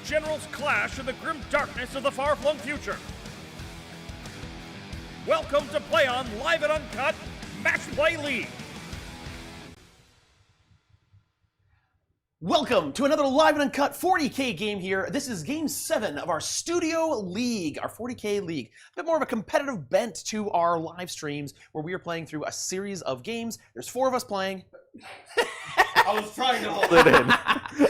generals clash in the grim darkness of the far-flung future. Welcome to Play On Live and Uncut Match Play League. Welcome to another live and uncut 40K game here. This is game 7 of our Studio League, our 40K League. A bit more of a competitive bent to our live streams where we are playing through a series of games. There's 4 of us playing. I was trying to hold it in.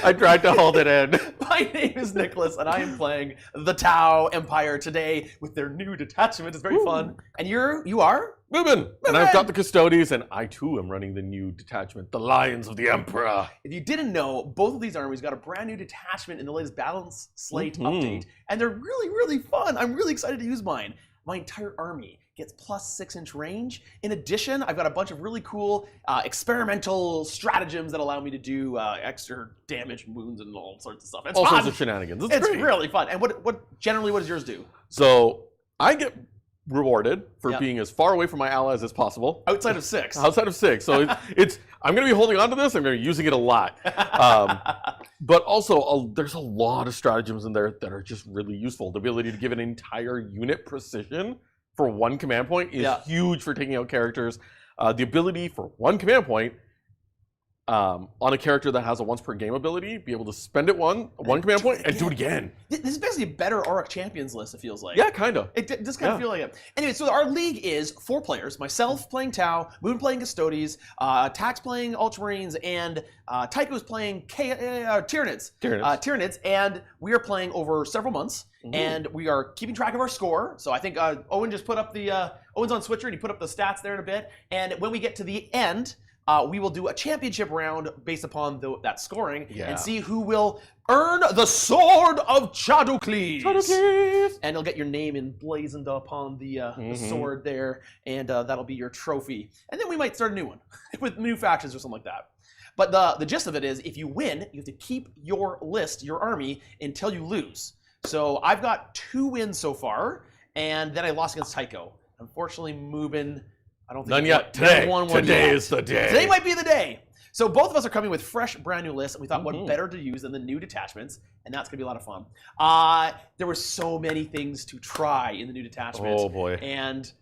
I tried to hold it in. My name is Nicholas, and I am playing the Tau Empire today with their new detachment. It's very fun. And you are? Mubin! And I've got the Custodes, and I too am running the new detachment, the Lions of the Emperor. If you didn't know, both of these armies got a brand new detachment in the latest Balance Slate update, and they're really, really fun. I'm really excited to use mine. My entire army gets plus 6-inch range. In addition, I've got a bunch of really cool experimental stratagems that allow me to do extra damage wounds and all sorts of stuff. It's all fun. sorts of shenanigans. It's great. Really fun. And what generally, what does yours do? So I get rewarded for being as far away from my allies as possible. Outside of 6. Outside of 6. So it's I'm going to be holding on to this. I'm going to be using it a lot. But also, there's a lot of stratagems in there that are just really useful. The ability to give an entire unit precision for one command point is huge for taking out characters. The ability for one command point on a character that has a once per game ability, be able to spend it one command point and do it again. This is basically a better Auric Champions list, it feels like. Yeah, kind of. It does kind of feel like it. Anyway, so our league is 4 players. Myself playing Tau, Moon playing Custodes, Tax playing Ultramarines, and Tycho's playing Tyranids. And we are playing over several months. And we are keeping track of our score. So I think Owen just put up the, Owen's on Switcher and he put up the stats there in a bit. And when we get to the end, we will do a championship round based upon that scoring and see who will earn the Sword of Shadowsun. And you'll get your name emblazoned upon the sword there, and that'll be your trophy. And then we might start a new one with new factions or something like that. But the gist of it is, if you win, you have to keep your list, your army, until you lose. So I've got 2 wins so far, and then I lost against Tycho. Unfortunately, Mubin, I don't think none yet. Today is the day. Today might be the day. So both of us are coming with fresh, brand new lists, and we thought what better to use than the new detachments, and that's gonna be a lot of fun. There were so many things to try in the new detachments. Oh boy! And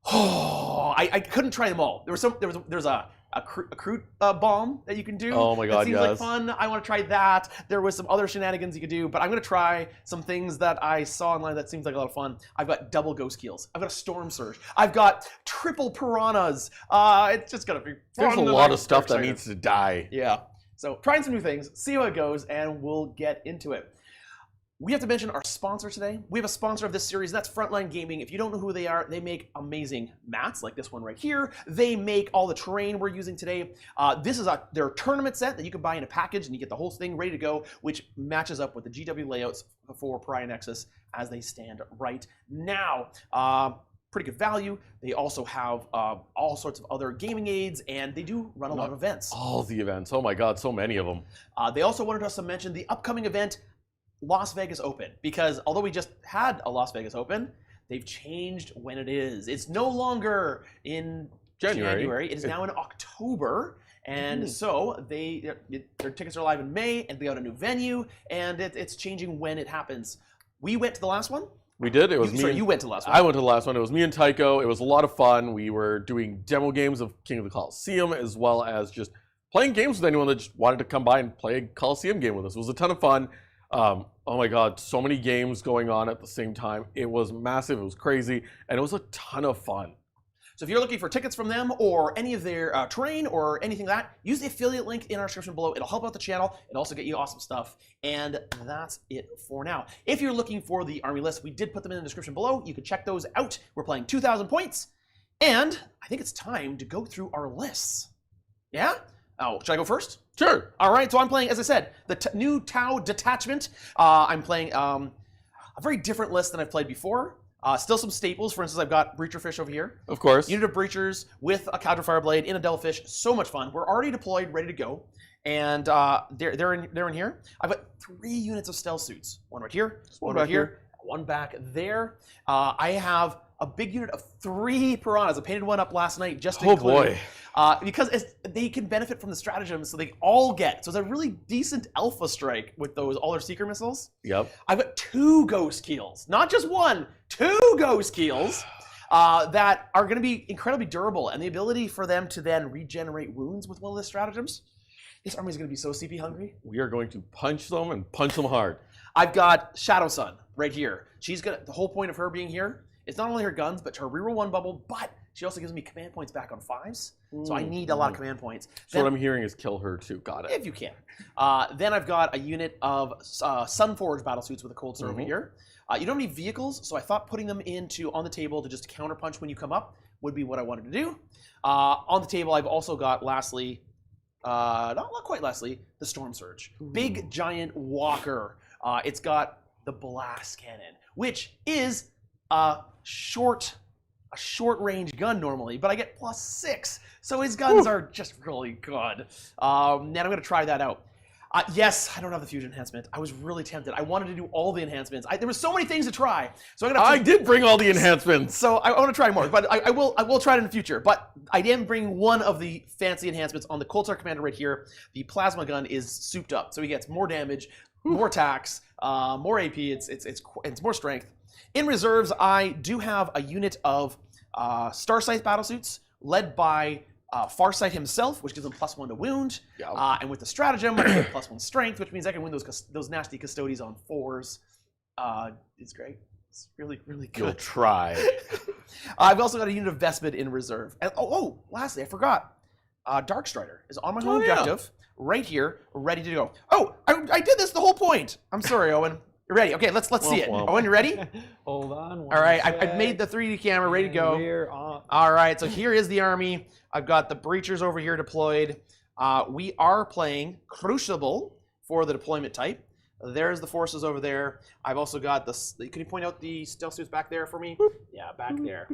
I couldn't try them all. There's a recruit bomb that you can do. Oh my god, it seems like fun. I want to try that. There was some other shenanigans you could do, but I'm going to try some things that I saw online that seems like a lot of fun. I've got double Ghostkeels. I've got a Stormsurge. I've got triple Pirhanas. It's just going to be fun. There's a lot of stuff that needs to die. Yeah. So trying some new things, see how it goes, and we'll get into it. We have to mention our sponsor today. We have a sponsor of this series, and that's Frontline Gaming. If you don't know who they are, they make amazing mats like this one right here. They make all the terrain we're using today. This is their tournament set that you can buy in a package, and you get the whole thing ready to go, which matches up with the GW layouts for Pariah Nexus as they stand right now. Pretty good value. They also have all sorts of other gaming aids, and they do run a lot of events. All the events. Oh my god, so many of them. They also wanted us to mention the upcoming event, Las Vegas Open, because although we just had a Las Vegas Open, they've changed when it is. It's no longer in January. It is now in October, and so their tickets are live in May, and they got a new venue, and it's changing when it happens. We went to the last one. We did. It was me. Sorry, you went to the last one. I went to the last one. It was me and Tycho. It was a lot of fun. We were doing demo games of King of the Coliseum, as well as just playing games with anyone that just wanted to come by and play a Coliseum game with us. It was a ton of fun. Oh my god, so many games going on at the same time. It was massive, it was crazy, and it was a ton of fun. So if you're looking for tickets from them or any of their terrain or anything like that, use the affiliate link in our description below. It'll help out the channel. It'll also get you awesome stuff. And that's it for now. If you're looking for the army list, we did put them in the description below. You can check those out. We're playing 2,000 points. And I think it's time to go through our lists. Yeah? Oh, should I go first? Sure. All right, so I'm playing, as I said, the new Tau Detachment. I'm playing a very different list than I've played before. Still some staples. For instance, I've got Breacherfish over here. Of course. Unit of Breachers with a counter Fireblade in a Devilfish. So much fun. We're already deployed, ready to go. And they're in here. I've got 3 units of Stealthsuits. One right here, one right here, one back there. I have a big unit of 3 Pirhanas. I painted one up last night just to include. Because they can benefit from the stratagem, so they all get. So it's a really decent alpha strike with all their seeker missiles. Yep. I've got 2 Ghostkeels, not just 1, 2 Ghostkeels that are going to be incredibly durable, and the ability for them to then regenerate wounds with one of the stratagems. This army is going to be so CP hungry. We are going to punch them and punch them hard. I've got Shadowsun right here. She's gonna. The whole point of her being here is not only her guns, but her reroll 1 bubble, but she also gives me command points back on 5s. So I need a lot of command points. So what I'm hearing is kill her too. Got it. If you can. Then I've got a unit of Sunforge Battlesuits with a Coldstar over here. You don't have any vehicles, so I thought putting them on the table to just counterpunch when you come up would be what I wanted to do. On the table, I've also got, lastly, not quite lastly, the Stormsurge. Big, giant walker. It's got the blast cannon, which is a short range gun normally, but I get +6, so his guns are just really good. And I'm going to try that out. Yes, I don't have the fusion enhancement. I was really tempted. I wanted to do all the enhancements. There were so many things to try. So I did bring all the enhancements. So I want to try more, but I will try it in the future. But I didn't bring one of the fancy enhancements on the Coldstar Commander right here. The plasma gun is souped up, so he gets more damage, more attacks, more AP. It's more strength. In reserves, I do have a unit of Starscythe Battlesuits led by Farsight himself, which gives him +1 to wound, and with the stratagem, I get +1 strength, which means I can win those nasty Custodes on 4s. It's great. It's really, really good. You'll try. I've also got a unit of Vespid in reserve. And lastly, I forgot. Darkstrider is on my home objective, right here, ready to go. Oh, I did this the whole point. I'm sorry, Owen. You're ready. Okay, let's see it. Owen, you ready? Hold on. All right, I've made the 3D camera ready to go. We're on. All right, so here is the army. I've got the breachers over here deployed. We are playing Crucible for the deployment type. There's the forces over there. I've also got the. Can you point out the Stealthsuits back there for me? Yeah, back there.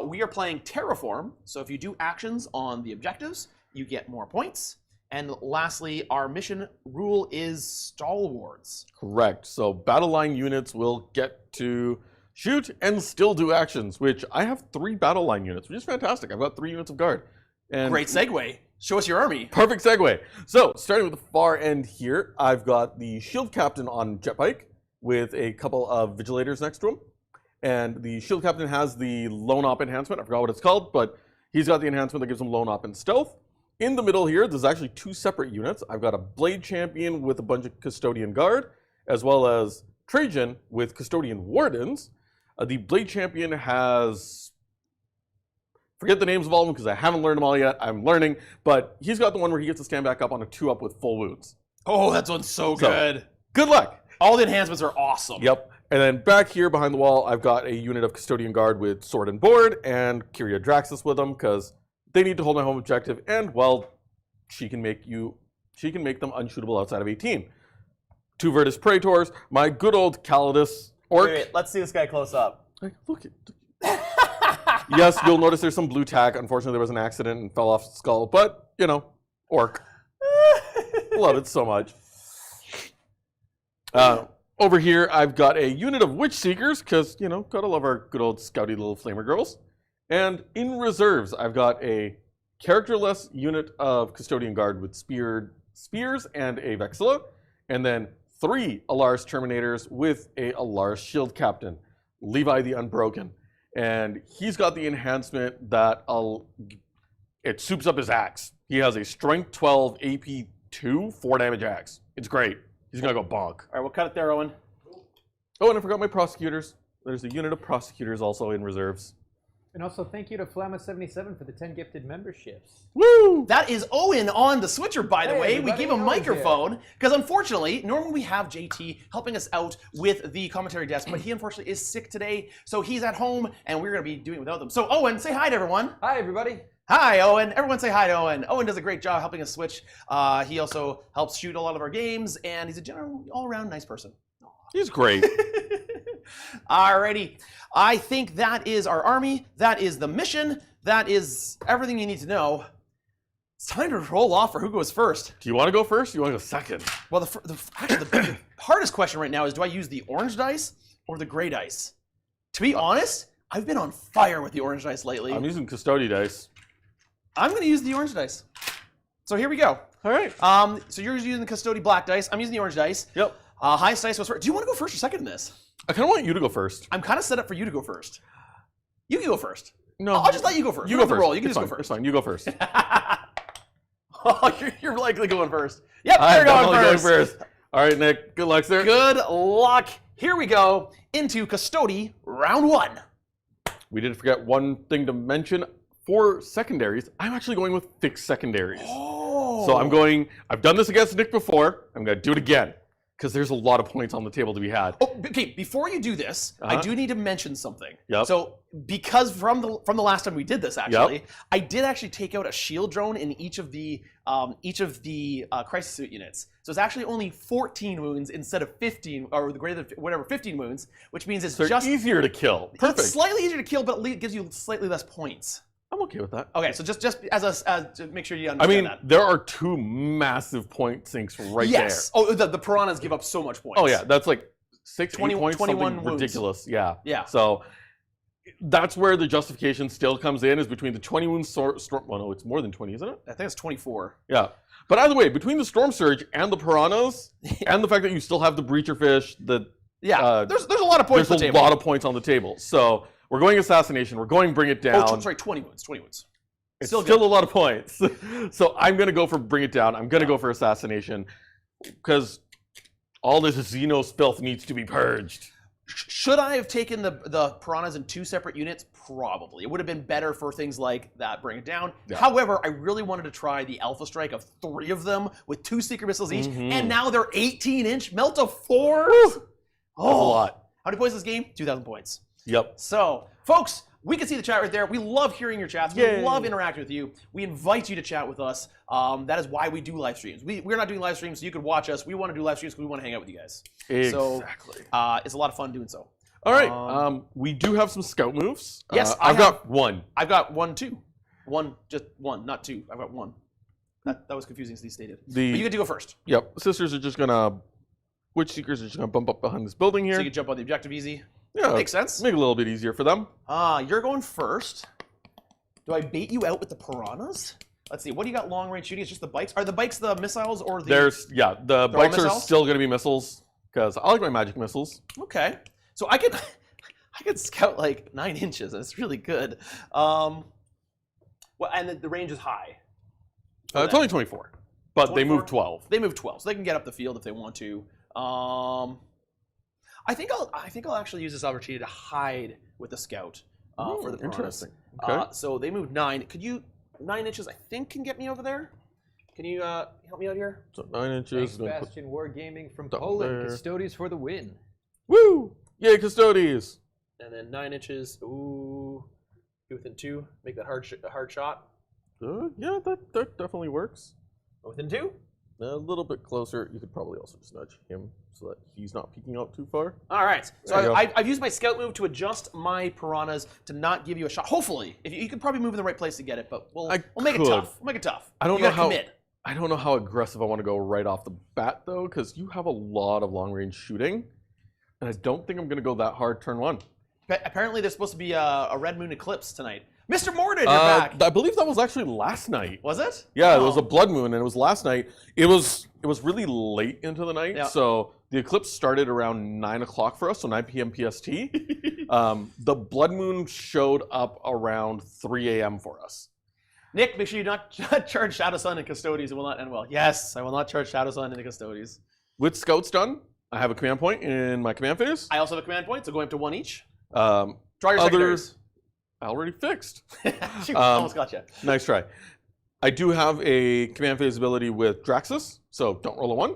We are playing Terraform. So if you do actions on the objectives, you get more points. And lastly, our mission rule is Stalwarts. Correct. So battle line units will get to shoot and still do actions, which I have 3 battle line units, which is fantastic. I've got 3 units of guard. And great segue. Show us your army. Perfect segue. So starting with the far end here, I've got the Shield Captain on Jetbike with a couple of Vigilators next to him. And the Shield Captain has the Lone Op enhancement. I forgot what it's called, but he's got the enhancement that gives him Lone Op and Stealth. In the middle here, there's actually 2 separate units. I've got a Blade Champion with a bunch of Custodian Guard, as well as Trajan with Custodian Wardens. The Blade Champion has... forget the names of all of them because I haven't learned them all yet. I'm learning, but he's got the one where he gets to stand back up on a 2-up with full wounds. Oh, that one's so good. Good luck. All the enhancements are awesome. Yep. And then back here behind the wall, I've got a unit of Custodian Guard with Sword and Board and Kyria Draxus with them because they need to hold my home objective, and, well, she can make them unshootable outside of 18. 2 Virtus Praetors, my good old Calidus Orc. Wait, let's see this guy close up. Look at yes, you'll notice there's some blue tack. Unfortunately, there was an accident and fell off the skull, but, you know, Orc. Love it so much. Over here, I've got a unit of Witch Seekers, because, you know, gotta love our good old scouty little flamer girls. And in reserves, I've got a characterless unit of Custodian Guard with spears and a Vexilla, and then 3 Allarus Terminators with a Allarus Shield Captain, Levi the Unbroken. And he's got the enhancement that it soups up his axe. He has a Strength 12 AP 2 4 damage axe. It's great. He's gonna go bonk. All right, we'll cut it there, Owen. Oh, and I forgot my Prosecutors. There's a unit of Prosecutors also in reserves. And also thank you to Flamma77 for the 10 gifted memberships. Woo! That is Owen on the switcher, by the way. We everybody, gave him a Owen's microphone because unfortunately, normally we have JT helping us out with the commentary desk, but he unfortunately is sick today, so he's at home and we're going to be doing it without them. So Owen, say hi to everyone. Hi, everybody. Hi, Owen. Everyone say hi to Owen. Owen does a great job helping us switch. He also helps shoot a lot of our games, and he's a general all-around nice person. He's great. Alrighty. I think that is our army. That is the mission. That is everything you need to know. It's time to roll off for who goes first. Do you want to go first or do you want to go second? Well, actually, the hardest question right now is, do I use the orange dice or the gray dice? To be honest, I've been on fire with the orange dice lately. I'm using Custody dice. I'm going to use the orange dice. So here we go. All right. So you're using the Custody black dice. I'm using the orange dice. Yep. Highest dice was first. Do you want to go first or second in this? I kind of want you to go first. I'm kind of set up for you to go first. You can go first. No. I'll just let you go first. You We're go on the first. roll. You can It's just fine. go first. It's fine. You go first. Oh, you're likely going first. Yep, I'm you're definitely going first. All right, Nick. Good luck, sir. Good luck. Here we go into Custody round 1. We did forget one thing to mention. For secondaries, I'm actually going with fixed secondaries. Oh. So I've done this against Nick before. I'm going to do it again because there's a lot of points on the table to be had. Oh, okay, before you do this, I do need to mention something. Yep. So, because from the last time we did this, actually, I did actually take out a shield drone in each of the crisis suit units. So it's actually only 14 wounds instead of 15, or greater than whatever 15 wounds, which means it's They're just easier to kill. Perfect. It's slightly easier to kill, but it gives you slightly less points. I'm okay with that. Okay, so just as to make sure you I understand mean, that. there are 2 massive point sinks right Yes. Oh, the piranhas give up so much points. there. Oh yeah, that's like 6, 20 8 points, 21 something wounds. ridiculous. Yeah. Yeah. So that's where the justification still comes in, is between the 20 wounds storm. Well, no, it's more than 20, isn't it? I think it's 24. Yeah. But either way, between the Stormsurge and the Piranhas, and the fact that you still have the Breacher Fish, Yeah. There's a lot of points there's on the a table. lot of points on the table. So we're going Assassination. We're going Bring It Down. Oh, sorry, 20 wounds. 20 wounds. It's Still still good. a lot of points. So I'm going to go for Bring It Down. I'm going to go for Assassination because all this Xenos filth needs to be purged. Should I have taken the piranhas in 2 separate units? Probably. It would have been better for things like that, Bring It Down. Yeah. However, I really wanted to try the Alpha Strike of 3 of them with 2 secret missiles each, and now they're 18-inch melt of 4. That's a lot. How many points is this game? 2,000 points. Yep. So, folks, we can see the chat right there. We love hearing your chats. Yay. We love interacting with you. We invite you to chat with us. That is why we do live streams. We're not doing live streams so you could watch us. We want to do live streams because we want to hang out with you guys. Exactly. So, it's a lot of fun doing so. All right. We do have some scout moves. Yes, I've got one. I've got 1, 2. Just one, not 2. I've got 1. That was confusing as he stated. But you get to go first. Yep. Sisters are just gonna. Witch Seekers are just gonna bump up behind this building here. So you can jump on the objective easy. Yeah, Makes sense. Make it a little bit easier for them. You're going first. Do I bait you out with the piranhas? Let's see. What do you got long range shooting? It's just the bikes. Are the bikes the missiles or the? The bikes are missiles? still gonna be missiles because I like my magic missiles. Okay. So I could scout like 9 inches. That's really good. Well, and the range is high. It's only 24, but they 24? move 12. They move 12, so they can get up the field if they want to. I think I'll actually use this opportunity to hide with the scout for the piranhas. Interesting. Okay. So they move 9. Could you 9 inches? I think can get me over there. Can you help me out here? So 9 inches. Thanks, Gonna put- Bastion Wargaming from Down Poland. there. Custodes for the win. Woo! Yay, Custodes! And then 9 inches. Ooh, within 2. Make that hard shot. Yeah, that definitely works. Within 2. A little bit closer. You could probably also just nudge him so that he's not peeking out too far. All right. So There you go. I've used my scout move to adjust my piranhas to not give you a shot. Hopefully, if you could probably move in the right place to get it, but we'll make it could. tough. We'll make it tough. I don't You know gotta how. commit. I don't know how aggressive I want to go right off the bat though, because you have a lot of long range shooting, and I don't think I'm going to go that hard turn 1. Apparently, there's supposed to be a red moon eclipse tonight. Mr. Morden, you're back. I believe that was actually last night. Was it? Yeah, Oh. it was a blood moon, and it was last night. It was really late into the night, Yeah. so the eclipse started around 9 o'clock for us, so 9 p.m. PST. The blood moon showed up around 3 a.m. for us. Nick, make sure you not charge Shadowsun and Custodes. It will not end well. Yes, I will not charge Shadowsun and the Custodes. With scouts done, I have a command point in my command phase. I also have a command point, so going up to 1 each. Draw Draw your secondaries. already fixed. Shoot, almost got you. Nice try. I do have a command phase ability with Draxus, so don't roll a 1.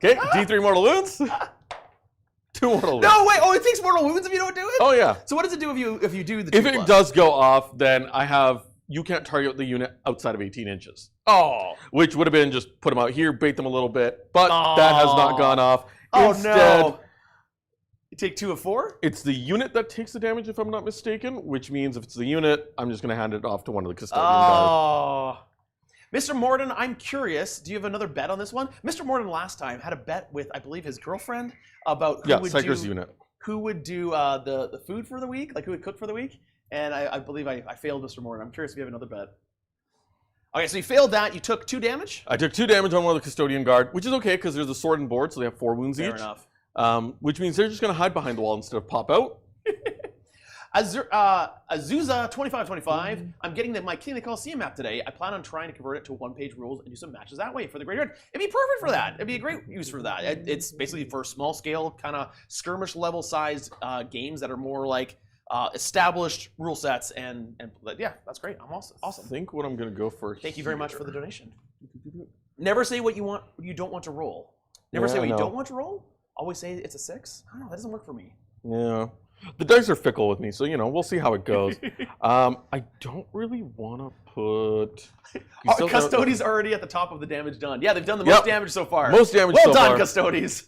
Okay, D3 mortal wounds. 2 mortal wounds. No, wait. Oh, it takes mortal wounds if you don't do it? Oh yeah. So what does it do if you do the 2+? If it does go off, then I have you can't target the unit outside of 18 inches. Oh. Which would have been just put them out here, bait them a little bit, but that has not gone off. Oh, Instead, no. You take 2 of 4? it's the unit that takes the damage, if I'm not mistaken, which means if it's the unit, I'm just going to hand it off to one of the custodian guards. Oh. Mr. Morden, I'm curious. Do you have another bet on this one? Mr. Morden last time had a bet with, I believe, his girlfriend about who Yeah, would Psyker's do... unit. who would do the food for the week, like who would cook for the week, and I believe I failed Mr. Morton. I'm curious if you have another bet. Okay, so you failed that. You took 2 damage. I took 2 damage on one of the Custodian Guard, which is okay because there's a sword and board, so they have 4 wounds Fair each. enough. Which means they're just going to hide behind the wall instead of pop out. Azusa 2525. I'm getting my King of the Coliseum map today. I plan on trying to convert it to 1-page rules and do some matches that way for the Graveyard. It'd be perfect for that. It'd be a great use for that. It's basically for small scale, kind of skirmish level sized games that are more like established rule sets. And yeah, that's great. I'm awesome. I think what I'm going to go for. Thank you very much for the donation. Never say what you don't want to roll. Never say what you don't want to roll. Always say it's a 6. I don't know. That doesn't work for me. Yeah. The dice are fickle with me, so, we'll see how it goes. I don't really want to put... Custodes already at the top of the damage done. Yeah, they've done the most damage so far. Most damage so far. Well done, Custodes.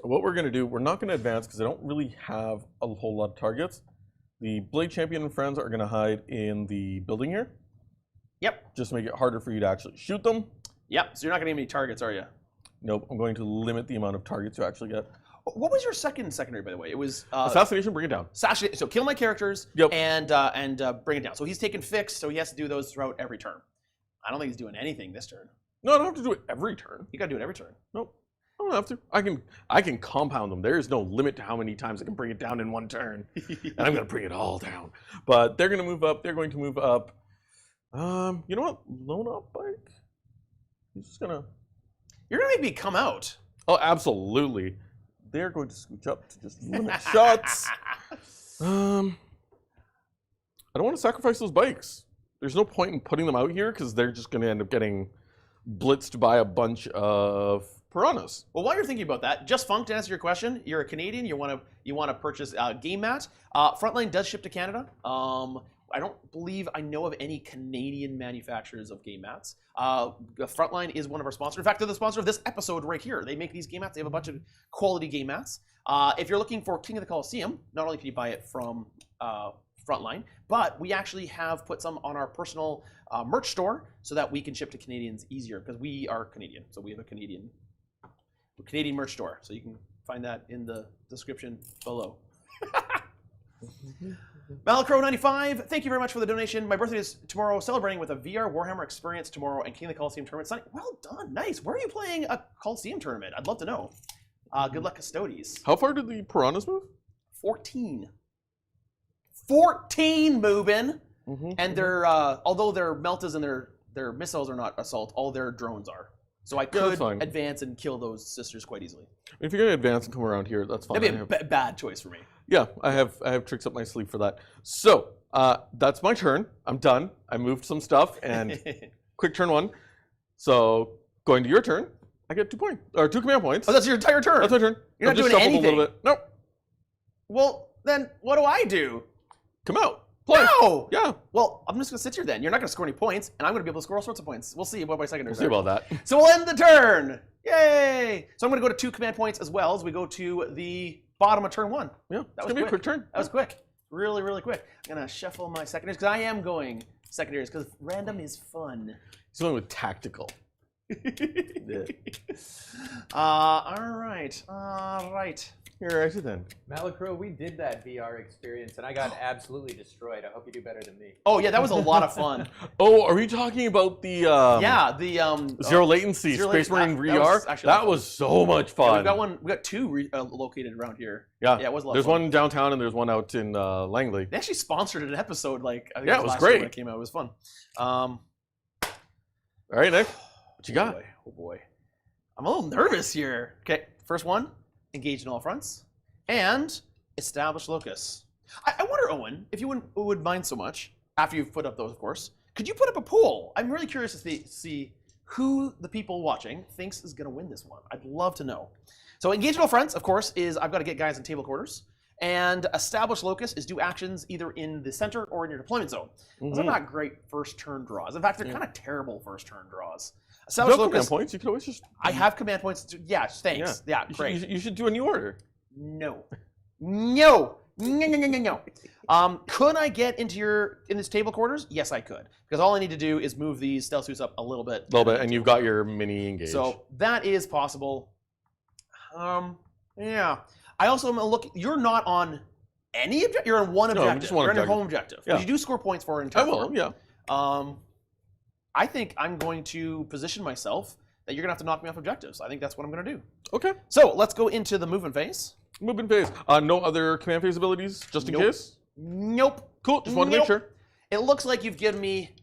What we're going to do, we're not going to advance because I don't really have a whole lot of targets. The Blade Champion and friends are going to hide in the building here. Yep. Just to make it harder for you to actually shoot them. Yep, so you're not going to get any targets, are you? Nope, I'm going to limit the amount of targets you actually get. What was your secondary, by the way? It was assassination. Bring it down. Assassination. So kill my characters. Yep. And bring it down. So he's taking fixed, so he has to do those throughout every turn. I don't think he's doing anything this turn. No, I don't have to do it every turn. You got to do it every turn. Nope. I don't have to. I can compound them. There is no limit to how many times I can bring it down in one turn, and I'm going to bring it all down. But they're going to move up. They're going to move up. You know what? Loan up bike. He's just gonna. You're gonna make me come out. Oh, absolutely. They're going to scooch up to just limit shots. I don't want to sacrifice those bikes. There's no point in putting them out here because they're just going to end up getting blitzed by a bunch of Pirhanas. Well, while you're thinking about that, Just Funk, to answer your question, you're a Canadian. You want to purchase game mat. Frontline does ship to Canada. I don't believe I know of any Canadian manufacturers of game mats. Frontline is one of our sponsors. In fact, they're the sponsor of this episode right here. They make these game mats. They have a bunch of quality game mats. If you're looking for King of the Coliseum, not only can you buy it from Frontline, but we actually have put some on our personal merch store so that we can ship to Canadians easier because we are Canadian. So we have a Canadian merch store. So you can find that in the description below. Malacro95, thank you very much for the donation. My birthday is tomorrow, celebrating with a VR Warhammer experience tomorrow and King of the Coliseum tournament Sunday. Well done, nice. Where are you playing a Coliseum tournament? I'd love to know. Good luck, Custodes. How far did the Pirhanas move? 14. 14, Mubin! And they're, although their Meltas and their missiles are not assault, all their drones are. So I could advance and kill those sisters quite easily. If you're going to advance and come around here, that's fine. That'd be a bad choice for me. Yeah, I have tricks up my sleeve for that. So that's my turn. I'm done. I moved some stuff and quick turn 1. So going to your turn, I get 2 points or 2 command points. Oh, that's your entire turn. That's my turn. You're not doing anything. A little bit. Nope. Well, then what do I do? Come out. Play. No! Yeah. Well, I'm just going to sit here then. You're not going to score any points, and I'm going to be able to score all sorts of points. We'll see what my secondaries are. We'll see about that. So we'll end the turn. Yay! So I'm going to go to 2 command points as well as we go to the bottom of turn 1. Yeah, that was going to be a quick turn. That was quick. Really, really quick. I'm going to shuffle my secondaries because I am going secondaries because random is fun. He's going with tactical. All right. Here, actually then. Malacro, we did that VR experience, and I got absolutely destroyed. I hope you do better than me. Oh yeah, that was a lot of fun. Oh, are we talking about the zero latency Space Marine VR? That was so much fun. Yeah, we got 2 located around here. Yeah, it was a lot There's of fun. one downtown and there's one out in Langley. They actually sponsored an episode, like I think it was last great. year when it came out. It was fun. All right, Nick, what you got? Oh boy. I'm a little nervous here. Okay, first one. Engage in all fronts, and establish locus. I wonder, Owen, if you would mind so much, after you've put up those, of course, could you put up a poll? I'm really curious to see who the people watching thinks is going to win this one. I'd love to know. So engage in all fronts, of course, is I've got to get guys in table quarters, and establish locus is do actions either in the center or in your deployment zone. Those are not great first turn draws. In fact, they're kind of terrible first turn draws. Establish locus. Command points. You could always just. I have command points. Yeah, thanks. Yeah, great. You should do a new order. No. Could I get into this table quarters? Yes, I could. Because all I need to do is move these Stealthsuits up a little bit. And you've got your mini engage. So that is possible. Yeah. I also am looking. You're not on any objective. You're on one objective. I'm just one you're on your objective. home objective. Yeah. But you do score points for in I will, yeah. I think I'm going to position myself that you're gonna have to knock me off objectives. I think that's what I'm gonna do. Okay. So let's go into the movement phase. Movement phase. No other command phase abilities, just in Nope. case? Nope. Cool, just wanted to Nope. make sure. It looks like you've given me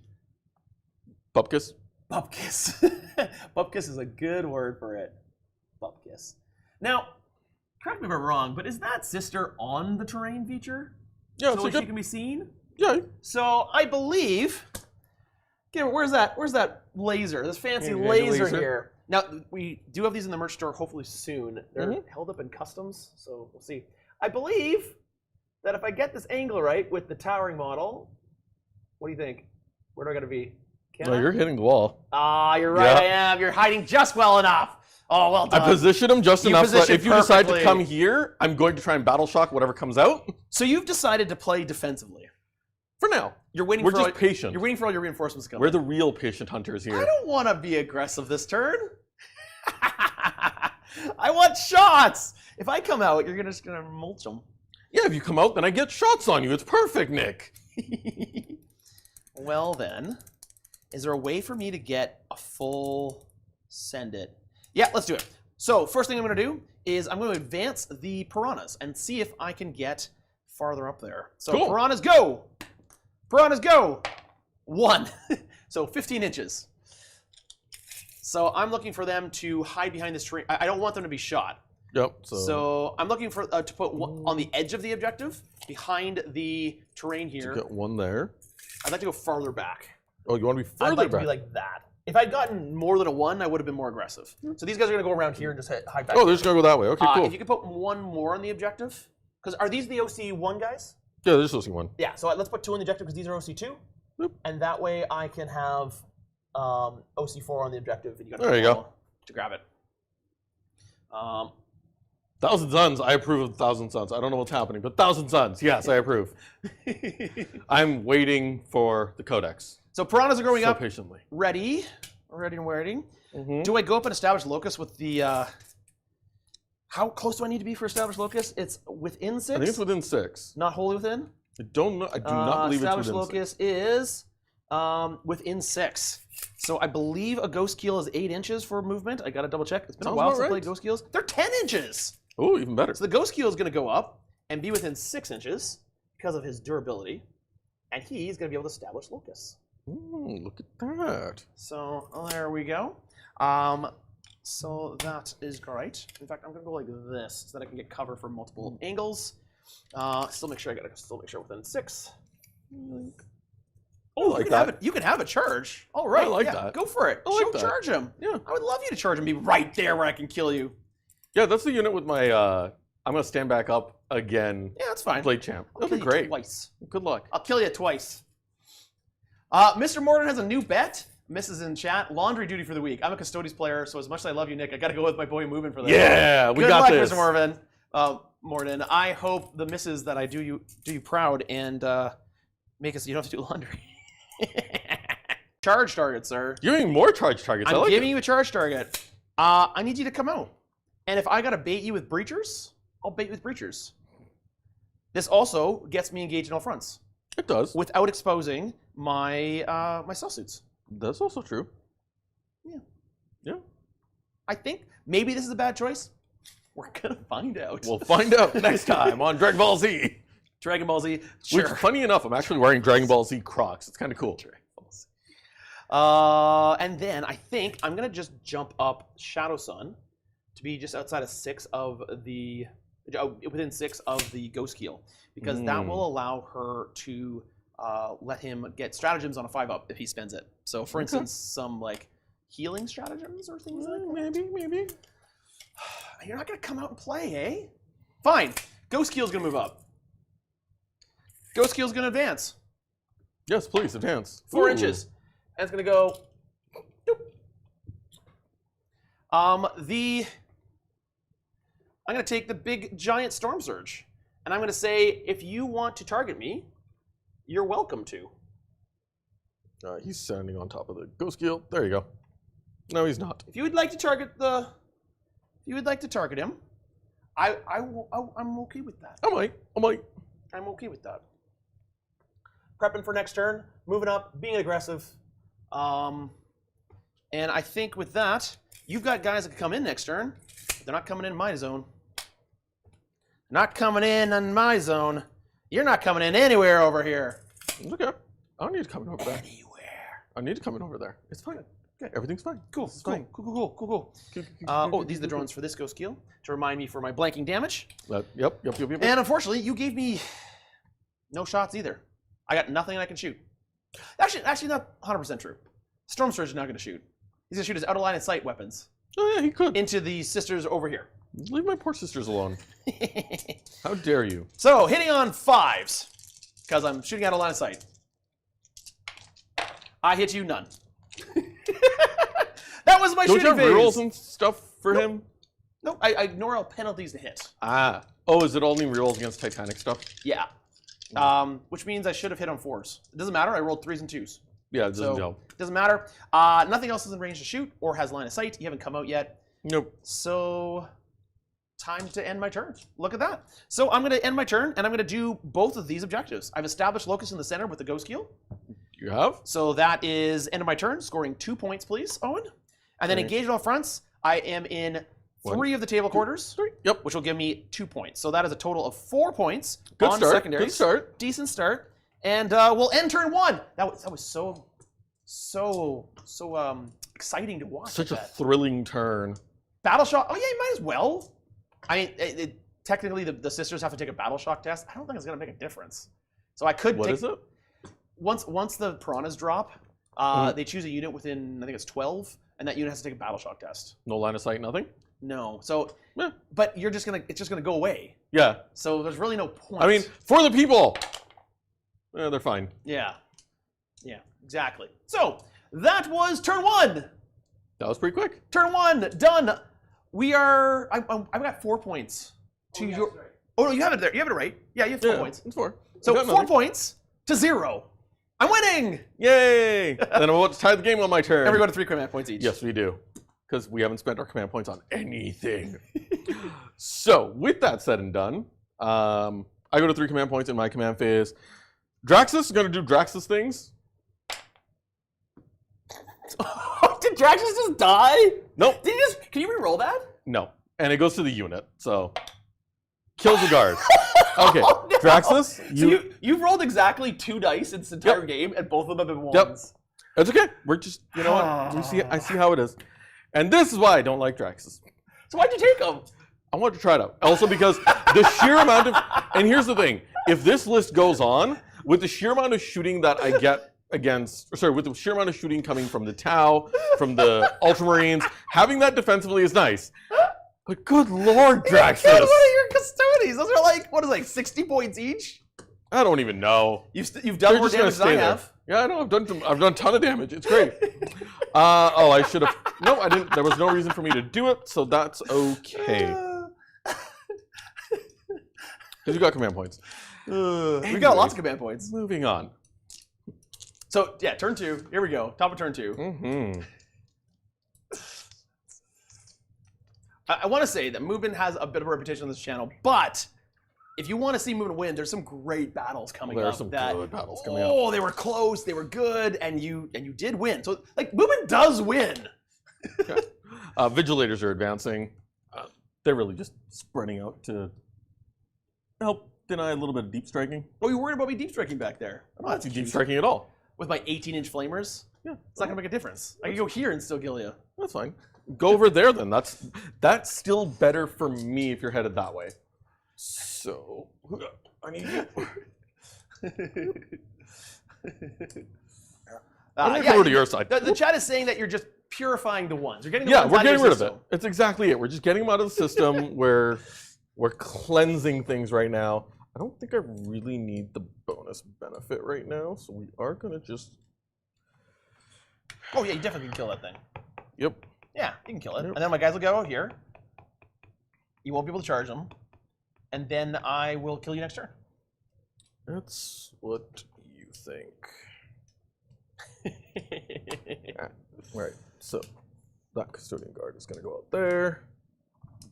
Bupkis. Bupkis. Bupkis is a good word for it. Bupkis. Now, correct me if I'm wrong, but is that sister on the terrain feature? Yeah, So it's a she can be seen? Yeah. So I believe. Okay, where's that laser? This fancy Yeah, laser, laser. here. Now we do have these in the merch store hopefully soon. They're held up in customs, so we'll see. I believe that if I get this angle right with the towering model, what do you think? Where do I gotta be? Can No, I? you're hitting the wall. Ah, you're right. Yeah. I am. You're hiding just well enough. Oh, well done. I position him just You enough so that positioned if you decide to perfectly. come here, I'm going to try and battle shock whatever comes out. So you've decided to play defensively. For now. You're waiting We're for just all, patient. You're waiting for all your reinforcements to come. We're the real patient hunters here. I don't want to be aggressive this turn. I want shots. If I come out, you're just gonna mulch them. Yeah, if you come out, then I get shots on you. It's perfect, Nick. Well then, is there a way for me to get a full send it? Yeah, let's do it. So first thing I'm gonna do is I'm gonna advance the Pirhanas and see if I can get farther up there. So Cool. Pirhanas go! Pirhanas go! 1. So 15 inches. So I'm looking for them to hide behind this tree. I don't want them to be shot. Yep. So I'm looking for to put one on the edge of the objective, behind the terrain here. Get one there. I'd like to go farther back. Oh, you want to be I'd further like back? to be like that. If I'd gotten more than a 1, I would have been more aggressive. So these guys are going to go around here and just hide back. Oh, they're just going to go that way. Okay, cool. If you could put one more on the objective. Because are these the OC1 guys? Yeah, there's just one. Yeah, so let's put 2 on the objective because these are OC2. Yep. And that way I can have OC4 on the objective. And you got There you go. To grab it. 1,000 Suns. I approve of 1,000 Suns. I don't know what's happening, but 1,000 Suns. Yes, I approve. I'm waiting for the Codex. So Pirhanas are growing So up. patiently. Ready and waiting. Mhm. Do I go up and establish locus with the? How close do I need to be for established locus? It's within 6. I think it's within 6. Not wholly within. I don't know. I do not believe it's established within locus 6. is within 6. So I believe a Ghostkeel is 8 inches for movement. I gotta double check. It's been Sounds a while about since I right. played Ghostkeels. They're 10 inches. Oh, even better. So the Ghostkeel is gonna go up and be within 6 inches because of his durability, and he's gonna be able to establish locus. Look at that. So there we go. So that is great. In fact, I'm gonna go like this so that I can get cover from multiple angles. Still make sure I gotta still make sure within 6. Oh, like you can that. have it. You can have a charge. All right, I like yeah, that. Go for it. I like Show that. charge him. Yeah. I would love you to charge him. Be right there where I can kill you. Yeah, that's the unit with my. I'm gonna stand back up again. Yeah, that's fine. Blade champ. I'll That'll kill be you great. Twice. Good luck. I'll kill you twice. Mr. Morden has a new bet. Mrs. in chat. Laundry duty for the week. I'm a Custodes player, so as much as I love you, Nick, I gotta go with my boy Mubin for this. Yeah, we Good got luck, this. Mr. Morven. Morden. I hope the misses that I do you proud and make us. You don't have to do laundry. Charge target, sir. You're giving more charge targets. I I'm like giving it. you a charge target. I need you to come out. And if I gotta bait you with breachers, I'll bait you with breachers. This also gets me engaged in all fronts It does. without exposing my my Stealthsuits. That's also true. Yeah. Yeah. I think maybe this is a bad choice. We're gonna find out. We'll find out next time on Dragon Ball Z. Dragon Ball Z. Sure. Which, funny enough, I'm actually wearing Dragon Ball Z Crocs. It's kind of cool. And then I think I'm gonna just jump up Shadowsun to be just outside of 6 of the within 6 of the Ghostkeel, because that will allow her to let him get stratagems on a 5-up if he spends it. So for instance, some like healing stratagems or things like that. Maybe. You're not gonna come out and play, eh? Fine. Ghostkeel's gonna move up. Ghostkeel's gonna advance. Yes, please, advance. 4 Ooh. inches. And it's gonna go. Doop. I'm gonna take the big giant Stormsurge, and I'm gonna say, if you want to target me, you're welcome to. He's standing on top of the Ghostkeel. There you go. No, he's not. If you would like to target him, I'm okay with that. I might. I'm okay with that. Prepping for next turn, moving up, being aggressive. And I think with that, you've got guys that can come in next turn. They're not coming in my zone. Not coming in my zone. You're not coming in anywhere over here. Okay. I don't need to come in over there. Anywhere. I need to come in over there. It's fine. Okay. Everything's fine. Cool. It's fine. Cool. Oh, these are the drones for this Ghostkeel to remind me for my blanking damage. Yep. And unfortunately, you gave me no shots either. I got nothing I can shoot. Actually, not 100% true. Stormsurge is not going to shoot. He's going to shoot his out of line of sight weapons. Oh yeah, he could. Into the sisters over here. Leave my poor sisters alone. How dare you? So, hitting on 5s, because I'm shooting out of line of sight. I hit you none. That was my shooting phase. Don't you have rerolls and stuff for him? Nope, I ignore all penalties to hit. Ah. Oh, is it only rerolls against Titanic stuff? Yeah. Which means I should have hit on 4s. It doesn't matter, I rolled 3s and 2s. Yeah, it doesn't help. It doesn't matter. Nothing else is in range to shoot or has line of sight. You haven't come out yet. Nope. So, time to end my turn. Look at that. So I'm going to end my turn, and I'm going to do both of these objectives. I've established Locust in the center with the Ghostkeel. You have? So that is end of my turn, scoring 2 points, please, Owen. And then engaged all fronts, I am in 3 of the table quarters, Yep. which will give me 2 points. So that is a total of 4 points Good on start. secondaries. Good start. Decent start. And we'll end turn 1. That was so exciting to watch. Such a thrilling turn. Battle shock. Oh yeah, you might as well. I mean, technically the sisters have to take a battle shock test. I don't think it's gonna make a difference. So I could. What is it? Once the piranhas drop, they choose a unit within, I think it's 12, and that unit has to take a battle shock test. No line of sight, nothing? No. So, Yeah. but it's just gonna go away. Yeah. So there's really no point. I mean, for the people. Yeah, they're fine. Yeah. Yeah. Exactly. So that was turn 1. That was pretty quick. Turn 1 done. We are. I've got 4 points to your. Right. Oh no, you have it there. You have it right. Yeah, you have 4 points. It's 4. So 4 points to 0. I'm winning. Yay! Then I'm about to tie the game on my turn. And we go to 3 command points each. Yes, we do. Because we haven't spent our command points on anything. So, with that said and done, I go to 3 command points in my command phase. Draxus is going to do Draxus things. Did Draxus just die? Nope. Did he just? Can you re-roll that? No. And it goes to the unit. So, kills the guard. Okay, Oh, no. Draxus, you've rolled exactly 2 dice in this entire game, and both of them have been 1s. Yep. It's okay. We're just, you know what? I see how it is. And this is why I don't like Draxus. So why'd you take them? I wanted to try it out. Also because the sheer amount of, and here's the thing, if this list goes on, with the sheer amount of shooting that I get with the sheer amount of shooting coming from the Tau, from the Ultramarines, having that defensively is nice. But good lord, Draxus! What are your Custodes? Those are like 60 points each? I don't even know. You've done more damage than I have. Yeah, I know. I've done a ton of damage. It's great. I should have. No, I didn't. There was no reason for me to do it, so that's okay. Because you got command points. We got lots of command points. Moving on. So yeah, turn 2. Here we go. Top of turn 2. Mm-hmm. I want to say that Mubin has a bit of a reputation on this channel, but if you want to see Mubin win, there's some great battles coming up. There are some good battles coming up. Oh, they were close, they were good, and you did win. So like Mubin does win. Okay. Vigilators are advancing. They're really just spreading out to help deny a little bit of deep striking. Oh, you worried about me deep striking back there? I'm not deep striking at all. With my 18-inch flamers? Yeah. It's not gonna make a difference. I can go here and still kill you. That's fine. Go over there then. That's still better for me if you're headed that way. So I need you. I'm gonna come over to your side. The chat is saying that you're just purifying the ones. You're getting the yeah, ones we're out of getting your rid of system. it. It's exactly it. We're just getting them out of the system. We're cleansing things right now. I don't think I really need the bonus benefit right now, so we are gonna just. Oh yeah, you definitely can kill that thing. Yep. Yeah, you can kill it. Yep. And then my guys will go out here. You won't be able to charge them. And then I will kill you next turn. That's what you think. Right. So that custodian guard is going to go out there.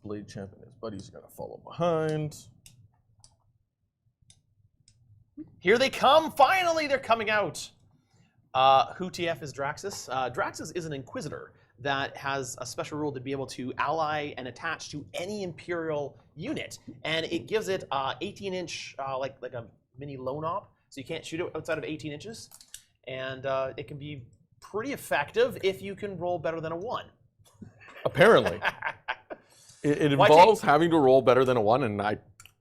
Blade Champ and his buddies are going to follow behind. Here they come! Finally, they're coming out! Who TF is Draxus? Draxus is an Inquisitor that has a special rule to be able to ally and attach to any Imperial unit. And it gives it 18-inch, like a mini lone op, so you can't shoot it outside of 18 inches. And it can be pretty effective if you can roll better than a 1. Apparently. It involves having to roll better than a 1, and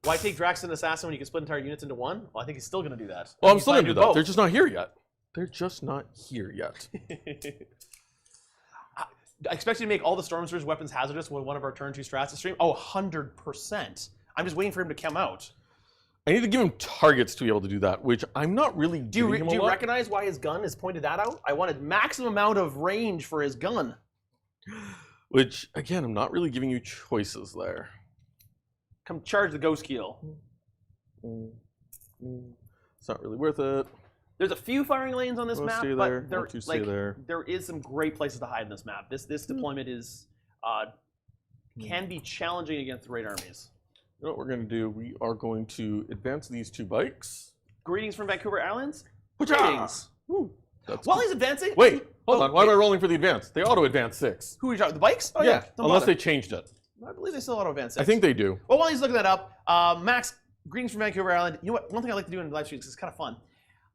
Why take Draxus and Assassin when you can split entire units into 1? Well, I think he's still going to do that. Well, I'm still going to do that. They're just not here yet. They're just not here yet. I expect you to make all the Stormsurge weapons hazardous with one of our turn 2 strats to stream. Oh, 100%. I'm just waiting for him to come out. I need to give him targets to be able to do that, which I'm not really Do you recognize why his gun has pointed that out? I wanted maximum amount of range for his gun. Which, again, I'm not really giving you choices there. Come charge the Ghostkheel. It's not really worth it. There's a few firing lanes on this map, but there is some great places to hide in this map. This deployment is can be challenging against the raid armies. You know what we're going to do? We are going to advance these 2 bikes. Greetings from Vancouver Islands. Greetings. While he's advancing... Wait, hold on. Why am I rolling for the advance? They auto-advance 6. Who are you talking? The bikes? Oh, yeah, unless they changed it. I believe they still auto-advance 6. I think they do. Well, while he's looking that up, Max, greetings from Vancouver Island. You know what? One thing I like to do in live streams is kind of fun.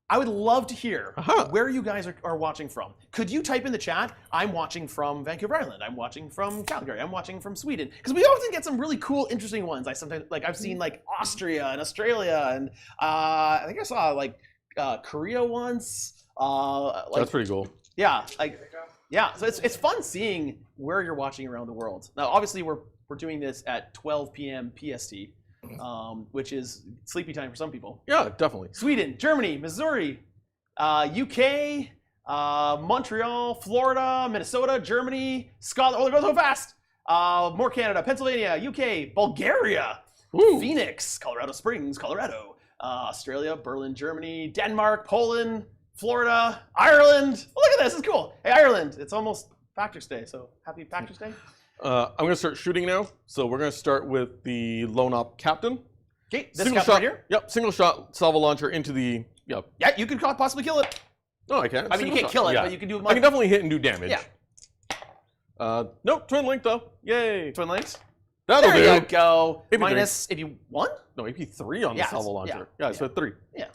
I would love to hear where you guys are watching from. Could you type in the chat, I'm watching from Vancouver Island, I'm watching from Calgary, I'm watching from Sweden. Because we often get some really cool, interesting ones. I've seen like Austria and Australia, and I think I saw like Korea once. That's pretty cool. Yeah, so it's fun seeing where you're watching around the world. Now, obviously, we're doing this at 12 p.m. PST. Which is sleepy time for some people. Yeah, definitely. Sweden, Germany, Missouri, UK, Montreal, Florida, Minnesota, Germany, Scotland. Oh, it goes so fast. More Canada, Pennsylvania, UK, Bulgaria, Phoenix, Colorado Springs, Colorado, Australia, Berlin, Germany, Denmark, Poland, Florida, Ireland. Oh, look at this. It's cool. Hey, Ireland. It's almost Patrick's Day, so happy Patrick's Day. I'm going to start shooting now. So we're going to start with the lone op captain. Okay, this captain right here? Yep, single shot salvo launcher into the... Yep. Yeah, you could possibly kill it. No, I can't. I mean, you can't kill it, but you can do... I can definitely hit and do damage. Yeah. Nope, twin link though. Yay. Twin links? That'll do. There you go. AP Minus if you won? No, AP 3 on the salvo launcher. Yeah, so 3. Yeah.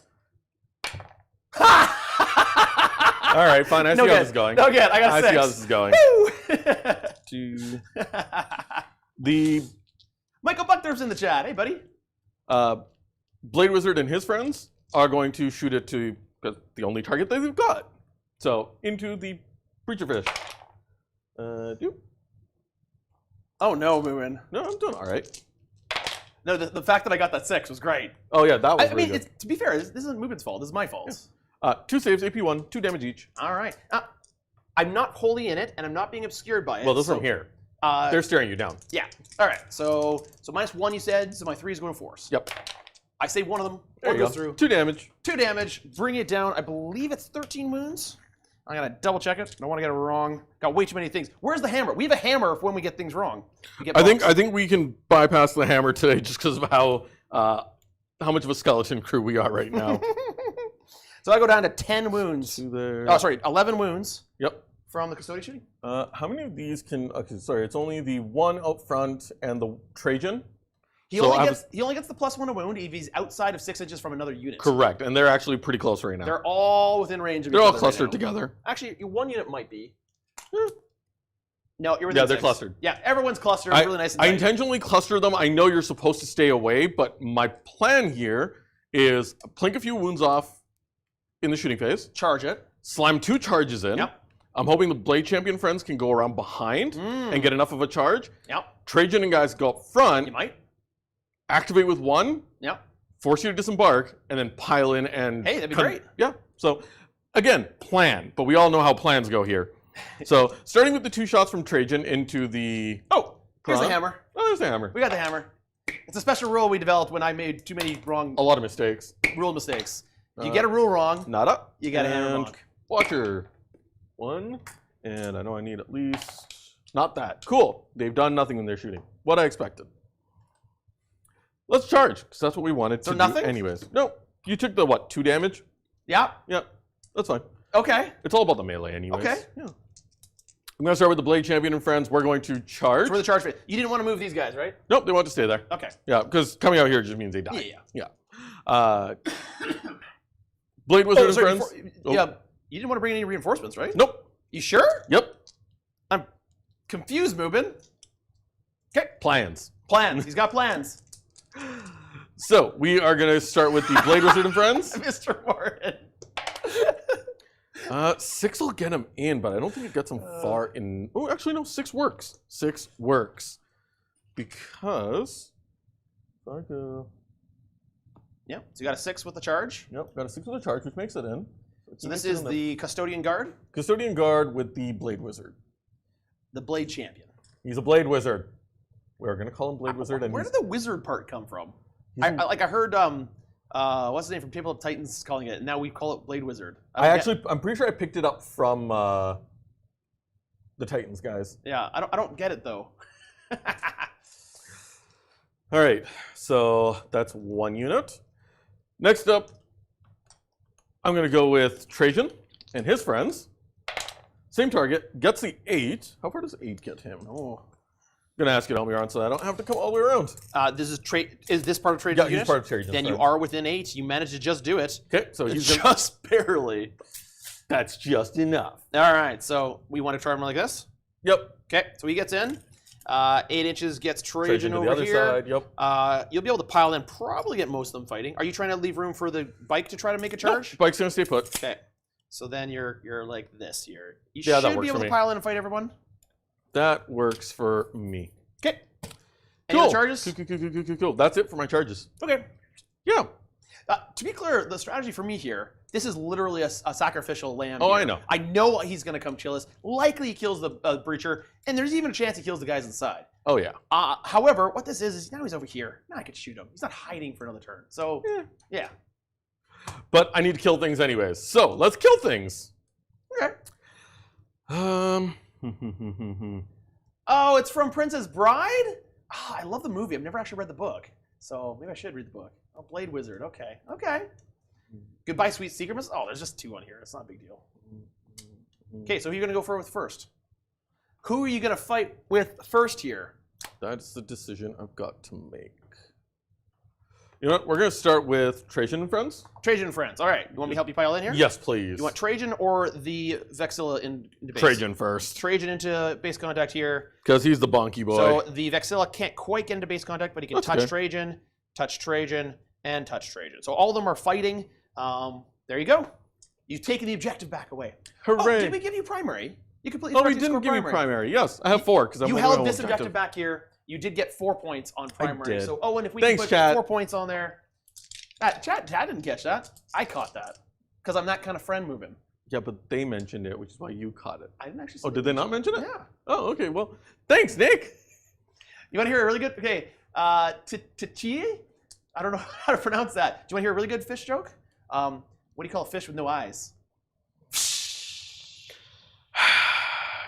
All right, fine. I see how this is going. No good. I got 6. I see how this is going. The Michael Buckner's in the chat. Hey, buddy. Blade Wizard and his friends are going to shoot it to the only target that they've got. So into the Preacher Fish. Oh no, Mubin. No, I'm doing all right. No, the fact that I got that 6 was great. Oh yeah, that was. I mean, to be fair, this isn't Mubin's fault. This is my fault. Yeah. 2 saves, AP 1, 2 damage each. All right. I'm not wholly in it, and I'm not being obscured by it. Well, this from here. They're staring you down. Yeah. All right. So minus 1, you said. So my 3 is going to force. Yep. I save one of them. There One you goes go. through. 2 damage. 2 damage. Bring it down. I believe it's 13 wounds. I gotta double check it. Don't want to get it wrong. Got way too many things. Where's the hammer? We have a hammer for when we get things wrong. I think we can bypass the hammer today just because of how much of a skeleton crew we are right now. So I go down to 10 wounds. There. Oh, sorry, 11 wounds. Yep. From the custodian shooting. How many of these can? Okay, sorry, it's only the 1 out front and the Trajan. He only gets the +1 to wound if he's outside of 6 inches from another unit. Correct, and they're actually pretty close right now. They're all within range of each They're all other clustered right now. together. Actually, your 1 unit might be. No, you're within Yeah, they're 6. clustered. Yeah, everyone's clustered. Really nice and I tight. intentionally cluster them. I know you're supposed to stay away, but my plan here is plink a few wounds off in the shooting phase. Charge it. Slime 2 charges in. Yep. I'm hoping the Blade Champion friends can go around behind and get enough of a charge. Yep. Trajan and guys go up front. You might. Activate with 1. Yep. Force you to disembark, and then pile in and... Hey, that'd be great. Yeah. So, again, plan. But we all know how plans go here. So, starting with the 2 shots from Trajan into the... Oh, here's the hammer. Oh, there's the hammer. We got the hammer. It's a special rule we developed when I made too many wrong A lot of mistakes. rule mistakes. You get a rule wrong, Not up. you got a hammer And wrong. Watcher. 1. And I know I need at least... Not that. Cool. They've done nothing in their shooting. what I expected. Let's charge, because that's what we wanted to nothing? do anyways. No, you took the, what, 2 damage? Yeah. Yep, that's fine. Okay. It's all about the melee anyways. Okay. Yeah. I'm going to start with the Blade Champion and friends. We're going to charge. For the charge phase. You didn't want to move these guys, right? Nope, they want to stay there. Okay. Yeah, because coming out here just means they die. Yeah. Blade Wizard and friends. Yeah. You didn't want to bring any reinforcements, right? Nope. You sure? Yep. I'm confused, Mubin. Okay. Plans. Plans. He's got plans. So we are going to start with the Blade Wizard and friends. Mr. Martin. 6 will get him in, but I don't think it gets him far in. Oh, actually, no. 6 works. 6 works. Because. If I go. Yeah. So you got a 6 with the charge. Yep, got a 6 with a charge, which makes it in. So this is the Custodian Guard. Custodian Guard with the Blade Wizard. The Blade Champion. He's a Blade Wizard. We're going to call him Blade Wizard. And where did the wizard part come from? I heard, what's the name from Table of Titans calling it, and now we call it Blade Wizard. I'm pretty sure I picked it up from the Titans guys. Yeah, I don't get it though. All right, so that's 1 unit. Next up, I'm going to go with Trajan and his friends. Same target, gets the 8. How far does 8 get him? Oh. I'm going to ask you to help me around so I don't have to come all the way around. Is this part of Trajan's unit? Yeah, he's part of Trajan's. Then you are within 8. You managed to just do it. Okay, so he's just barely. That's just enough. All right, so we want to try him like this? Yep. Okay, so he gets in. 8 inches gets Trajan over to the other here. side, yep. You'll be able to pile in, probably get most of them fighting. Are you trying to leave room for the bike to try to make a charge? No, bike's going to stay put. Okay. So then you're like this here. You Yeah, that should works be able for to me. pile in and fight everyone. That works for me. Okay. Any other charges? Cool. That's it for my charges. Okay. Yeah. To be clear, the strategy for me here, this is literally a sacrificial lamb. Oh, here. I know. I know he's going to come kill us. Likely he kills the breacher, and there's even a chance he kills the guys inside. Oh, yeah. However, what this is now he's over here. Now I could shoot him. He's not hiding for another turn. So, yeah. But I need to kill things anyways. So, let's kill things. Okay. Um. Oh, it's from Princess Bride? Oh, I love the movie. I've never actually read the book. So maybe I should read the book. Oh, Blade Wizard. Okay. Okay. Goodbye, Sweet Secret. Oh, there's just 2 on here. It's not a big deal. Okay, so who are you going to go for with first? Who are you going to fight with first here? That's the decision I've got to make. You know what? We're going to start with Trajan and friends. Trajan and friends. All right. You want me to help you pile in here? Yes, please. You want Trajan or the Vexilla into base? Trajan first. Trajan into base contact here. Because he's the bonky boy. So the Vexilla can't quite get into base contact, but he can That's touch okay. Trajan, and touch Trajan. So all of them are fighting. There you go. You've taken the objective back away. Hooray. Oh, did we give you primary? You completely Oh, we didn't give you primary. Yes, I have 4 because I'm You moving held on this objective. objective back here. You did get 4 points on primary. did. So, and if we Thanks, can put chat. 4 points on there. Chat didn't catch that. I caught that. Because I'm that kind of friend moving. Yeah, but they mentioned it, which is why you caught it. I didn't actually see Oh, did they not mention it? Yeah. Oh, okay. Well, thanks, Nick. You want to hear a really good? Okay. Tichi? I don't know how to pronounce that. Do you want to hear a really good fish joke? What do you call a fish with no eyes?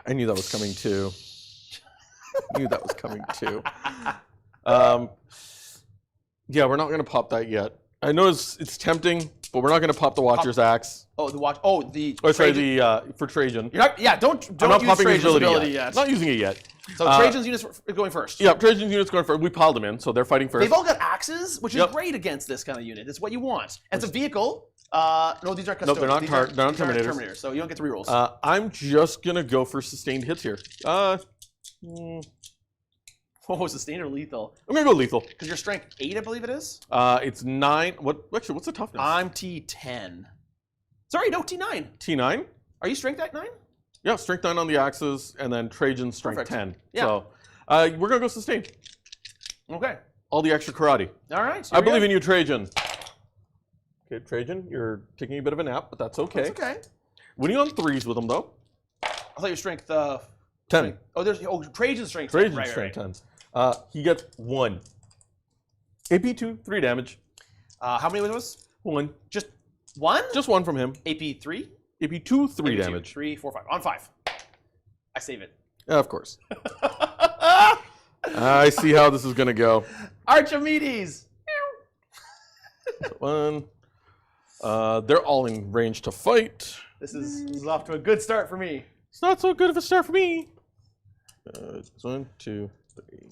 I knew that was coming too. Knew that was coming too. Yeah, we're not gonna pop that yet. I know it's tempting, but we're not gonna pop the Watcher's Axe. Oh, the watch. Oh, the. Oh, sorry, Trajan- for Trajan. You're not, yeah, don't I'm not use popping his Trajan's ability, ability yet. Not using it yet. So Trajan's units are going first. Yeah, Trajan's unit's going first. We piled them in, so they're fighting first. They've all got axes, which is Yep. great against this kind of unit. It's what you want. As a vehicle, no, these aren't custodians. Nope, they're not These they're not these aren't Terminators. So you don't get the rerolls. I'm just gonna go for sustained hits here. Oh, sustained or lethal? I'm gonna go lethal. Because your strength 8, I believe it is. It's 9. What's the toughness? I'm T10. Sorry, no, T9. T9. Are you strength at 9? Yeah, strength 9 on the axes, and then Trajan's strength Perfect. 10. Yeah. So we're gonna go sustained. Okay. All the extra karate. All right. I believe in you, Trajan. Okay, Trajan, you're taking a bit of a nap, but that's okay. That's okay. Winning on 3s with him though. I thought your strength 10. Oh, Trajan's strength. Trajan's 10. Right, strength right. 10s. He gets 1. AP2, 3 damage. How many was this? 1. Just 1? Just 1 from him. AP3? AP2, 3 AP2, damage. 3, 4, 5. On 5. I save it. Yeah, of course. I see how this is gonna go. Archimedes. One. They're all in range to fight. This is off to a good start for me. It's not so good of a start for me. 1, 2, 3.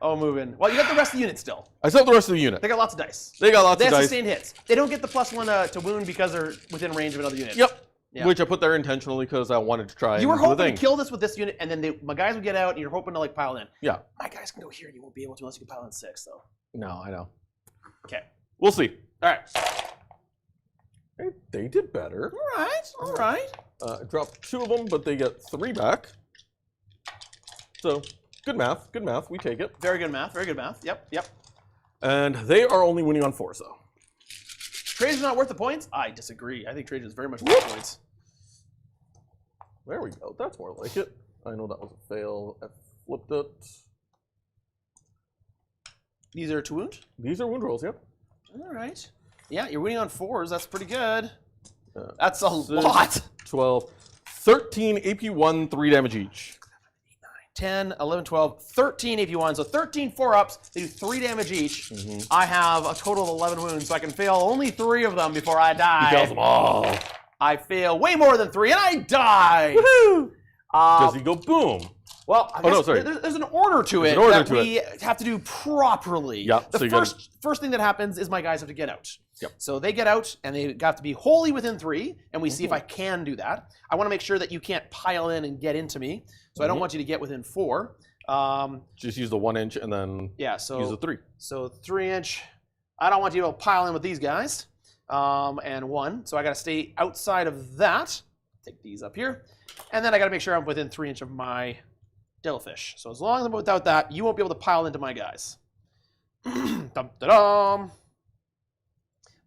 Oh, moving. Well, you got the rest of the unit still. I still have the rest of the unit. They got lots of dice. They got lots They of have dice. sustained hits. They don't get the +1 to wound because they're within range of another unit. Yep. Yeah. Which I put there intentionally because I wanted to try. You were and do the hoping thing. to kill this with this unit, and then my guys would get out, and you're hoping to like pile in. Yeah. My guys can go here, and you won't be able to unless you can pile in 6, though. No, I know. Okay. We'll see. All right. They did better. All right. All right. I dropped 2 of them, but they get 3 back. So, good math. Good math. We take it. Very good math. Very good math. Yep. Yep. And they are only winning on 4s, though. Trade's not worth the points? I disagree. I think trade is very much worth the points. There we go. That's more like it. I know that was a fail. I flipped it. These are 2 wound? These are wound rolls, yep. All right. Yeah, you're winning on 4s. That's pretty good. That's That's a lot. 12, 13 AP1, 3 damage each. 10, 11, 12, 13 AP1. So 13 4-ups. They do 3 damage each. I have a total of 11 wounds, so I can fail only 3 of them before I die. He fails them all. I fail way more than 3, and I die. Woohoo! Does he go boom? Well, I Oh, no, guess sorry. There's an order to There's it an order that to we have to do properly. Yep, The so you gotta- first thing that happens is my guys have to get out. Yep. So they get out, and they have to be wholly within 3, and we see if I can do that. I want to make sure that you can't pile in and get into me, so I don't want you to get within 4. Just use the 1 inch and then Yeah, so use the 3. So 3 inch. I don't want you to pile in with these guys. And 1. So I got to stay outside of that. Take these up here. And then I got to make sure I'm within 3 inch of my Devilfish. So as long as I'm without that, you won't be able to pile into my guys. Dum-da-dum.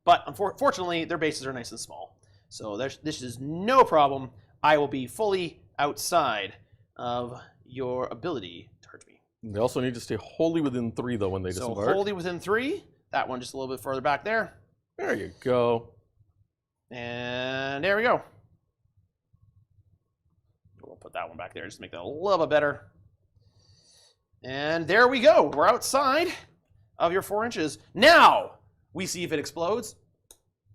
But unfortunately, their bases are nice and small. So this is no problem. I will be fully outside of your ability to hurt me. They also need to stay wholly within 3, though, when they So disembark. wholly within 3. That one just a little bit further back there. There you go. And there we go. We'll put that one back there just to make that a little bit better. And there we go. We're outside of your 4 inches. Now we see if it explodes.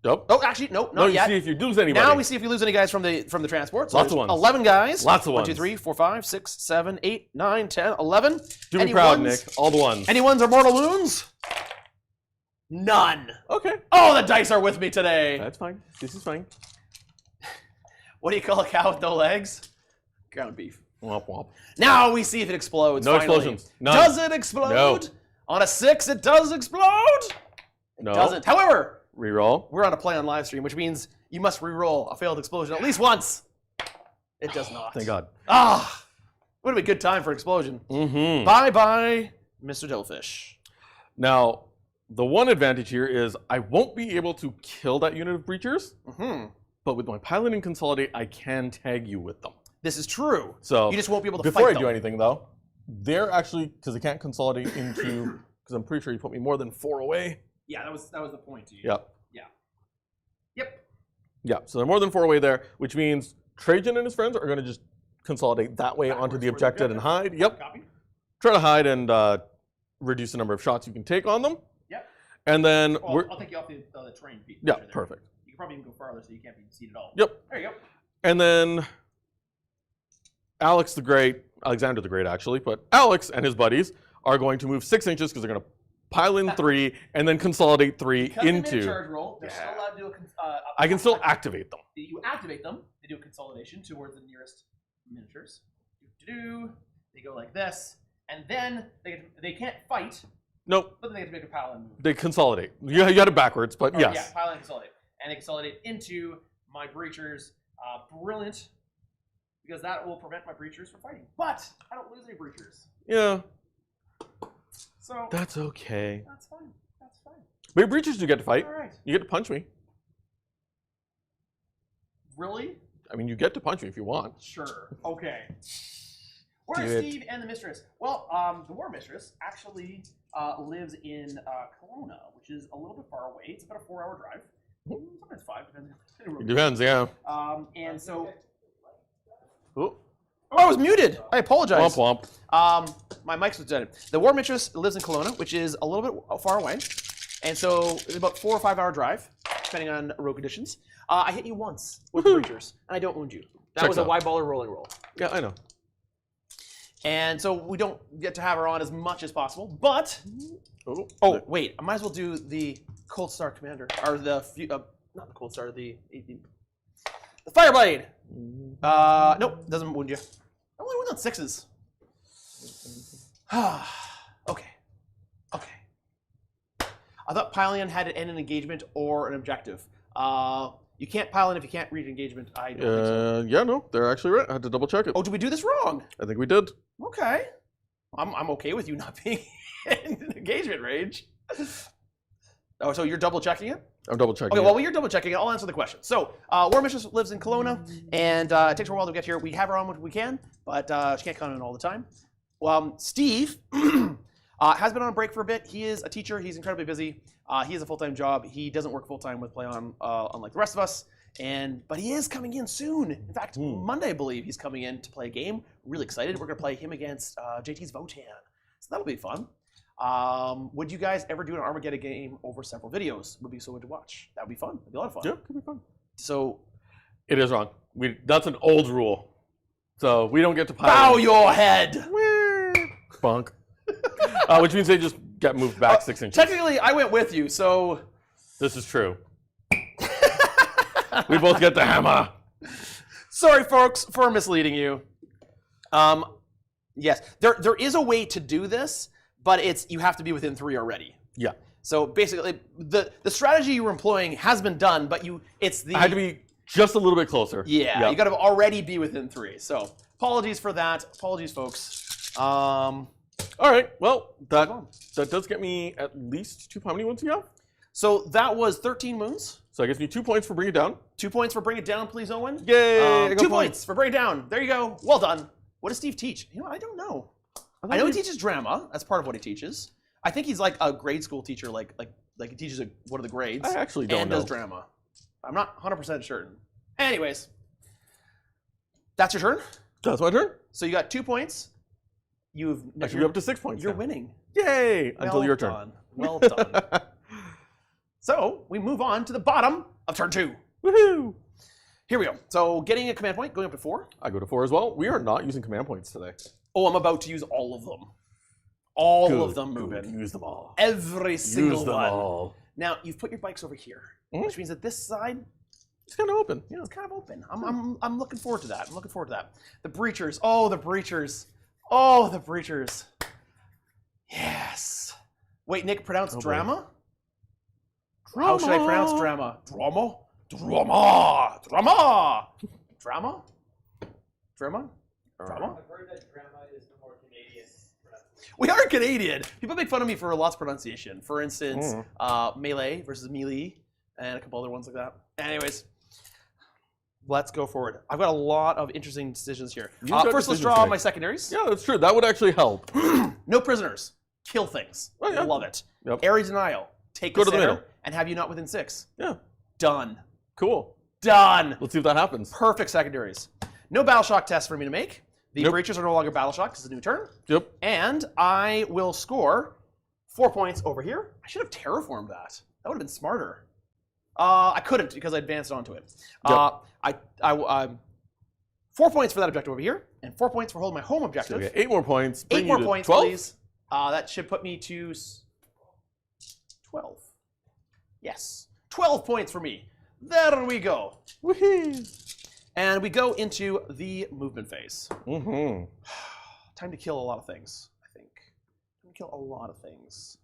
Nope. Oh, actually, nope, No, not you yet. see if you lose anybody. Now we see if we lose any guys from the transport. So Lots there's of ones. 11 guys. Lots of 1, 2, ones. 3, 4, 5, 6, 7, 8, 9, 10, 11. Do me Any proud, ones? Nick. All the ones. Any ones are mortal wounds? None. Okay. Oh, the dice are with me today. That's fine. This is fine. What do you call a cow with no legs? Ground beef. Womp womp. Now we see if it explodes. No finally. explosions. None. Does it explode? No. On a 6, it does explode. It No. doesn't. However, Reroll. we're on a play on live stream, which means you must re-roll a failed explosion at least once. It does not. Thank God. Ah, would have been a good time for explosion. Mm-hmm. Bye-bye, Mr. Devilfish. Now, the one advantage here is I won't be able to kill that unit of breachers, but with my pilot and consolidate, I can tag you with them. This is true. So You just won't be able to before fight I them. do anything, though, they're actually, because they can't consolidate into, because I'm pretty sure you put me more than 4 away. Yeah, that was the point to you. Yep. Yeah. Yep. Yeah, so they're more than 4 away there, which means Trajan and his friends are going to just consolidate that way Backwards onto the towards the objective and hide. Yep. Copy. Try to hide and reduce the number of shots you can take on them. Yep. And then Well, I'll take you off the terrain feature yeah, there. perfect. You can probably even go farther so you can't be seen at all. Yep. There you go. And then Alexander the Great actually, but Alex and his buddies are going to move 6 inches because they're going to pile in 3 and then consolidate 3 Because they made a into. charge roll, they're still allowed to do I can still activate them. You activate them. They do a consolidation towards the nearest miniatures. They go like this, and then they can't fight, Nope, but then they have to make a pile and move. they consolidate. You had it backwards, but yes. Yeah, pile and consolidate. And they consolidate into my breachers. Brilliant. Because that will prevent my breachers from fighting. But I don't lose any breachers. Yeah, So that's okay. that's fine. That's fine. But your breachers do get to fight. All right. You get to punch me. Really? I mean, you get to punch me if you want. Sure. Okay. Where's Do it. Steve and the Mistress? Well, the War Mistress actually lives in Kelowna, which is a little bit far away. It's about a 4-hour drive. Sometimes 5, depending on It depends, yeah. and so Oh, Oh, I was muted. I apologize. womp womp. My mic's was dead. The War Mistress lives in Kelowna, which is a little bit far away. And so it's about 4 or 5 hour drive, depending on road conditions. I hit you once with the breachers, and I don't wound you. That Checks was a out. Y baller rolling roll. Yeah, I know. And so we don't get to have her on as much as possible, but... Oh, Oh, wait, I might as well do the Coldstar Commander, or the... not the Coldstar, the Fireblade! Nope, doesn't wound you. I only wound on 6s. Okay. I thought piling in had to end an engagement or an objective. You can't pile in if you can't reach engagement. I don't think so. Yeah, no, they're actually right. I had to double check it. Oh, did we do this wrong? I think we did. Okay. I'm okay with you not being in engagement range. Oh, so you're double checking it? I'm double checking. Okay, it. well, when you're double checking it, I'll answer the question. So, War Mistress lives in Kelowna, and it takes her a while to get here. We have her on when we can, but she can't come in all the time. Steve has been on a break for a bit. He is a teacher. He's incredibly busy. He has a full-time job. He doesn't work full-time with Play On, unlike the rest of us. But he is coming in soon. In fact, Monday, I believe, he's coming in to play a game. Really excited. We're going to play him against JT's Votan. So that'll be fun. Would you guys ever do an Armageddon game over several videos? Would be so good to watch. That would be fun. It'd be a lot of fun. Yeah, could be fun. So It is wrong. That's an old rule. So we don't get to bow your head. Bunk. Which means they just get moved back 6 inches. Technically, I went with you, so This is true. We both get the hammer. sorry, folks, for misleading you. Yes, there is a way to do this, but you have to be within 3 already. Yeah. So basically, the strategy you were employing has been done, but I I had to be just a little bit closer. Yeah, you got to already be within 3. So apologies for that. Apologies, folks. All right. Well, that does get me at least 2. How many wounds do you have? So that was 13 moons. So I guess you 2 points for bring it down. 2 points for bring it down, please, Owen. Yay! I got 2 points for bring it down. There you go. Well done. What does Steve teach? You know, I don't know. I know he teaches drama. That's part of what he teaches. I think he's like a grade school teacher, like he teaches one of the grades. I actually don't know. And does drama. I'm not 100% certain. Anyways, that's your turn. That's my turn. So you got 2 points. I should be up to 6 points. You're now. winning. Yay! Until Well your turn. done. Well done. So we move on to the bottom of turn 2. Woohoo! Here we go. So getting a command point, going up to 4. I go to 4 as well. We are not using command points today. Oh, I'm about to use all of them. All of them, Good. Mubin. Use them all. Every single Use them one. all. Now you've put your bikes over here, which means that this side It's kind of open. Yeah. it's kind of open. I'm looking forward to that. I'm looking forward to that. The breachers. Oh, the breachers. Oh, the breachers. Yes. Wait, Nick, pronounce drama? How should I pronounce drama? Drama? Drama! Drama! Drama? Drama? Drama? I've heard that drama is the more Canadian pronunciation. We are Canadian. People make fun of me for lots of pronunciation. For instance, melee versus melee, and a couple other ones like that. Anyways, let's go forward. I've got a lot of interesting decisions here. First, let's draw my secondaries. Yeah, that's true. That would actually help. No prisoners. Kill things. Oh, yeah. Love it. Yep. Area denial. Take Go the to the center middle. and have you not within 6. Yeah. Done. Cool. Done. Let's see if that happens. Perfect secondaries. No battle shock test for me to make. The Nope. breachers are no longer battle shock because it's a new turn. Yep. And I will score 4 points over here. I should have terraformed that. That would have been smarter. I couldn't because I advanced onto it. Yep. 4 points for that objective over here, and 4 points for holding my home So objective. we get 8 more points. 8 Bring more you to points, 12? please. That should put me to 12. Yes. 12 points for me. There we go. Woohoo! And we go into the movement phase. Mm-hmm. Time to kill a lot of things, I think. Time to kill a lot of things.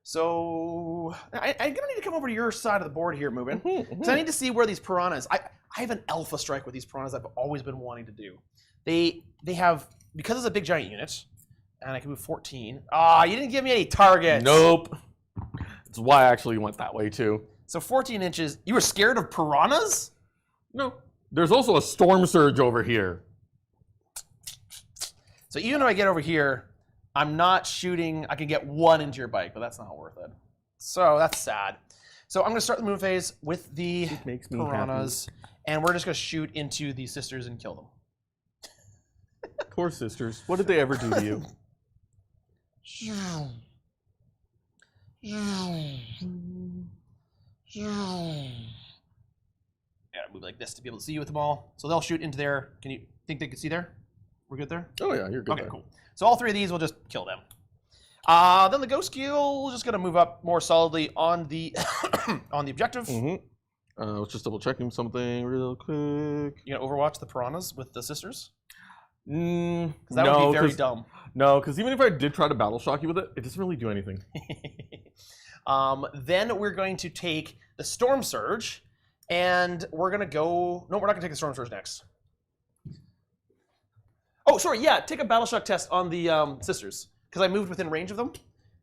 So I'm gonna need to come over to your side of the board here, Mubin. Because I need to see where these Pirhanas. I have an alpha strike with these Pirhanas I've always been wanting to do. They have, because it's a big giant unit, and I can move 14. You didn't give me any targets. Nope. That's why I actually went that way too. So 14 inches. You were scared of Piranhas? No. There's also a Stormsurge over here. So even if I get over here, I'm not shooting. I can get 1 into your bike, but that's not worth it. So that's sad. So I'm going to start the move phase with the It makes me Piranhas, and we're just going to shoot into the sisters and kill them. Poor sisters. What did they ever do to you? Yeah, move like this to be able to see you with them all. So they'll shoot into there. Can you think they could see there? We're good there? Oh yeah, you're good. Okay, there. cool. So all 3 of these will just kill them. Then the Ghostkheel is just going to move up more solidly on the on the objective. I was just double checking something real quick. You gonna Overwatch the Pirhanas with the sisters? That That would be very dumb. No, because even if I did try to battle shock you with it, it doesn't really do anything. Then we're going to take the Stormsurge, and we're gonna go. No, we're not gonna take the Stormsurge next. Oh, sorry. Yeah, take a battle shock test on the sisters because I moved within range of them.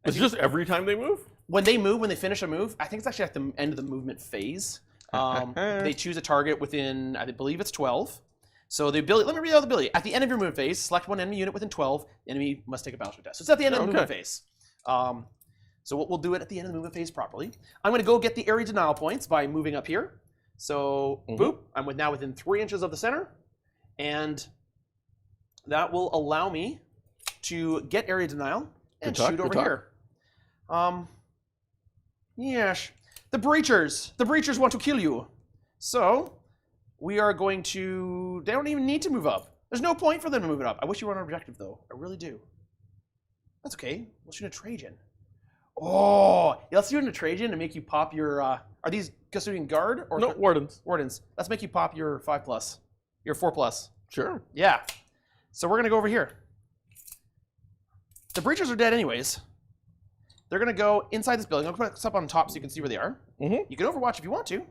It's just every time they move? When they move, when they finish a move, I think it's actually at the end of the movement phase. They choose a target within, I believe it's 12. So the ability, let me read out the ability. At the end of your movement phase, select one enemy unit within 12. The enemy must take a battle shock test. So it's at the end of the movement phase. So we'll do it at the end of the movement phase properly. I'm going to go get the area denial points by moving up here. So boop, I'm now within 3 inches of the center. And that will allow me to get area denial and shoot over here. Yes. The breachers want to kill you. So we are going to, they don't even need to move up. There's no point for them to move it up. I wish you were on our objective though. I really do. That's okay. We'll shoot a Trajan. Oh, yeah, let's shoot a Trajan and make you pop your, are these custodian guard? Or No, wardens. Wardens. Let's make you pop your 5+, your 4+. Sure. Yeah. So we're going to go over here. The breachers are dead anyways. They're going to go inside this building. I'll put this up on top so you can see where they are. You can Overwatch if you want to.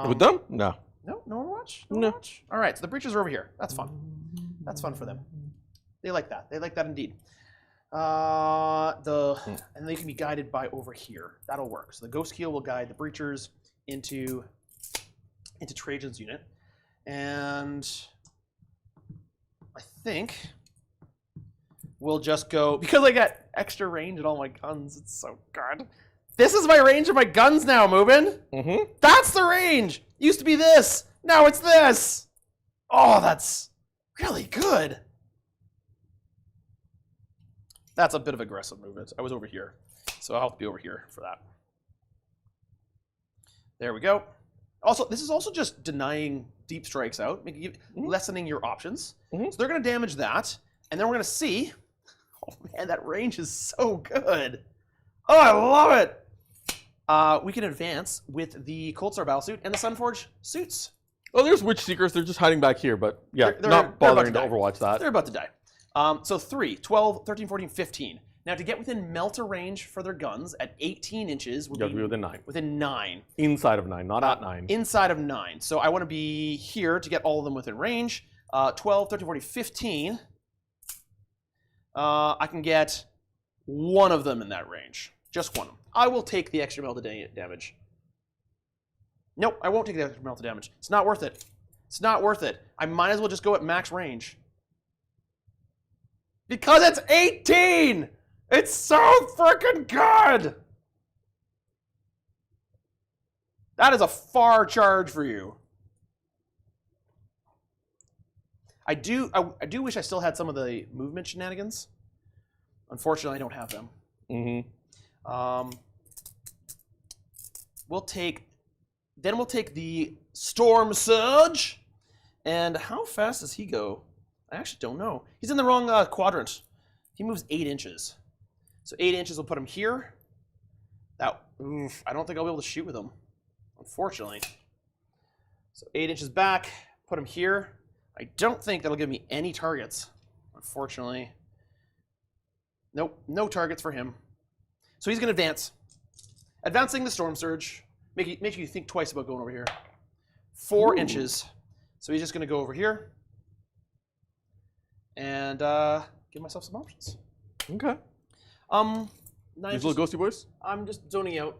With them? No. No Overwatch? No. Overwatch? All right, so the breachers are over here. That's fun. That's fun for them. They like that. They like that indeed. And they can be guided by over here. That'll work. So the Ghostkheel will guide the breachers into Trajan's unit. And I think we'll just go, because I got extra range at all my guns, it's so good. This is my range of my guns now, Mubin. That's the range. Used to be this. Now it's this. Oh, that's really good. That's a bit of aggressive movement. I was over here, so I'll have to be over here for that. There we go. Also, this is also just denying deep strikes out, lessening your options. So they're going to damage that, and then we're going to see. Oh man, that range is so good. Oh, I love it. We can advance with the Coldstar Battlesuit and the Sunforge suits. Oh, there's Witch Seekers. They're just hiding back here, but yeah, They're not bothering to about to Overwatch that. They're about to die. So 3, 12, 13, 14, 15. Now to get within melter range for their guns at 18 inches would You have to be within 9. Within 9. Inside of 9, not at 9. Inside of 9. So I want to be here to get all of them within range. 12, 13, 14, 15. I can get one of them in that range. Just one. I will take the extra melted damage. Nope, I won't take the extra melted damage. It's not worth it. It's not worth it. I might as well just go at max range. Because it's 18! It's so freaking good! That is a far charge for you. I do wish I still had some of the movement shenanigans. Unfortunately, I don't have them. We'll take the Stormsurge. And how fast does he go? I actually don't know. He's in the wrong quadrant. He moves 8 inches. So 8 inches will put him here. I don't think I'll be able to shoot with him, unfortunately. So 8 inches back, put him here. I don't think that'll give me any targets, unfortunately. Nope, no targets for him. So he's going to advance. Advancing the Stormsurge. Make you think twice about going over here. 4 inches. So he's just going to go over here. And give myself some options. Okay. These little ghosty boys? I'm just zoning out.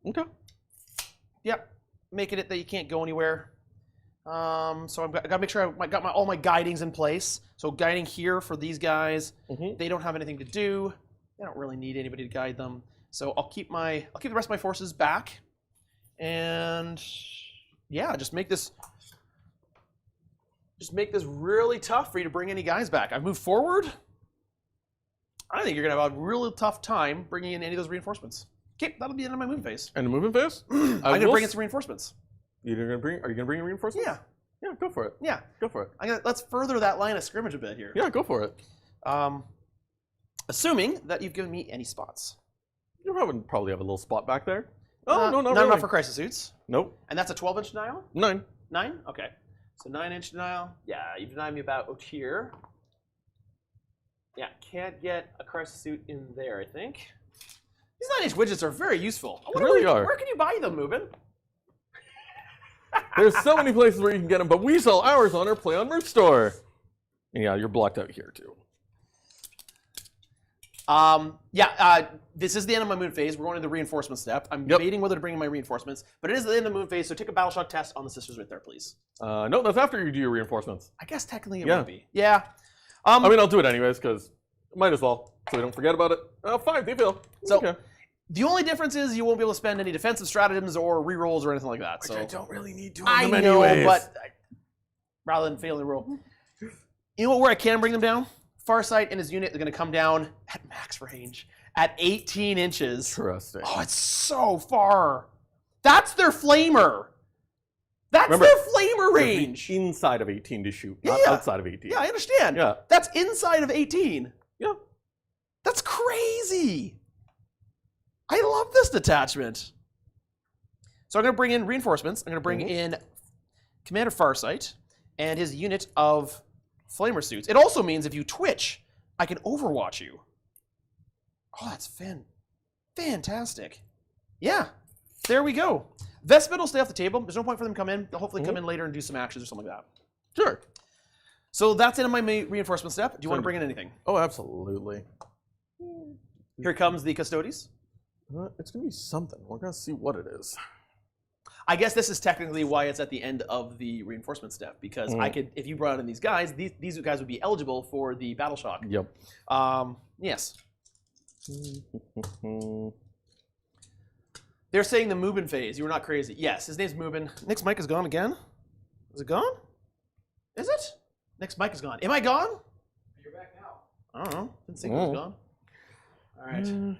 Okay. Yep. Making it that you can't go anywhere. So I got to make sure I got all my guidings in place. So guiding here for these guys, they don't have anything to do. They don't really need anybody to guide them. So I'll keep the rest of my forces back, and yeah, just make this just make this really tough for you to bring any guys back. I've moved forward. I think you're going to have a really tough time bringing in any of those reinforcements. Okay, that'll be the end of my moving phase. And the moving phase? I'm going to bring in some reinforcements. Are you going to bring in reinforcements? Yeah. Yeah, go for it. Yeah. Go for it. Let's further that line of scrimmage a bit here. Yeah, go for it. Assuming that you've given me any spots. You probably have a little spot back there. Oh, no, not Not really. enough for crisis suits. Nope. And that's a 12-inch denial? 9. 9? Okay. So 9-inch denial. Yeah, you denied me about out here. Yeah, can't get a crisis suit in there, I think. These 9-inch widgets are very useful. I wonder really are. Where can you buy them, Mubin? There's so many places where you can get them, but we sell ours on our Play on Merch store. And yeah, you're blocked out here too. This is the end of my moon phase. We're going to the reinforcement step. I'm debating whether to bring in my reinforcements, but it is the end of the moon phase, so take a battle shock test on the sisters right there, please. No, that's after you do your reinforcements. I guess technically it would be. Yeah. I mean, I'll do it anyways, because might as well, so we don't forget about it. 5, they fail. So, okay. The only difference is you won't be able to spend any defensive stratagems or rerolls or anything like that. Which so I don't really need to on I them know, anyways. but rather than failing the roll. You know where I can bring them down? Farsight and his unit are going to come down at max range at 18 inches. Interesting. Oh, it's so far. That's their flamer. That's Remember, their flamer range. Inside of 18 to shoot, not Yeah. outside of 18. Yeah, I understand. Yeah. That's inside of 18. Yeah. That's crazy. I love this detachment. So I'm going to bring in reinforcements. I'm going to bring in Commander Farsight and his unit of flamer suits. It also means if you twitch, I can overwatch you. Oh, that's fantastic. Yeah, there we go. Vespid will stay off the table. There's no point for them to come in. They'll hopefully come in later and do some actions or something like that. Sure. So that's it in my reinforcement step. Do you want to bring in anything? Oh, absolutely. Here comes the Custodes. It's going to be something. We're going to see what it is. I guess this is technically why it's at the end of the reinforcement step, because I could, if you brought in these guys would be eligible for the battle shock. Yep. Yes. They're saying the Mubin phase. You were not crazy. Yes, his name's Mubin. Nick's mic is gone again. Is it gone? Is it? Nick's mic is gone. Am I gone? You're back now. I don't know. Didn't think it was gone. All right. Sometimes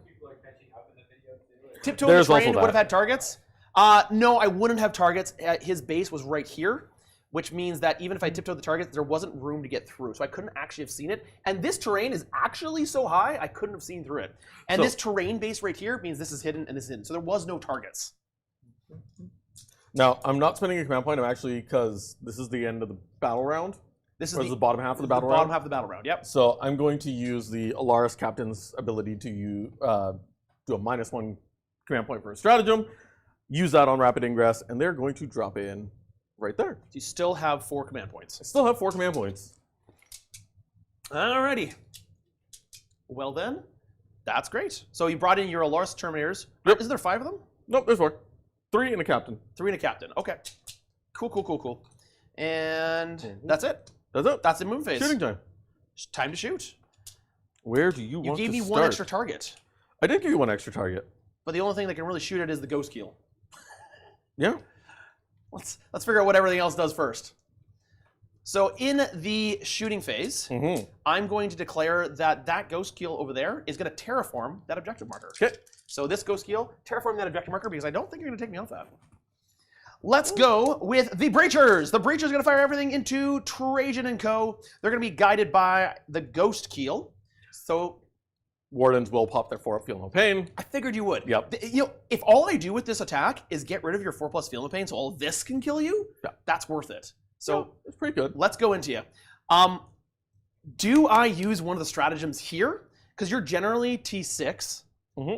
people are catching up in the video too. Tiptoe the train would have had targets. No, I wouldn't have targets. His base was right here, which means that even if I tiptoed the targets, there wasn't room to get through. So I couldn't actually have seen it. And this terrain is actually so high, I couldn't have seen through it. And this terrain base right here means this is hidden and this is hidden. So there was no targets. Now, I'm not spending a command point. I'm actually, because this is the end of the battle round. This is the bottom half of the battle round. Bottom half of the battle round, yep. So I'm going to use the Allarus captain's ability to do a -1 command point for a stratagem, use that on rapid ingress, and they're going to drop in right there. You still have 4 command points. I still have 4 command points. Alrighty. Well then, that's great. So you brought in your Allarus Terminators. Yep. Is there 5 of them? Nope, there's 4. 3 and a captain. 3 and a captain. Okay. Cool. And that's it. That's it. That's the moon phase. Shooting time. Time to shoot. Where do you want to You gave me start? 1 extra target. I did give you 1 extra target. But the only thing that can really shoot it is the Ghostkheel. Yeah. Let's figure out what everything else does first. So in the shooting phase, I'm going to declare that Ghostkheel over there is going to terraform that objective marker. Okay. So this Ghostkheel, terraform that objective marker because I don't think you're going to take me off that. Let's go with the Breachers. The Breachers are going to fire everything into Trajan and Co. They're going to be guided by the Ghostkeel. So Wardens will pop their 4 feel no pain. I figured you would. Yep. If all I do with this attack is get rid of your 4+ feel no pain, so all of this can kill you, that's worth it. So it's pretty good. Let's go into you. Do I use one of the stratagems here? Because you're generally T6.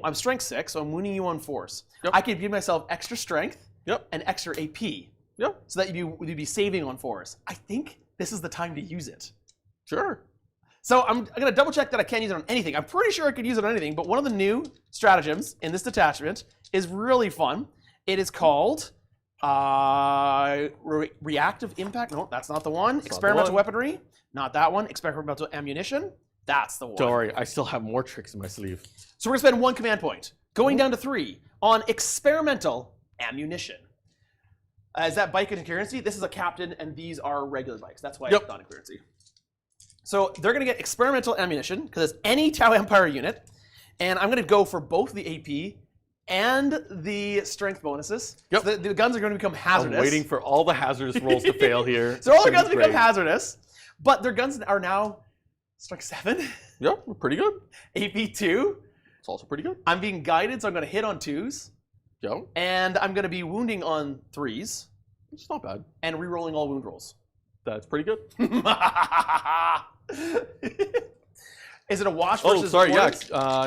I'm strength 6, so I'm wounding you on force. Yep. I could give myself extra strength and extra AP. Yep. So that you'd be saving on force. I think this is the time to use it. Sure. So I'm going to double check that I can't use it on anything. I'm pretty sure I could use it on anything, but one of the new stratagems in this detachment is really fun. It is called Reactive Impact. No, that's not the one. Experimental Weaponry. Not that one. Experimental Ammunition. That's the one. Don't worry, I still have more tricks in my sleeve. So we're going to spend 1 command point, going down to 3 on Experimental Ammunition. Is that bike and currency? This is a captain, and these are regular bikes. That's why Yep. it's not in currency. So they're going to get experimental ammunition, because it's any Tau Empire unit. And I'm going to go for both the AP and the strength bonuses. Yep. So the guns are going to become hazardous. I'm waiting for all the hazardous rolls to fail here. So all their It's guns become great. hazardous, but their guns are now strength 7, Yep, pretty good. AP 2. It's also pretty good. I'm being guided, so I'm going to hit on 2s. Yep, And I'm going to be wounding on 3s it's not bad. and re-rolling all wound rolls. That's pretty good. Is it a wash Oh, versus sorry. Wardens? Yeah.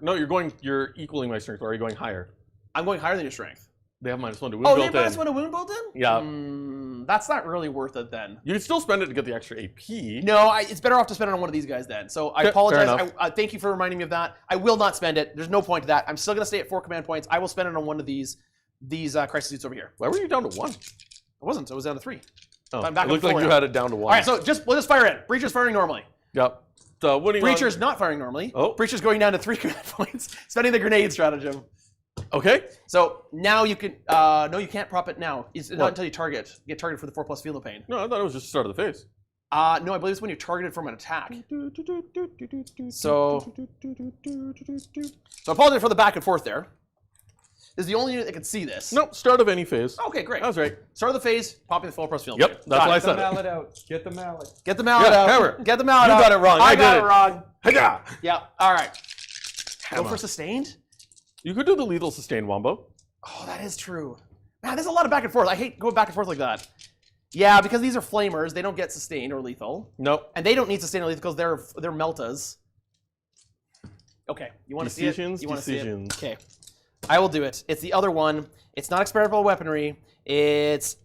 No, you're equaling my strength, or are you going higher? I'm going higher than your strength. They have -1 to wound Oh, built you have in. -1 to wound built in? Yeah. That's not really worth it then. You can still spend it to get the extra AP. No, it's better off to spend it on one of these guys then. So I Fair apologize. enough. Thank you for reminding me of that. I will not spend it. There's no point to that. I'm still going to stay at 4 command points. I will spend it on one of these crisis suits over here. Why were you down to 1? I wasn't. I was down to 3. Oh, I'm back it on looked like 4 you now. had it down to 1. All right, so we'll just fire in. Breacher's firing normally. Yep. So winning on- Breacher's not firing normally. Oh. Breacher's going down to 3 command points, spending the grenade stratagem. Okay. So now you can. No, you can't prop it now. It's not What? until you get targeted for the 4+ field of pain. No, I thought it was just the start of the phase. No, I believe it's when you're targeted from an attack. So I apologize for the back and forth there. This is the only unit that can see this. Nope, start of any phase. Okay, great. That was right. Start of the phase, popping the 4+ field. Yep, of pain. that's why I Get the said it. mallet out. Get the mallet. Get the mallet Yeah, out. hammer. Get the mallet You out. got it wrong. I got did it it. wrong. Hiya! Yeah. All right. Go Hammer. for sustained. You could do the lethal sustain wombo. Oh, that is true. Man, there's a lot of back and forth. I hate going back and forth like that. Yeah, because these are flamers. They don't get sustained or lethal. Nope. And they don't need sustained or lethal because they're meltas. Okay, you want to see it? Decisions, You want to see it? decisions. Okay, I will do it. It's the other one. It's not experimental weaponry. It's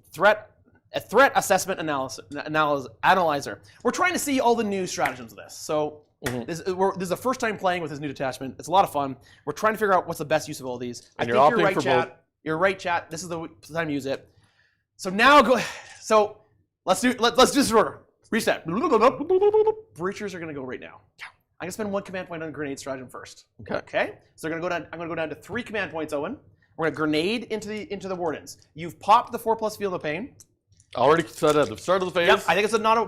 a threat assessment analyzer. We're trying to see all the new stratagems of this. So this is the first time playing with this new detachment. It's a lot of fun. We're trying to figure out what's the best use of all these. And I you're think you're opting right, for chat. both. You're right, chat. This is the time to use it. So now go. So let's do this order. Reset. Breachers are going to go right now. I'm going to spend 1 command point on grenade stratagem first. Okay. Okay. So they're going to go down. I'm going to go down to 3 command points, Owen. We're going to grenade into the wardens. You've popped the 4+ field of pain. Already said at the start of the phase. Yep. I think it's not a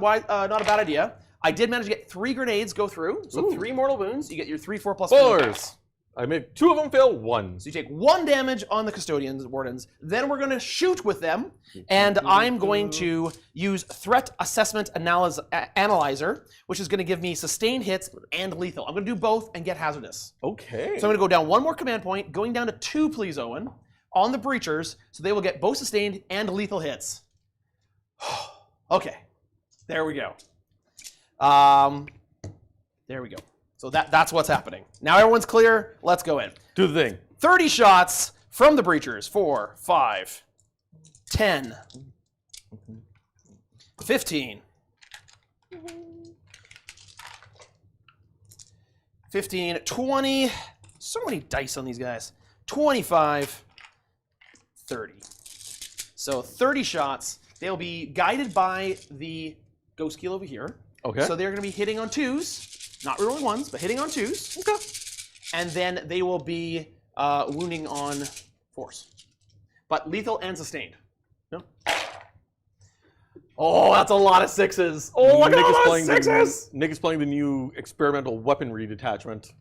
bad idea. I did manage to get 3 grenades go through. So Ooh. 3 mortal wounds. You get your 3 4+ field of pain. 4s. I made 2 of them fail, 1. So you take 1 damage on the custodians, wardens. Then we're going to shoot with them, and I'm going to use threat assessment analyzer, which is going to give me sustained hits and lethal. I'm going to do both and get hazardous. Okay. So I'm going to go down 1 more command point, going down to 2, please, Owen, on the breachers, so they will get both sustained and lethal hits. Okay, there we go. There we go. So that's what's happening. Now everyone's clear. Let's go in. Do the thing. 30 shots from the breachers. 4, 5, 10, 15, 15, 20. So many dice on these guys. 25, 30. So 30 shots. They'll be guided by the Ghostkheel over here. Okay. So they're going to be hitting on 2s. Not rerolling 1s, but hitting on 2s. Okay. And then they will be wounding on 4s. But lethal and sustained. No. Oh, that's a lot of 6s. Oh, look at all those 6s! Nick is playing the new experimental weaponry detachment.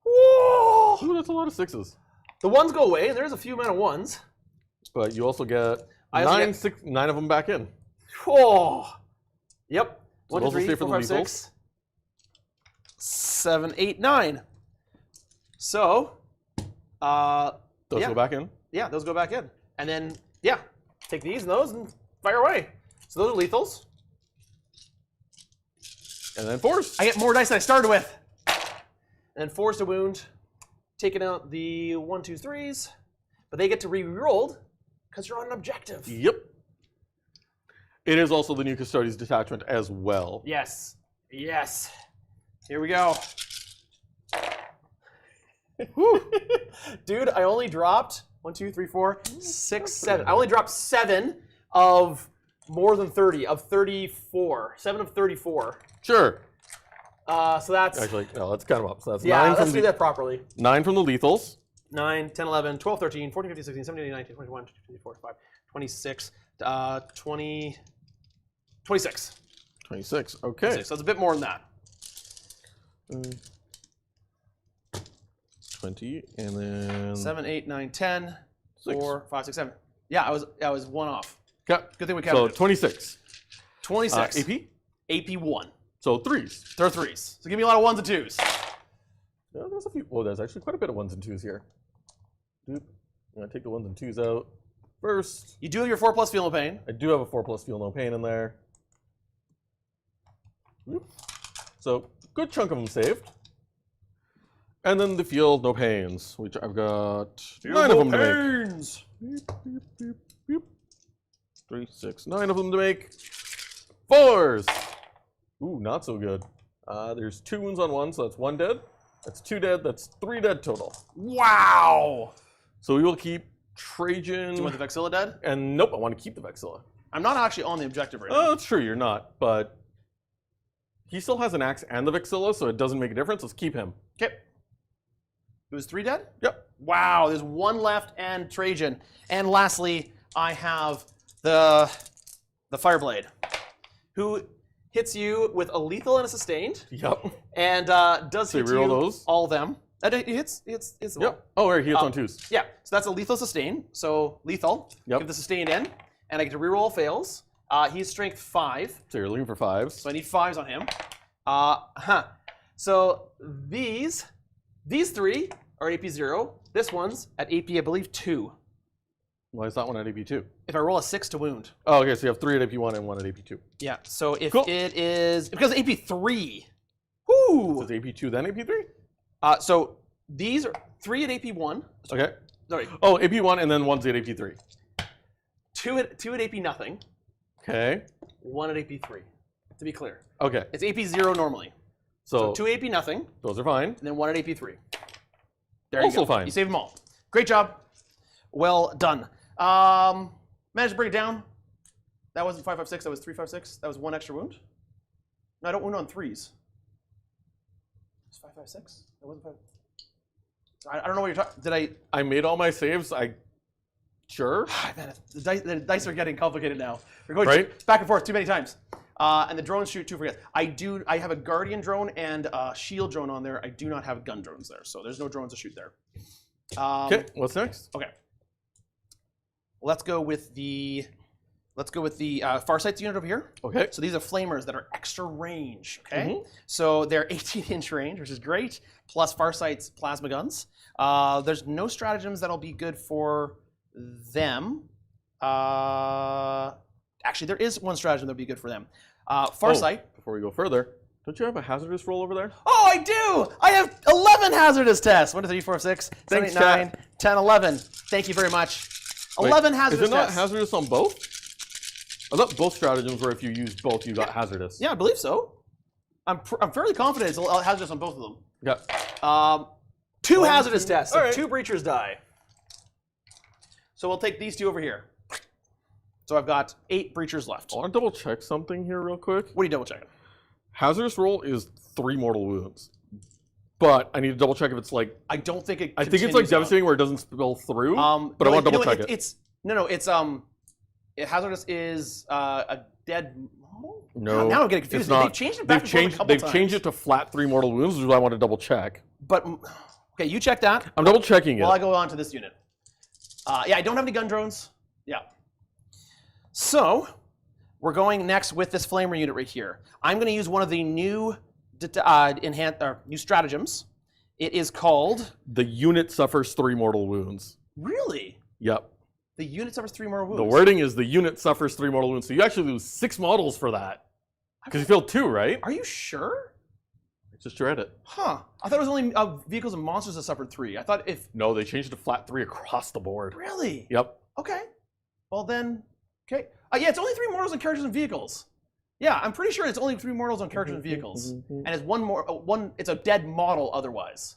Whoa! Ooh, that's a lot of 6s. The 1s go away, and there's a few amount of 1s. But you also get I also 9 of them back in. Oh! Yep. So 1, 2, also 3, stay for 4, the 5, lethals? 6, 7, 8, 9. So, Those yeah. go back in. Yeah, those go back in. And then, yeah, take these and those and fire away. So those are lethals. And then 4s. I get more dice than I started with. And then 4s to wound. Taking out the 1, 2, 3s. But they get to re-rolled because you're on an objective. Yep. It is also the new Custodes detachment as well. Yes. Yes. Here we go. Dude, I only dropped 1, 2, 3, 4, 6, 7. I only dropped 7 of more than 30, of 34. 7 of 34. Sure. So that's... Actually, no, let's count them up. So that's yeah, 9 let's from do that properly. 9 from the lethals. 9, 10, 11, 12, 13, 14, 15, 16, 17, 18, 19, 20, 21, 22, 23, 24, 25, 26. 26. 26. Okay. 26. So it's a bit more than that. 20, and then 7, 8, 9, 10, 6. 4, 5, 6, 7. Yeah, I was one off. Okay. Good thing we counted. So it. 26. 26. AP? AP 1. So 3s. They're 3s. So give me a lot of 1s and 2s. Yeah, there's a few. Well, there's actually quite a bit of 1s and 2s here. Doop. I'm gonna take the 1s and 2s out first. You do have your 4+ Feel No Pain. I do have a 4+ Feel No Pain in there. Whoop. So good chunk of them saved. And then the Feel No Pains, which I've got 9 of them to make. Beep, beep, beep, beep. 3, 6, 9 of them to make. 4s. Ooh, not so good. There's 2 wounds on 1, so that's 1 dead. That's 2 dead. That's 3 dead total. Wow. So we will keep Trajan. Do you want the Vexilla dead? And nope, I want to keep the Vexilla. I'm not actually on the objective right now. Oh, that's true, you're not. But he still has an axe and the Vexilla, so it doesn't make a difference. Let's keep him. Okay. It was 3 dead? Yep. Wow, there's 1 left and Trajan. And lastly, I have the Fireblade, who hits you with a lethal and a sustained, Yep. and does So you hit you reroll those? all of them. It hits them all. Yep. Oh, right, he hits on 2s. Yeah, so that's a lethal sustain. So lethal, Yep. give the sustained in, and I get to reroll all fails. He's strength 5, So you're looking for 5s. so I need 5s on him. So these 3 are AP 0. This one's at AP, I believe, 2. Why is that one at AP2? If I roll a 6 to wound. Oh, okay, so you have 3 at AP1 and 1 at AP2. Yeah, so if Cool. it is, because AP 3. Whoo! So it's AP2 then AP3? So these are 3 at AP 1. Okay. Sorry, Oh, AP1 and then 1's at AP3. 2 at AP nothing, Okay. 1 at AP 3. To be clear, Okay. it's AP 0 normally. So, 2 AP nothing, those are fine. and then 1 at AP 3. There Also you go. fine. You saved them all. Great job. Well done. Managed to bring it down. That wasn't 556. That was 356. That was 1 extra wound. No, I don't wound on 3s. It's 556. That wasn't 5. I don't know what you're talking. Did I made all my saves. Sure. Man, the dice are getting complicated now. We're going Right? back and forth too many times. And the drones shoot 2 forgets. I have a guardian drone and a shield drone on there. I do not have gun drones there, so there's no drones to shoot there. Okay, what's next? Okay. Let's go with the Farsight's unit over here. Okay. So these are flamers that are extra range. Okay. So they're 18-inch range, which is great. Plus Farsight's plasma guns. There's no stratagems that'll be good for them. Actually, there is one stratagem that'll be good for them. Farsight. Oh, before we go further, don't you have a hazardous roll over there? Oh, I do! I have 11 hazardous tests. 1, 2, 3, 4, 6, 7, Thanks, 8, 9, chat. 10, 11. Thank you very much. Wait, 11 hazardous Is it not tests. hazardous on both? I thought both stratagems were if you use both, you got hazardous. Yeah, I believe so. I'm fairly confident it's hazardous on both of them. Yeah. 2 hazardous tests. All So right. 2 breachers die. So we'll take these 2 over here. So I've got 8 breachers left. I want to double check something here real quick. What are you double checking? Hazardous roll is 3 mortal wounds. But I need to double check if it's like, I don't think it. I think it's like continues on. devastating where it doesn't spill through. But no, I want to you know double check what, it. It's hazardous is a dead model. No, Now I'm getting confused. it's not. They've changed it back and forth a couple They've times. changed it to flat 3 mortal wounds, which is what I want to double check. But okay, you check that. I'm double checking it. While I go on to this unit. Yeah, I don't have any gun drones. Yeah. So we're going next with this flamer unit right here. I'm going to use one of the new new stratagems. It is called. The unit suffers 3 mortal wounds. Really? Yep. The unit suffers 3 more wounds. The wording is the unit suffers 3 mortal wounds. So you actually lose 6 models for that. Because you filled 2, right? Are you sure? I just read it. Huh. I thought it was only vehicles and monsters that suffered 3. I thought if. No, they changed it to flat 3 across the board. Really? Yep. Okay. Well then. Okay. Yeah, it's only 3 mortals on characters and vehicles. Yeah, I'm pretty sure it's only 3 mortals on characters and vehicles, and it's one. It's a dead model otherwise.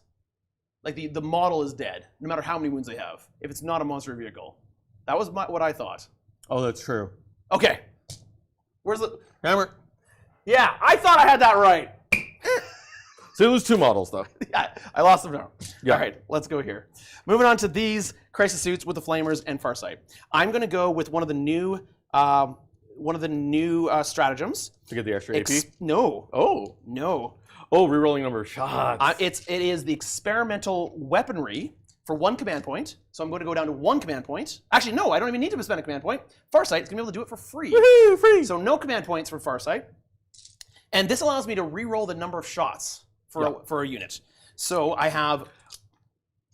Like the model is dead, no matter how many wounds they have. If it's not a monster vehicle, that was what I thought. Oh, that's true. Okay. Where's the Hammer. Yeah, I thought I had that right. So you lose 2 models, though. Yeah, I lost them now. Yeah. All right, let's go here. Moving on to these Crisis Suits with the Flamers and Farsight. I'm going to go with one of the new stratagems. To get the extra AP? No. Oh. No. Oh, rerolling number of shots. It is the experimental weaponry for 1 command point. So I'm going to go down to 1 command point. Actually, no, I don't even need to spend a command point. Farsight is going to be able to do it for free. Woohoo, free! So no command points for Farsight. And this allows me to reroll the number of shots for a unit. So I have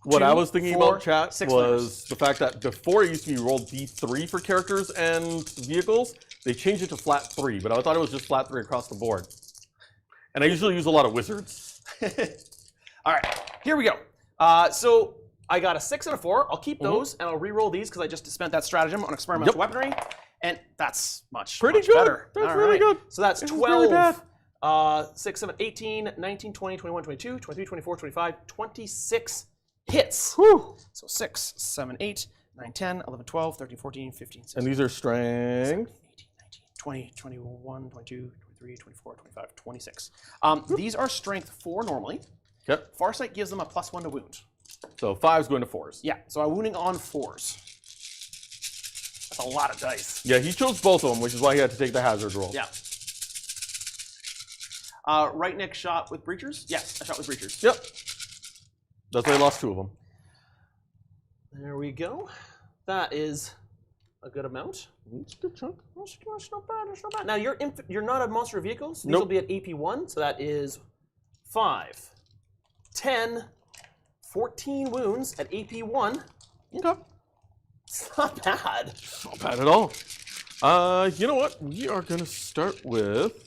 what 2, I was thinking 4, about, chat, 6 was the fact that before it used to be rolled D3 for characters and vehicles, they changed it to flat 3, but I thought it was just flat 3 across the board. And I usually use a lot of wizards. All right, here we go. So I got a 6 and a 4. I'll keep those, and I'll re-roll these because I just spent that stratagem on experimental weaponry, and that's much Pretty much good. better. That's All really right. good. So that's This is 12, really bad. 6, 7, 18, 19, 20, 21, 22, 23, 24, 25, 26 hits. Whew. So 6, 7, 8, 9, 10, 11, 12, 13, 14, 15, 16, And these are 18, strength. 19, 20, 21, 22, 23, 24, 25, 26. These are strength 4 normally. Yep. Farsight gives them a +1 to wound. So 5's going to 4s. Yeah, so I'm wounding on 4s. That's a lot of dice. Yeah, he chose both of them, which is why he had to take the hazard roll. Yeah. Right Nick shot with breachers? Yes, I shot with breachers. Yep. That's why he lost 2 of them. There we go. That is a good amount. It's a good chunk. That's not bad, that's not bad. Now, you're not a monster vehicle, so these Nope. will be at AP1, so that is 5, 10, 14 wounds at AP1. Okay. It's not bad. Not bad at all. You know what? We are going to start with...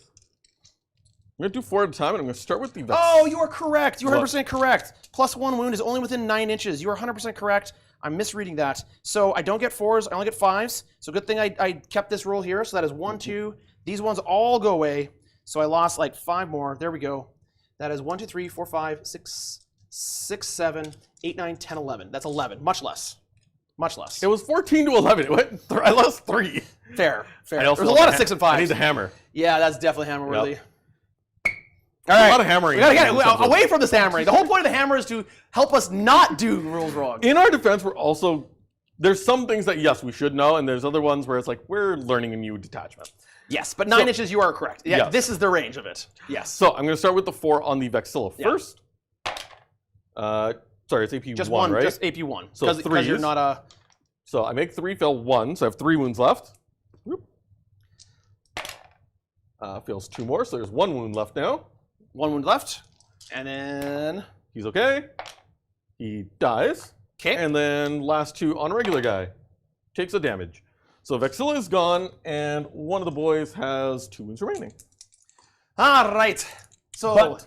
I'm going to do 4 at a time, and I'm going to start with the... Oh, you are correct. You're What? 100% correct. +1 wound is only within 9 inches. You are 100% correct. I'm misreading that. So I don't get 4s. I only get 5s. So good thing I kept this roll here. So that is 1, 2. These ones all go away. So I lost like 5 more. There we go. That is 1, 2, 3, 4, 5, 6, 7, 8, 9, 10, 11. That's 11. Much less. Much less. It was 14 to 11. It went I lost 3. Fair. Fair. I also There's a lost lot of the 6 and I 5s. need the hammer. Yeah, that's definitely hammer worthy. Yep. All right. A lot of hammering. We gotta get it away from this hammering. The whole point of the hammer is to help us not do rules wrong. In our defense, we're also... There's some things that, yes, we should know, and there's other ones where it's like, we're learning a new detachment. Yes, but 9 inches, you are correct. Yeah, Yes. this is the range of it. Yes. So I'm going to start with the 4 on the Vexilla Yeah. first. Sorry, it's AP1, Just one, right? just AP1. So Because you're threes. not a... So I make 3, fail 1, so I have 3 wounds left. Whoop. Fails 2 more, so there's 1 wound left now. 1 wound left. And then... He's okay. He dies. Okay. And then last 2 on a regular guy. Takes a damage. So Vexilla is gone, and one of the boys has 2 wounds remaining. All right. So... But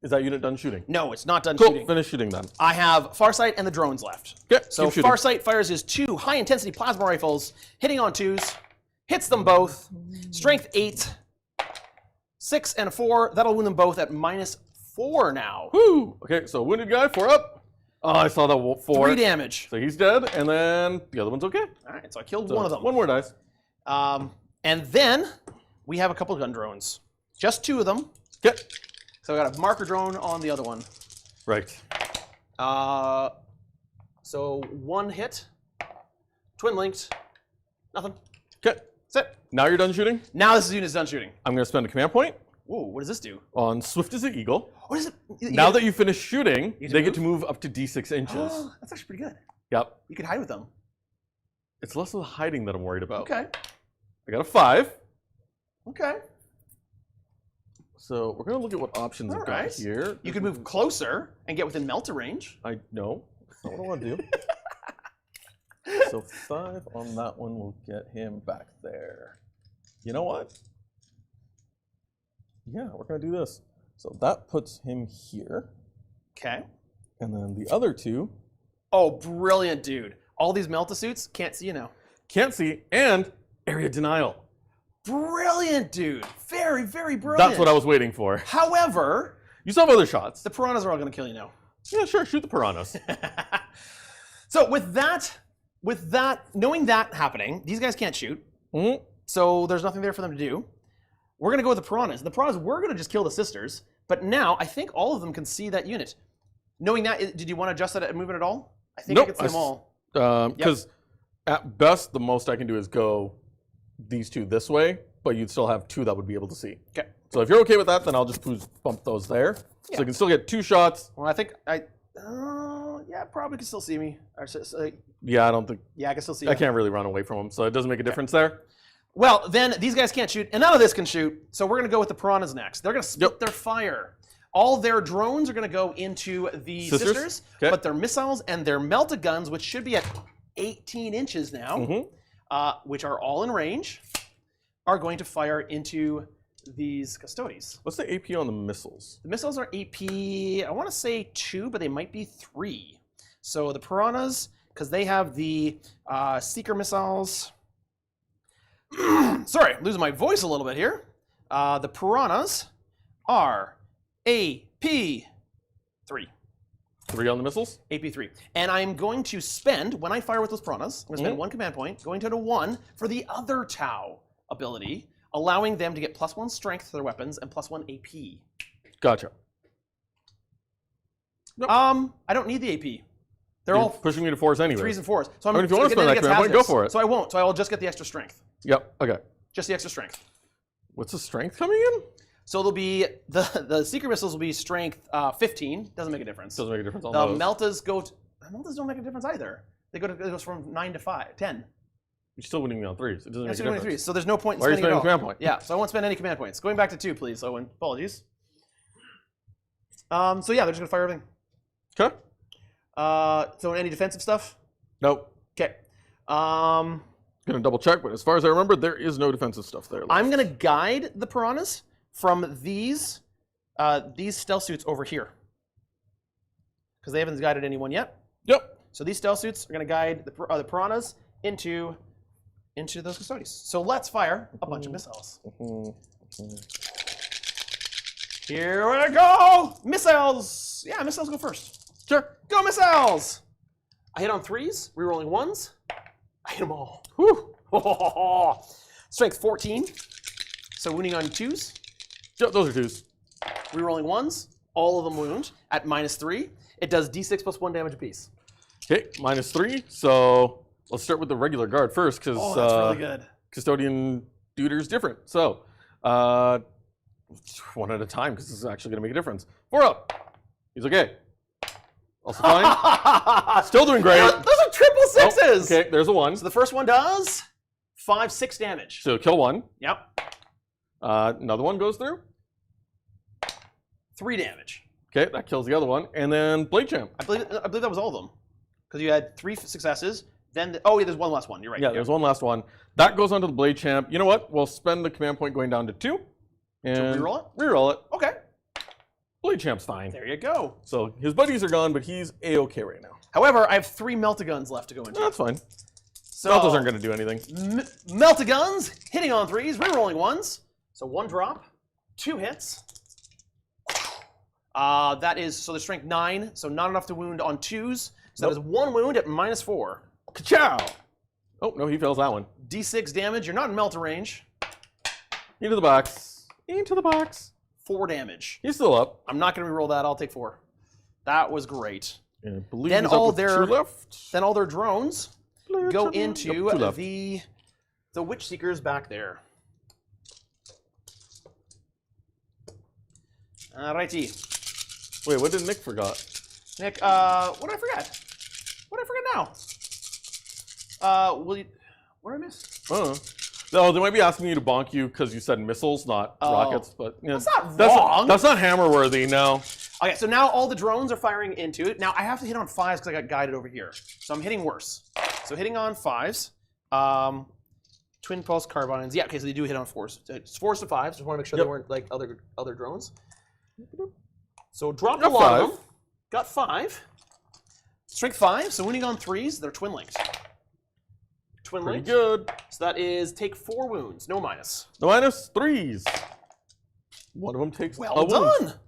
is that unit done shooting? no, it's not done Cool. shooting. Finish shooting then. I have Farsight and the drones left. Okay, So keep shooting. Farsight fires his 2 high-intensity plasma rifles, hitting on 2s, hits them both, strength 8, 6 and a 4. That'll wound them both at -4 now. Woo! Okay, so wounded guy, 4 up. Oh, I saw that 4. 3 damage. So he's dead, and then the other one's okay. All right, so I killed So one of them. 1 more dice. And then we have a couple of gun drones. Just 2 of them. Okay. So I got a marker drone on the other one. Right. So 1 hit, twin linked, nothing. Okay. That's it. Now you're done shooting. Now this unit's done shooting. I'm going to spend a command point Whoa, what does this do? on Swift as an Eagle. What is it? Now that you finish shooting, get to they get to move up to D6 inches. That's actually pretty good. Yep. You could hide with them. It's less of the hiding that I'm worried about. Okay. I got a 5. Okay. So we're going to look at what options I've got Alright. here. You could move closer and get within melter range. No, that's not what I want to do. So 5 on that one will get him back there. You know what? Yeah, we're going to do this. So that puts him here. Okay. And then the other 2 Oh, brilliant, dude. All these Meltasuits can't see you now. can't see, and area denial. Brilliant, dude. Very, very brilliant. That's what I was waiting for. However, You still have other shots. the Pirhanas are all going to kill you now. Yeah, sure, shoot the Pirhanas. So with that, knowing that happening, these guys can't shoot. Mhm. So there's nothing there for them to do. We're going to go with the Pirhanas. The Pirhanas, we're going to just kill the sisters. But now I think all of them can see that unit. Knowing that, did you want to adjust that movement at all? I think I can see them all. Because at best, the most I can do is go these two this way, but you'd still have two that would be able to see. Okay. So if you're okay with that, then I'll just bump those there. Yeah. So you can still get 2 shots. Well, I think yeah, probably can still see me. Yeah, I don't think. Yeah, I can still see. I can't really run away from them, so it doesn't make a difference there. Well, then these guys can't shoot, and none of this can shoot. So we're gonna go with the Pirhanas next. They're gonna split their fire. All their drones are gonna go into the sisters, but their missiles and their melta guns, which should be at 18 inches now, which are all in range, are going to fire into these Custodes. What's the AP on the missiles? The missiles are AP, I want to say 2, but they might be 3. So the Pirhanas, because they have the Seeker missiles. Sorry, losing my voice a little bit here. The Pirhanas are AP 3. 3 on the missiles? AP 3. And I'm going to spend, when I fire with those Pirhanas, I'm going to spend 1 command point, going down to 1 for the other Tau ability, allowing them to get +1 strength to their weapons and +1 AP. Gotcha. Nope. I don't need the AP. They're all pushing me to 4s anyway. 3s and 4s. So I mean, if you want to spend that command point, go for it. So I won't. So I will just get the extra strength. Yep. Okay. Just the extra strength. What's the strength coming in? So there'll be the Seeker missiles will be strength 15. Doesn't make a difference. Doesn't make a difference on the those. Meltas go. Meltas don't make a difference either. It goes from 9 to 10. You're still winning me on 3s. It doesn't make a difference. 3s, so there's no point in Why are you spending spending command point? Yeah, so I won't spend any command points. Going back to 2, please, Owen. Apologies. So yeah, they're just gonna fire everything. Okay. So any defensive stuff? Nope. Okay. Gonna double check, but as far as I remember, there is no defensive stuff there. I'm gonna guide the Pirhanas from these Stealthsuits over here, because they haven't guided anyone yet. Yep. So these Stealthsuits are gonna guide the Pirhanas into those Custodes. So let's fire a bunch of missiles. Here we go! Missiles! Yeah, missiles go first. Sure. Go missiles! I hit on 3s, rerolling 1s. I hit them all. Whew. Strength 14. So wounding on 2s. Yep, those are 2s. Rerolling 1s. All of them wound at -3. It does d6 + 1 damage apiece. Okay, -3. So let's start with the regular guard first, because that's really good. Custodian Duder's different. So 1 at a time, because this is actually going to make a difference. 4 up. He's okay. Also fine. Still doing great. Those are triple 6s. Oh, okay, there's a 1. So the first one does 5/6 damage. So kill 1. Yep. Another one goes through. 3 damage. Okay, that kills the other one. And then Blade Champ. I believe that was all of them, because you had 3 successes. Then yeah, there's one last one. You're right. Yeah, there's one last one. That goes onto the Blade Champ. You know what? We'll spend the command point going down to 2. And to reroll it? Reroll it. Okay. Blade Champ's fine. There you go. So his buddies are gone, but he's A-okay right now. However, I have 3 Melta-Guns left to go into. That's fine. So Meltas aren't going to do anything. Melta-Guns, hitting on 3s, rerolling 1s. So 1 drop, 2 hits. That is, so the strength 9, so not enough to wound on 2s. So that is 1 wound at -4. Ka-chow! Oh, no, he fails that one. D6 damage, you're not in Melta range. Into the box. Into the box. 4 damage. He's still up. I'm not going to reroll that, I'll take 4. That was great. And I believe Then he's up all with their 2 left. Then all their drones go into Nope, 2 left. the Witch Seekers back there. Alrighty. Wait, what did Nick forgot? Nick, what did I forget? What did I forget now? What did I miss? No, they might be asking you to bonk you because you said missiles, not rockets. But you know, that's not wrong. That's not hammer worthy. No. Okay, so now all the drones are firing into it. Now I have to hit on 5s because I got guided over here, so I'm hitting worse. So hitting on 5s, twin pulse carbines. Yeah, okay, so they do hit on 4s. It's 4s to 5s. Just want to make sure they weren't like other drones. So dropped a lot of them. Got 5. Strength 5. So winning on 3s. They're twin linked. Twin linked. Pretty good. So that is take 4 wounds. No minus. No minus 3s. One of them takes well a done. wound.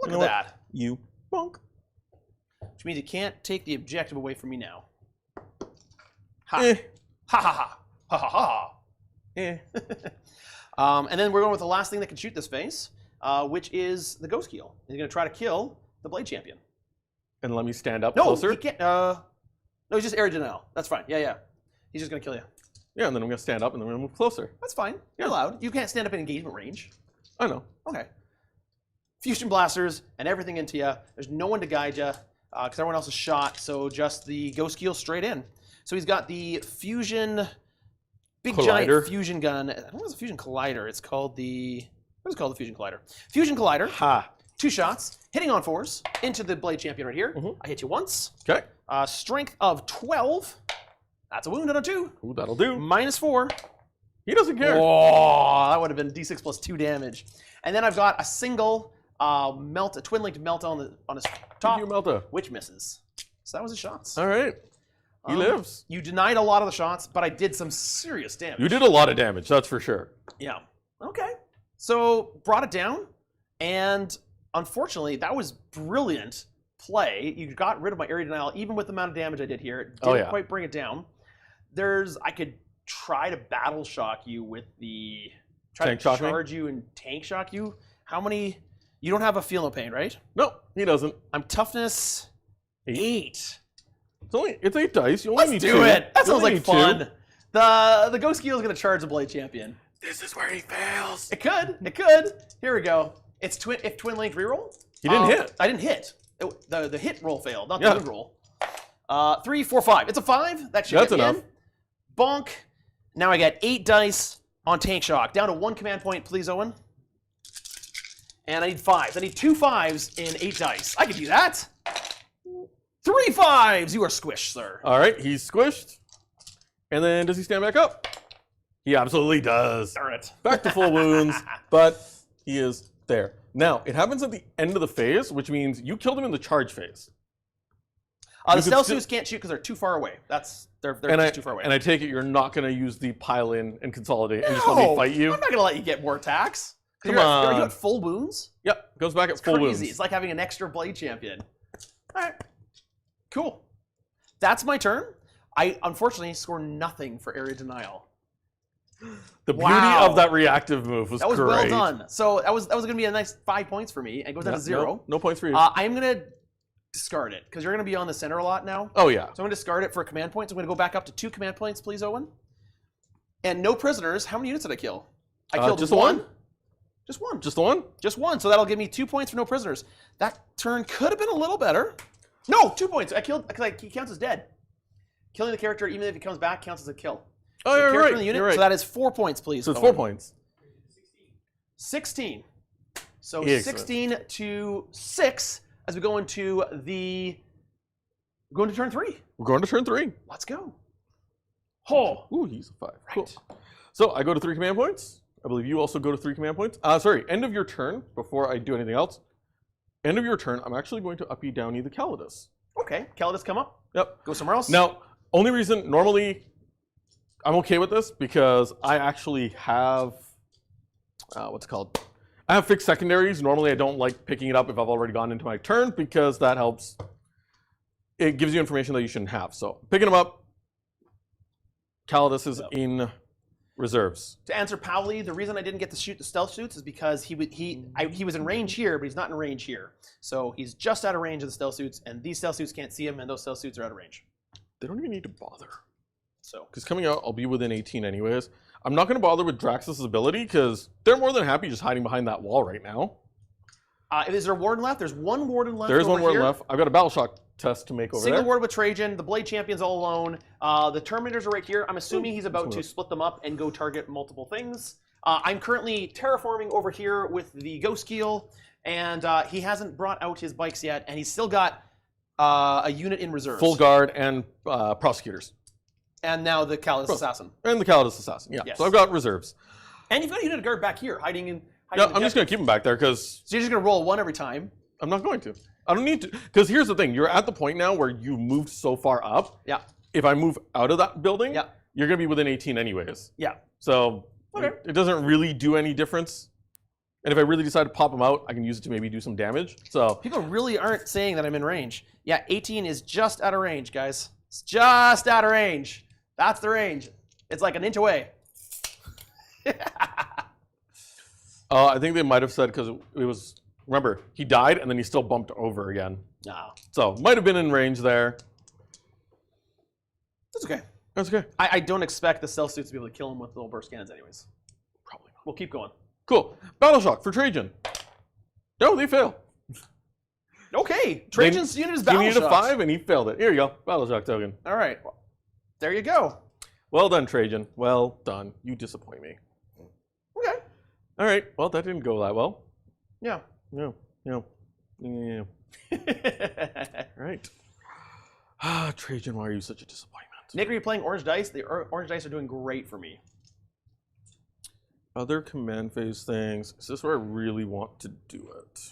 Look at that. You bonk. Which means you can't take the objective away from me now. Ha. Eh. Ha ha ha. Ha ha ha. Eh. And then we're going with the last thing that can shoot this face. which is the Ghostkheel. He's going to try to kill the Blade Champion. And let me stand up No, closer. he can't. No, he's just area denial. That's fine. Yeah. He's just going to kill you. Yeah, and then I'm going to stand up and then I'm going to move closer. That's fine. You're allowed. You can't stand up in engagement range. I know. Okay. Fusion blasters and everything into you. There's no one to guide you because everyone else is shot. So just the Ghostkheel straight in. So he's got the fusion, big Collider. giant fusion gun. I don't know if it's a fusion collider. It's called the, what is it called? The fusion collider. Fusion collider. Ha. 2 shots, hitting on 4s into the Blade Champion right here. Mhm. I hit you once. Okay. Strength of 12. That's a wound on a 2. Ooh, that'll do. -4. He doesn't care. Oh, that would have been d6 plus 2 damage. And then I've got a single a twin-linked melt on his top, You Melta. which misses. So that was his shots. All right. He lives. You denied a lot of the shots, but I did some serious damage. You did a lot of damage, that's for sure. Yeah. Okay. So brought it down, and unfortunately, that was brilliant play. You got rid of my area denial, even with the amount of damage I did here. It didn't quite bring it down. I could try to battle shock you with the Tank shock me? charge you and tank shock you. How many? You don't have a feel no pain, right? No, he doesn't. I'm toughness 8. It's 8 dice. You only Let's need do 2. it. That You sounds only like need 2. fun. The Ghostkheel is going to charge the Blade Champion. This is where he fails. It could. It could. Here we go. It's twin link reroll. He didn't hit. I didn't hit. The hit roll failed, not the win roll. 3, 4, 5. It's a 5. That should That's get me enough. in. Bonk. Now I got 8 dice on tank shock. Down to 1 command point, please, Owen. And I need 5s. I need 2 5s in 8 dice. I can do that. 3 5s. You are squished, sir. All right, he's squished. And then does he stand back up? He absolutely does. Darn it. Back to full wounds, but he is there. Now, it happens at the end of the phase, which means you killed him in the charge phase. The You could Stealthsuits can't shoot because they're too far away. They're just too far away. And I take it you're not going to use the pile in and consolidate and just let me fight you? I'm not going to let you get more attacks. Come Are you on. at full wounds? Yep, goes back at full Crazy. wounds. It's like having an extra Blade Champion. All right. Cool. That's my turn. I unfortunately score nothing for area denial. The beauty Wow. of that reactive move was That was great. well done. So that was going to be a nice 5 points for me. It goes down to 0. No points for you. I'm going to discard it because you're going to be on the center a lot now. Oh, yeah. So I'm going to discard it for a command point. So I'm going to go back up to 2 command points, please, Owen. And no prisoners. How many units did I kill? I killed just one. one? Just one. Just the one? Just one. So that'll give me 2 points for no prisoners. That turn could have been a little better. No, 2 points. I killed because he counts as dead. Killing the character, even if he comes back, counts as a kill. Oh, So you're character right. in the unit, You're right. So that is 4 points, please. So it's Owen. 4 points. 16. So Excellent. 16 to 6 as we go into turn 3. We're going to turn 3. Let's go. Oh, Ooh, he's a 5. Cool. right. So I go to 3 command points. I believe you also go to 3 command points. Sorry, end of your turn, before I do anything else. End of your turn, I'm actually going to uppy downy the Calidus. Okay, Calidus come up. Yep. Go somewhere else. Now, only reason, normally, I'm okay with this because I actually have, what's it called? I have fixed secondaries. Normally, I don't like picking it up if I've already gone into my turn because that helps. It gives you information that you shouldn't have. So, picking them up, Calidus is in reserves. To answer Powley, the reason I didn't get to shoot the Stealthsuits is because he was in range here, but he's not in range here. So he's just out of range of the Stealthsuits, and these Stealthsuits can't see him, and those Stealthsuits are out of range. They don't even need to bother. So Because coming out, I'll be within 18 anyways. I'm not going to bother with Draxus' ability because they're more than happy just hiding behind that wall right now. is there a warden left? There's one warden left. There is one over warden here. left. I've got a battle shock test to make over Single there. ward with Trajan. The Blade Champion's all alone. The Terminators are right here. I'm assuming he's about to split them up and go target multiple things. I'm currently terraforming over here with the Ghostkheel, and he hasn't brought out his bikes yet, and he's still got a unit in reserve. Full guard and prosecutors. And now the Calidus Assassin. And the Calidus Assassin, yeah. Yes. So I've got reserves. And you've got a unit of guard back here, hiding in. Yeah, I'm just going to keep them back there because So you're just going to roll 1 every time. I'm not going to. I don't need to. Because here's the thing. You're at the point now where you moved so far up. Yeah. If I move out of that building, Yeah. you're going to be within 18 anyways. Yeah. So Okay. it doesn't really do any difference. And if I really decide to pop them out, I can use it to maybe do some damage. So People really aren't saying that I'm in range. Yeah, 18 is just out of range, guys. It's just out of range. That's the range. It's like an inch away. I think they might have said because it was. Remember, he died and then he still bumped over again. No. So might have been in range there. That's okay. That's okay. I don't expect the Stealthsuits to be able to kill him with little burst cannons anyways. Probably not. We'll keep going. Cool. Battle Shock for Trajan. No, they fail. Okay. Trajan's unit is Battle He needed a Shocks. 5 and he failed it. Here you go. Battle Shock token. All right. There you go. Well done, Trajan. Well done. You disappoint me. Okay. All right. Well, that didn't go that well. Yeah. Yeah. Yeah. Right. Trajan, why are you such a disappointment? Nick, are you playing orange dice? The orange dice are doing great for me. Other command phase things. Is this where I really want to do it?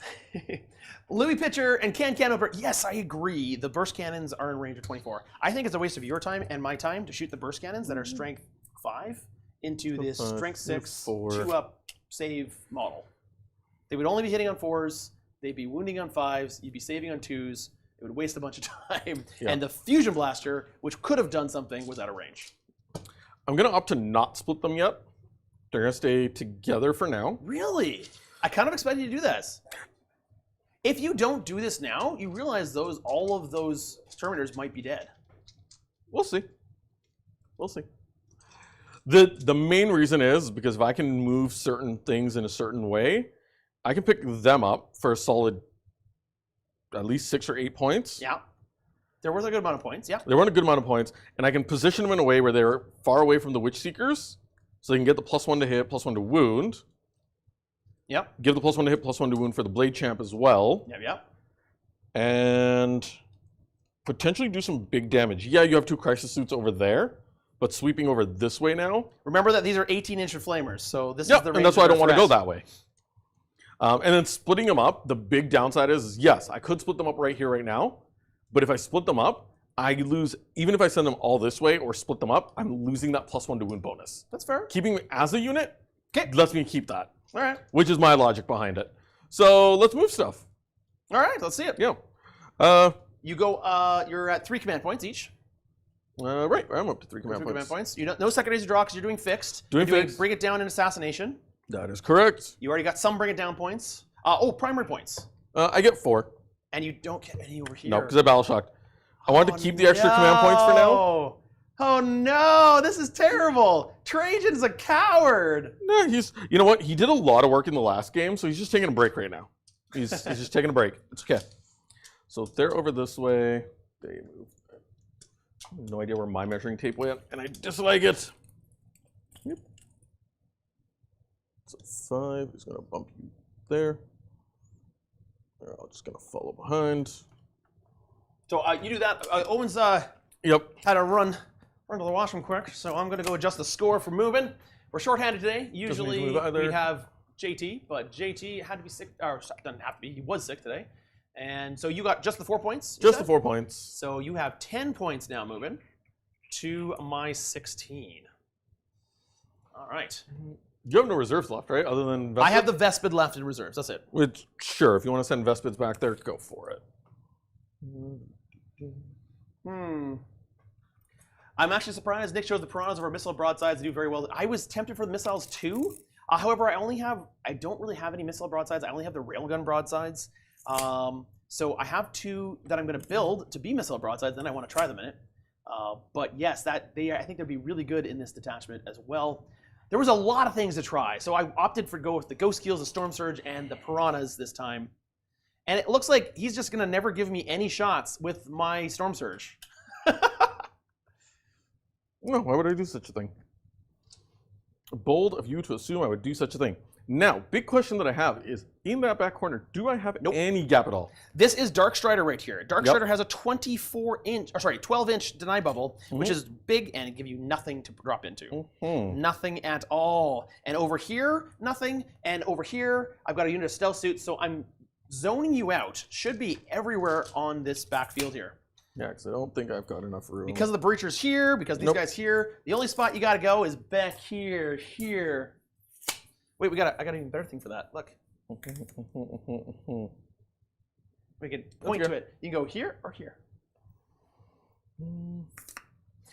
Louis Pitcher and Can over. Yes, I agree. The burst cannons are in range of 24. I think it's a waste of your time and my time to shoot the burst cannons that are strength 5 into this strength 6 2-up save model. They would only be hitting on 4s. They'd be wounding on 5s. You'd be saving on 2s. It would waste a bunch of time. Yeah. And the Fusion Blaster, which could have done something, was out of range. I'm going to opt to not split them yet. They're going to stay together for now. Really? I kind of expected you to do this. If you don't do this now, you realize all of those Terminators might be dead. We'll see. We'll see. The main reason is because if I can move certain things in a certain way, I can pick them up for a solid at least 6 or 8 points. Yeah. They're worth a good amount of points, yeah. They're worth a good amount of points, and I can position them in a way where they're far away from the Witch Seekers, so they can get the +1 to hit, +1 to wound. Yep. Give the +1 to hit, +1 to wound for the Blade Champ as well. Yep. And potentially do some big damage. Yeah, you have 2 Crisis Suits over there, but sweeping over this way now. Remember that these are 18-inch flamers, so this is the range. And that's why I don't want to go threat. that way. And then splitting them up, the big downside is, yes, I could split them up right here, right now. But if I split them up, I lose, even if I send them all this way or split them up, I'm losing that +1 to wound bonus. That's fair. Keeping them as a unit lets me keep that. All right. Which is my logic behind it. So let's move stuff. All right, let's see it. Yeah. You go, you're at 3 command points each. Right, I'm up to 3 command points. You don't, no secondaries to draw because you're doing fixed. Doing you're fixed. Bring it down in assassination. That is correct. You already got some bring it down points. Primary points. I get 4. And you don't get any over here. No, because I battle shocked. I wanted to keep the extra command points for now. Oh no, this is terrible. Trajan's a coward. No, you know what? He did a lot of work in the last game, so he's just taking a break right now. He's just taking a break. It's okay. So they're over this way. They move. I have no idea where my measuring tape went, and I dislike it. Yep. So 5 is going to bump you there. I'm just going to follow behind. So you do that. Owen's Yep. had to run to the washroom quick, so I'm going to go adjust the score for moving. We're shorthanded today. Usually we have JT, but JT had to be sick. Or doesn't have to be. He was sick today. And so you got just the 4 points? Just the 4 points. So you have 10 points now, moving to my 16. All right. You have no reserves left, right? Other than Vespid? I have the Vespid left in reserves. That's it. Which, sure, if you want to send Vespids back there, go for it. I'm actually surprised Nick chose the Pirhanas over missile broadsides. They do very well. I was tempted for the missiles too. However, I don't really have any missile broadsides. I only have the railgun broadsides. So I have 2 that I'm going to build to be missile broadsides. Then I want to try them in it. But yes, I think they'd be really good in this detachment as well. There was a lot of things to try, so I opted for go with the Ghostkeels, the Stormsurge, and the Pirhanas this time. And it looks like he's just going to never give me any shots with my Stormsurge. No, why would I do such a thing? Bold of you to assume I would do such a thing. Now, big question that I have is, in that back corner, do I have any gap at all? This is Darkstrider right here. Darkstrider has a 12-inch deny bubble, which is big and give you nothing to drop into. Nothing at all. And over here, nothing. And over here, I've got a unit of Stealthsuits, so I'm zoning you out. Should be everywhere on this backfield here. Yeah, because I don't think I've got enough room. Because of the breachers here, because these guys here, the only spot you got to go is back here. Wait, I got an even better thing for that. Look. We can point to it. You can go here or here.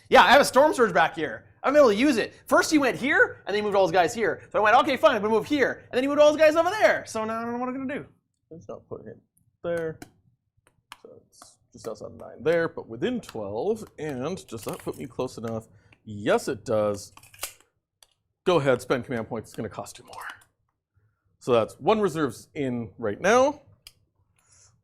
Yeah, I have a Stormsurge back here. I'm able to use it. First he went here, and then he moved all his guys here. So I went, okay, fine, I'm gonna move here. And then he moved all his guys over there. So now I don't know what I'm gonna do. Let's not put him there. So it's just outside 9 there, but within 12. And does that put me close enough? Yes, it does. Go ahead, spend command points. It's gonna cost 2 more. So that's 1 reserves in right now.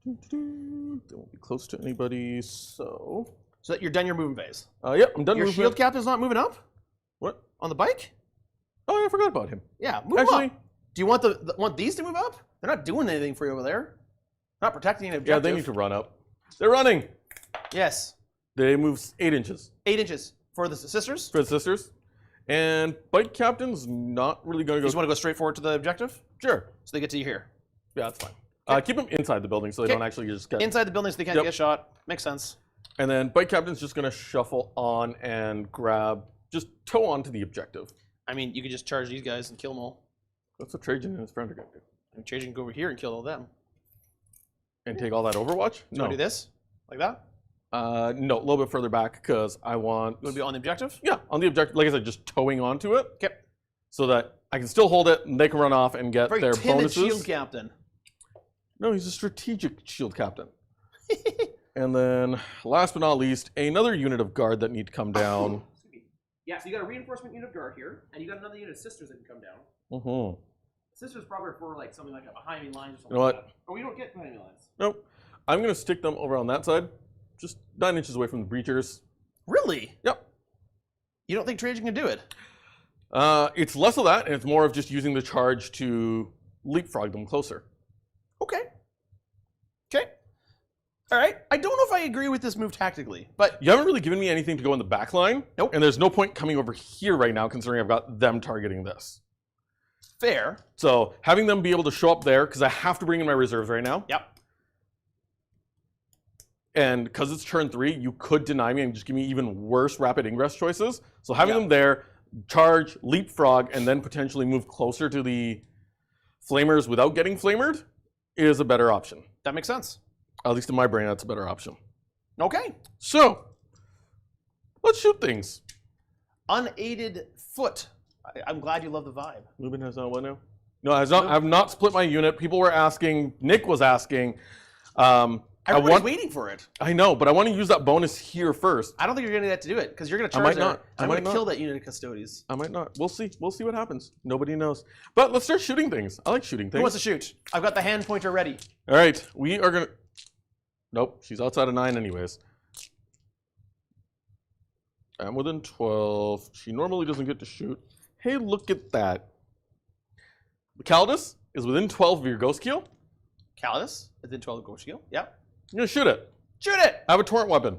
They won't be close to anybody, so... So that you're done your moving phase. Yep, I'm done Your moving. shield captain's not moving up? What? On the bike? Oh, yeah, I forgot about him. Yeah, move Actually, up. Do you want want these to move up? They're not doing anything for you over there. Not protecting an yeah, objective. they need to run up. They're running. Yes. They move 8 inches 8 inches for the sisters. for the sisters. And bike captain's not really going You to just go. want to go straight forward to the objective? Sure. So they get to you here. Yeah, that's fine. Keep them inside the building so they Okay. don't actually just get... Inside the building so they can't Yep. get shot. Makes sense. And then bike captain's just going to shuffle on and grab, just tow onto the objective. I mean, you could just charge these guys and kill them all. That's what Trajan and his friend are going to do. And Trajan can go over here and kill all them. And take all that Overwatch? Do you want to do this? Like that? No, a little bit further back because I want... You want to be on the objective? Yeah, on the objective, like I said, just towing onto it. Okay. So that I can still hold it and they can run off and get Very their timid bonuses. shield captain. No, he's a strategic shield captain. And then, last but not least, another unit of guard that need to come down. Yeah, so you got a reinforcement unit of guard here, and you got another unit of sisters that can come down. Mm-hmm. Sisters probably for like something like a behind me lines or something. You know what? Like that. Oh, we don't get behind me lines. Nope. I'm going to stick them over on that side, just 9 inches away from the breachers. Really? Yep. You don't think Trajan can do it? It's less of that, and it's more of just using the charge to leapfrog them closer. Okay. Okay. All right. I don't know if I agree with this move tactically, but You haven't really given me anything to go in the back line. Nope. And there's no point coming over here right now, considering I've got them targeting this. fair. So having them be able to show up there, because I have to bring in my reserves right now. Yep. And because it's turn 3, you could deny me and just give me even worse rapid ingress choices. So having them there, charge, leapfrog, and then potentially move closer to the flamers without getting flamered is a better option. That makes sense. At least in my brain, that's a better option. Okay. So, let's shoot things. Unaided foot. I'm glad you love the vibe. Mubin has not what now? No, I've not split my unit. People were asking, Nick was asking. Everybody's waiting for it. I know, but I want to use that bonus here first. I don't think you're going to get to do it because you're going to I charge might not. there. I I'm might going to not. kill that unit of Custodes. I might not. We'll see. We'll see what happens. Nobody knows. But let's start shooting things. I like shooting Who things. wants to shoot? I've got the hand pointer ready. All right, we are gonna. Nope, she's outside of 9 anyways. I'm within 12. She normally doesn't get to shoot. Hey, look at that. Caldus is within 12 of your Ghostkheel. Calidus is in 12 Ghostkheel. Yep. I'm gonna shoot it. Shoot it! I have a torrent weapon.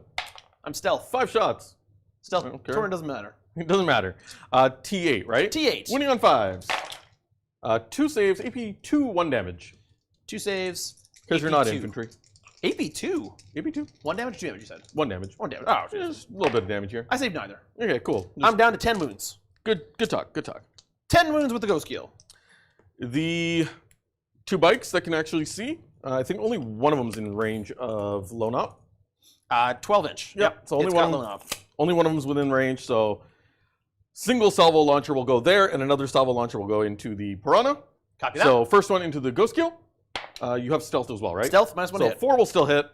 I'm stealth. 5 shots. Stealth. I don't care. Torrent doesn't matter. It doesn't matter. T8, right? T8. Winning on 5s. 2 saves, AP 2, 1 damage. 2 saves. Because you're not AP2. infantry. AP2. AP 2. 1 damage, 2 damage, you said. 1 damage. 1 damage. Oh, just a little bit of damage here. I saved neither. Okay, cool. Just I'm down to 10 wounds. good talk. Good talk. 10 wounds with the Ghostkheel. The 2 bikes that can actually see, I think only one of them's in range of lone up. 12 inch. Yep, so only it's one got of them- loan off. Only one of them's within range, so single salvo launcher will go there, and another salvo launcher will go into the Piranha. Copy that. So first one into the Ghostkheel. You have stealth as well, right? Stealth, minus 1 So hit. 4 will still hit.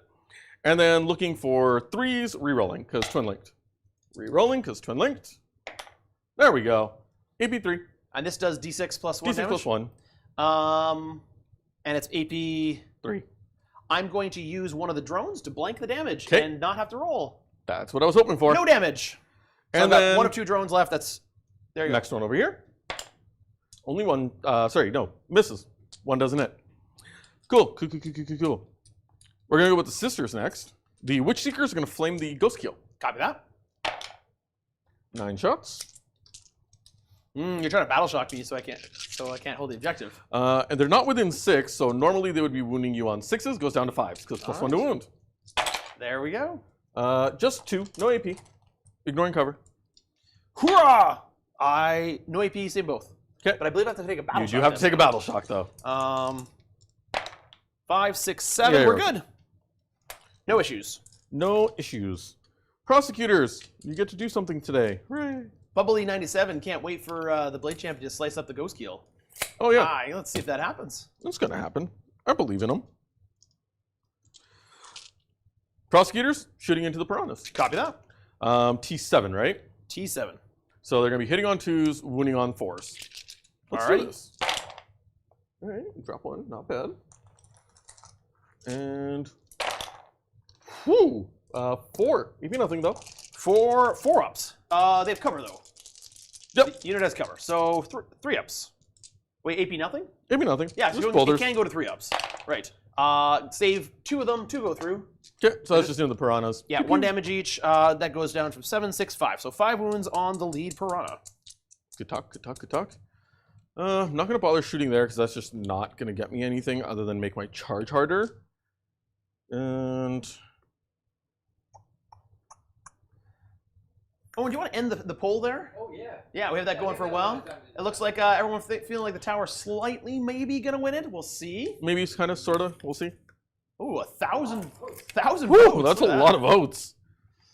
And then looking for 3s, re-rolling, because twin linked. Re-rolling, because twin linked. There we go. AP3. And this does D6 plus 1 D6 damage. plus 1. And it's AP. 3. I'm going to use one of the drones to blank the damage 'Kay. and not have to roll. That's what I was hoping for. No damage. So And I've got then- 1 of 2 drones left. That's there you Next one over here. Only one, sorry, no, misses. One doesn't hit. Cool. We're going to go with the sisters next. The Witch Seekers are going to flame the Ghostkheel. go. Copy that. 9 shots. You're trying to battle shock me, so I can't hold the objective. And they're not within 6, so normally they would be wounding you on 6s, goes down to 5s, because plus 1 to wound. There we go. Just 2, no AP. Ignoring cover. Hoorah! No AP, same both. 'Kay. But I believe I have to take a battle You shock. do have to then. take a battle shock, though. 5, 6, 7. Yeah, We're you're good. No issues. No issues. Prosecutors, you get to do something today. Hooray. Bubbly97 can't wait for the Blade Champion to slice up the Ghostkheel. Oh, yeah. Let's see if that happens. That's going to happen. I believe in them. Prosecutors, shooting into the Pirhanas. Copy that. T7, right? T7. So they're going to be hitting on 2s, wounding on 4s. Let's do this. All right, drop one, not bad. And, whoo, 4. EP nothing, though. 4 ups. They have cover, though. Yep. The unit has cover. So 3 ups. Wait, AP nothing? EP nothing. Yeah, Just so it can go to 3 ups. Right. Save 2 of them to go through. Okay, so that's just into the Pirhanas. Yeah, 1 damage each. That goes down from 7, 6, 5. So 5 wounds on the lead Pirhana. Good talk, good talk, good talk. I'm not going to bother shooting there because that's just not going to get me anything other than make my charge harder. And... Oh, do you want to end the poll there? Oh, yeah. Yeah, we have that going for a while. It looks like everyone's feeling like the tower's slightly maybe going to win it. We'll see. Maybe it's kind of, sort of. We'll see. Ooh, 1,000 votes. Woo, that's a lot of votes.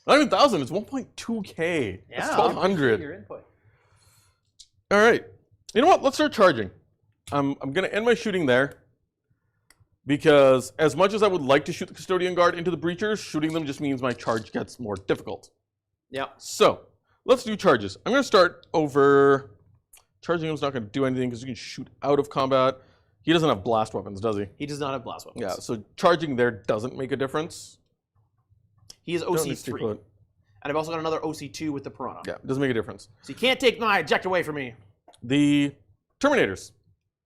Not even 1,000, it's 1.2K. Yeah. That's 1,200. Your input. All right. You know what? Let's start charging. I'm going to end my shooting there. Because as much as I would like to shoot the Custodian Guard into the Breachers, shooting them just means my charge gets more difficult. Yeah. So, let's do charges. I'm going to start over... Charging him's not going to do anything because you can shoot out of combat. He doesn't have blast weapons, does he? He does not have blast weapons. Yeah, so charging there doesn't make a difference. He is Don't need to OC3. put- And I've also got another OC2 with the Piranha. Yeah, it doesn't make a difference. So you can't take my eject away from me. The Terminators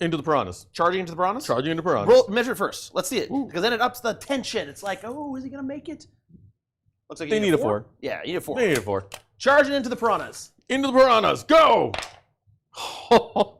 into the Piranhas. Charging into the Piranhas? Charging into Piranhas. Roll, measure it first. Let's see it. Ooh. Because then it ups the tension. It's like, oh, is he going to make it? Looks like They you need a 4. Yeah, you need a 4. They need a 4. Charging into the Piranhas. Into the Piranhas. Go!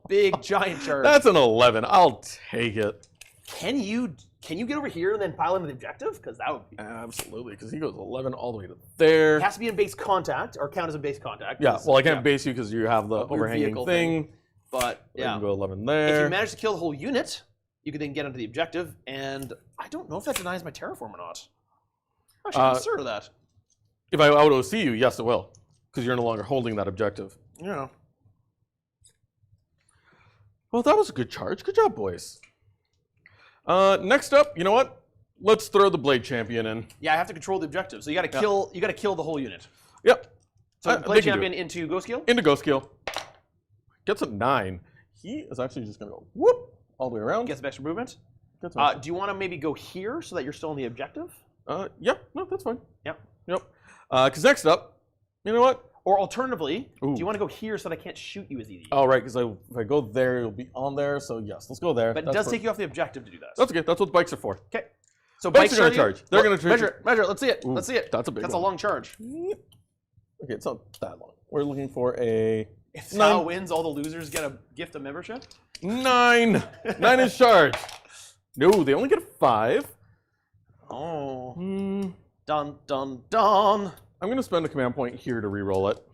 Big giant charge. That's an 11. I'll take it. Can you get over here and then pile into the objective? Because that would be... Absolutely, because he goes 11 all the way to there. It has to be in base contact, or count as a base contact. Yeah, well, I can't base you because you have the Weird overhanging vehicle thing. But, You yeah. can go 11 If there. you manage to kill the whole unit, you can then get onto the objective, and I don't know if that denies my terraform or not. I should consider that. If I out OC you, yes, it will. Because you're no longer holding that objective. Yeah. Well, that was a good charge. Good job, boys. Next up, you know what? Let's throw the Blade Champion in. Yeah, I have to control the objective, so you got to kill. You got to kill the whole unit. Yep. So they Blade can do Champion into Ghostkheel. Into Ghostkheel. Gets a 9. He is actually just going to go whoop all the way around. Gets some extra movement. Gets a- Do you want to maybe go here so that you're still on the objective? yeah, no, that's fine. Yep. Yep. Because next up, you know what? Or alternatively, Ooh. do you want to go here so that I can't shoot you as easy? Oh, right, because if I go there, it'll be on there. So yes, let's go there. But it does take you off the objective to do that. That's okay. That's what the bikes are for. Okay. So Bikes are gonna charging- charge. They're gonna charge. Measure it. Let's see it. Ooh, Let's see it. that's a big That's one. a long charge. Okay, it's not that long. We're looking for a If Sal wins, all the losers get a gift of membership. 9. 9 is charged. No, they only get a 5. Oh. Hmm. Dun dun dun. I'm gonna spend a command point here to re-roll it.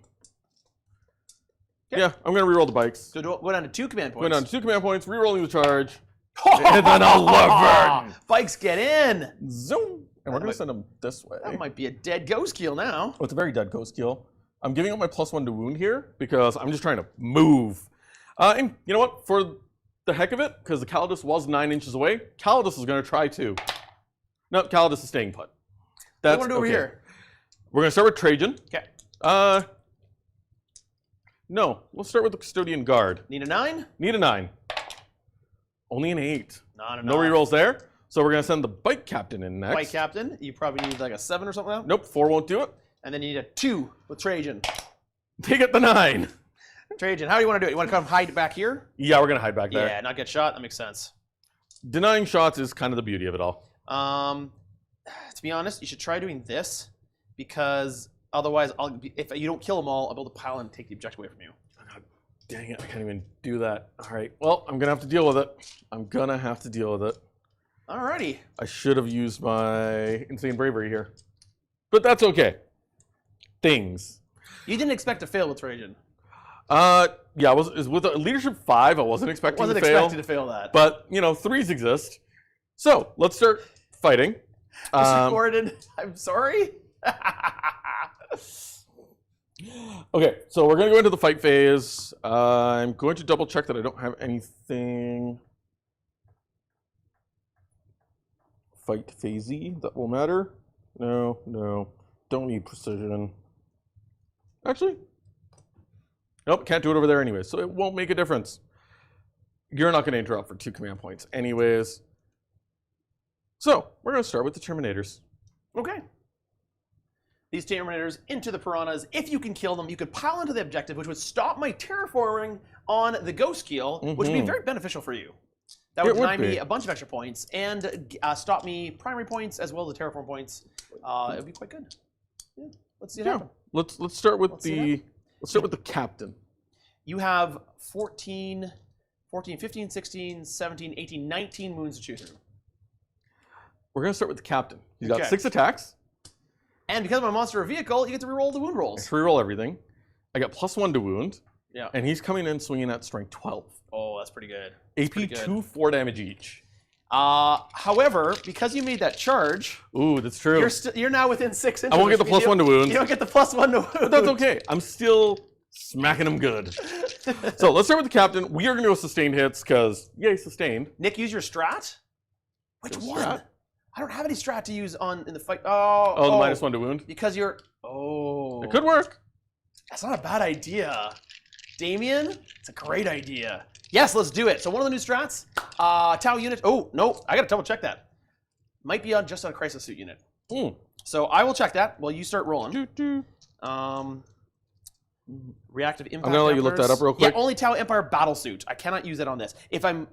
Okay. Yeah, I'm gonna re-roll the bikes. So go down to 2 command points. Going down to 2 command points, re-rolling the charge. It's an 11. Bikes get in. Zoom. And we're gonna send them this way. That might be a dead Ghostkeel now. Oh, it's a very dead Ghostkheel. I'm giving up my +1 to wound here because I'm just trying to move. And you know what? For the heck of it, because the Calidus was 9 inches away, Calidus is going to try too. No, Calidus is staying put. What do you want to do over here? We're going to start with Trajan. Okay. No, let's start with the Custodian Guard. Need a 9? Need a 9. Only an 8. Not enough. No rerolls there. So we're going to send the Bike Captain in next. Bike Captain. You probably need like a 7 or something like that. Nope, 4 won't do it. And then you need a 2 with Trajan. They get the 9. Trajan, how do you want to do it? You want to come hide back here? Yeah, we're going to hide back there. Yeah, not get shot. That makes sense. Denying shots is kind of the beauty of it all. To be honest, you should try doing this because otherwise, if you don't kill them all, I'll be able to pile and take the objective away from you. God, dang it, I can't even do that. All right, well, I'm going to have to deal with it. I'm going to have to deal with it. Alrighty. I should have used my Insane Bravery here. But that's okay. Things. You didn't expect to fail with Trajan. Yeah, with a leadership 5, I wasn't expecting to fail. To fail that. But, you know, 3s exist. So, let's start fighting. Mr. Gordon, I'm sorry. Okay, so we're going to go into the fight phase. I'm going to double check that I don't have anything fight phasey that will matter. No, don't need precision. Actually, nope, can't do it over there anyway, so it won't make a difference. You're not going to interrupt for 2 command points anyways. So, we're going to start with the Terminators. Okay. These Terminators into the Pirhanas. If you can kill them, you could pile into the objective, which would stop my terraforming on the Ghostkheel, which would be very beneficial for you. That would deny me a bunch of extra points and stop me primary points as well as the terraform points. It would be quite good. Yeah. Let's see it happen. Let's start with the captain. You have 14, 15, 16, 17, 18, 19 wounds to choose from. We're going to start with the captain. He's got 6 attacks. And because I'm a monster or vehicle, you get to reroll the wound rolls. I reroll everything. I got +1 to wound. Yeah. And he's coming in swinging at strength 12. Oh, that's pretty good. AP 2, 4 damage each. However, because you made that charge, ooh, that's true. You're now within 6 inches. I won't get the +1 to wound. You don't get the +1 to wound. But that's okay. I'm still smacking him good. So let's start with the captain. We are going to go sustained hits because, yay, sustained. Nick, use your strat. Which one? Strat? I don't have any strat to use in the fight. The -1 to wound? Because you're... Oh. It could work. That's not a bad idea. Damien, it's a great idea. Yes, let's do it. So one of the new strats, Tau unit. Oh, no, I got to double check that. Might be just on a crisis suit unit. So I will check that while you start rolling. Reactive impact. I'm gonna let you look that up real quick. Yeah, only Tau Empire Battlesuit. I cannot use that on this. If I'm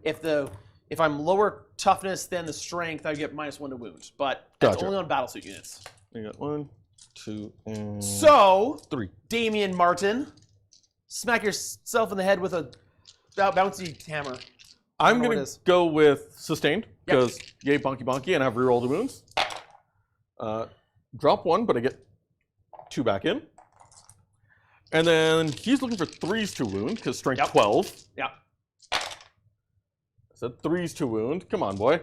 lower toughness than the strength, I get -1 to wound. But that's only on Battlesuit units. You got 1, 2, and so 3. Damien Martin, smack yourself in the head with a bouncy hammer. I'm going to go with sustained because yay, bonky bonky, and I have reroll the wounds. Drop 1, but I get 2 back in. And then he's looking for 3s to wound because strength 12. Yeah. I said 3s to wound. Come on, boy.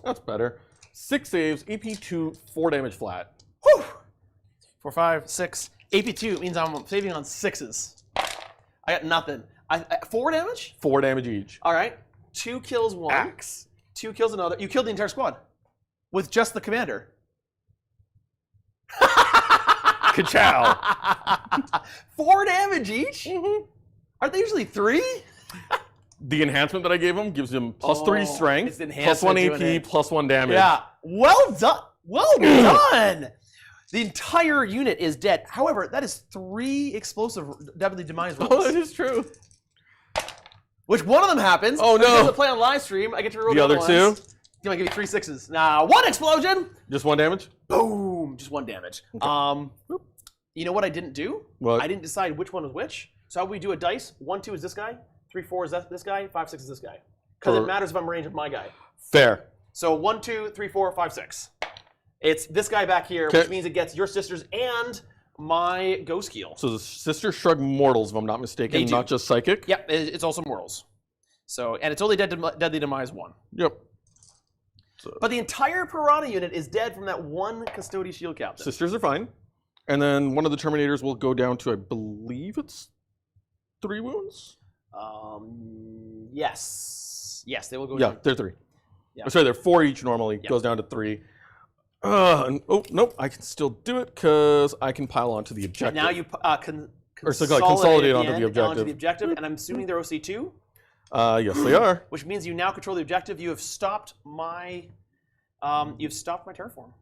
That's better. 6 saves, AP 2, 4 damage flat. Whew. 4, 5, 6. AP 2 means I'm saving on 6s. I got nothing. 4 damage? 4 damage each. All right. 2 kills one. Axe. 2 kills another. You killed the entire squad with just the commander. Ka-chow. 4 damage each? Aren't they usually 3? The enhancement that I gave him gives him +3 strength, +1 AP, +1 damage. Yeah. Well done. Well done. The entire unit is dead. However, that is 3 explosive deadly demise rolls. Oh, that is true. Which one of them happens? Oh, no. Because I play on live stream, I get to roll the other 2? You might give me 3 6s. Nah, 1 explosion. Just 1 damage? Boom. Just 1 damage. Okay. You know what I didn't do? What? I didn't decide which one was which. So how we do a dice? 1, 2 is this guy. 3, 4 is this guy. 5, 6 is this guy. Because it matters if I'm range with my guy. Fair. So 1, 2, 3, 4, 5, 6. It's this guy back here, which means it gets your sisters and my Ghostkheel. So the Sister Shrug Mortals, if I'm not mistaken, not just Psychic? Yep, it's also Mortals. So, and it's only Deadly Demise 1. Yep. So, but the entire Pirhana unit is dead from that 1 Custodes Shield Captain. Sisters are fine. And then one of the Terminators will go down to, I believe it's 3 wounds? Yes. Yes, they will go down. down. They're 3. Yeah. Oh, sorry, they're 4 each normally. Goes down to 3. Oh, nope. I can still do it because I can pile onto the objective. And now you consolidate onto the objective. And I'm assuming they're OC2? Yes, they are. Which means you now control the objective. You have stopped my terraform.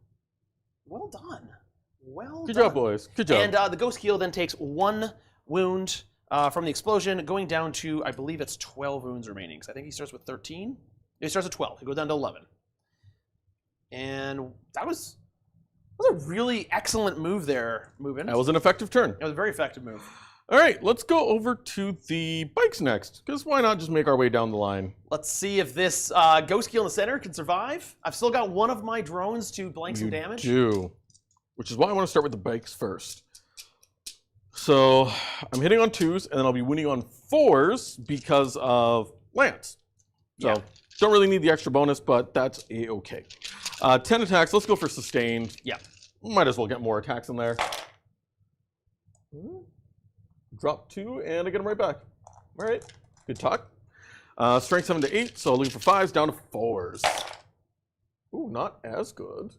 Well done. Well Good done. job, boys. Good job. And the Ghostkheel then takes 1 wound from the explosion, going down to, I believe it's 12 wounds remaining. So I think he starts with 13. He starts with 12. He goes down to 11. And that was a really excellent move there, Mubins. That was an effective turn. It was a very effective move. All right, let's go over to the bikes next, because why not just make our way down the line? Let's see if this Ghostkheel in the center can survive. I've still got one of my drones to blank some damage. You do, which is why I want to start with the bikes first. So I'm hitting on 2s, and then I'll be winning on 4s because of Lance. So don't really need the extra bonus, but that's a-okay. 10 attacks. Let's go for sustained. Yeah. Might as well get more attacks in there. Drop 2, and I get them right back. All right, good talk. Strength 7 to 8, so looking for 5s, down to 4s. Ooh, not as good.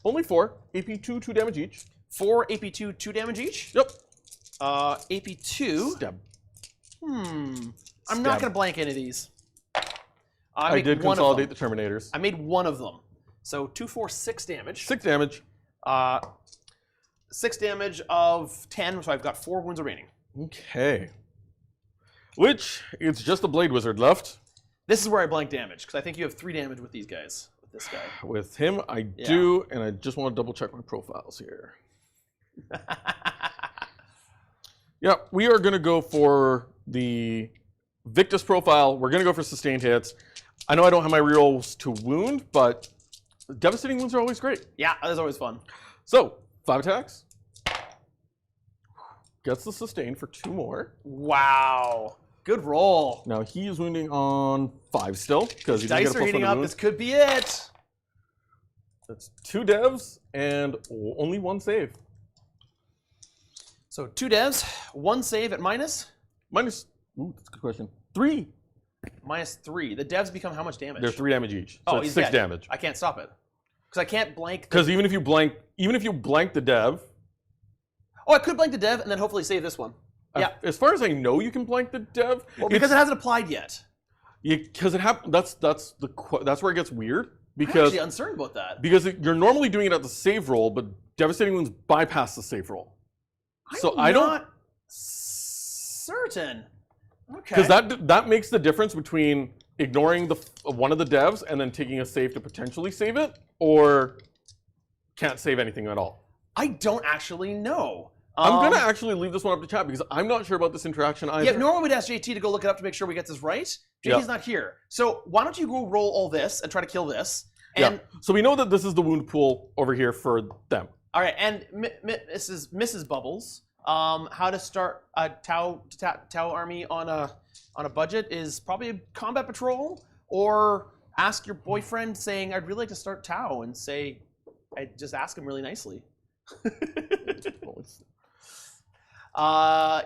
Only 4. AP 2, 2 damage each. 4 AP 2, 2 damage each? Yep. AP 2. Stab. I'm not going to blank any of these. I did consolidate the Terminators. I made one of them. So 2, 4, 6 damage. 6 damage. 6 damage of 10, so I've got 4 wounds remaining. Okay. Which, it's just the Blade Wizard left. This is where I blank damage, because I think you have 3 damage with these guys. With this guy. With him, I do, and I just want to double check my profiles here. Yeah, we are going to go for the Victus profile. We're going to go for sustained hits. I know I don't have my rerolls to wound, but devastating wounds are always great. Yeah, that's always fun. So, 5 attacks. Gets the sustain for 2 more. Wow. Good roll. Now he is wounding on 5 still, because he doesn't get a Dice are +1 heating to up. wound. This could be it. That's 2 devs and only 1 save. So 2 devs, 1 save at minus? Minus, ooh, that's a good question. 3. Minus 3. The devs become how much damage? They're 3 damage each. So Oh, that's he's 6 dead. damage. I can't stop it. Because I can't blank. Because even if you blank the dev. Oh, I could blank the dev and then hopefully save this one. Yeah. As far as I know, you can blank the dev. Well, because it hasn't applied yet. Because it happened. That's where it gets weird. I'm Because actually uncertain about that. you're normally doing it at the save roll, but devastating wounds bypass the save roll. So I'm I don't. not certain. Okay. Because that makes the difference between ignoring one of the devs and then taking a save to potentially save it, or can't save anything at all. I don't actually know. I'm gonna actually leave this one up to chat because I'm not sure about this interaction either. Yeah, normally we'd ask JT to go look it up to make sure we get this right. JT's not here. So why don't you go roll all this and try to kill this? And Yeah. So we know that this is the wound pool over here for them. all right, and Mrs. Bubbles, how to start a Tau army on a budget is probably a combat patrol, or ask your boyfriend saying, "I'd really like to start Tau," and say, I just ask him really nicely.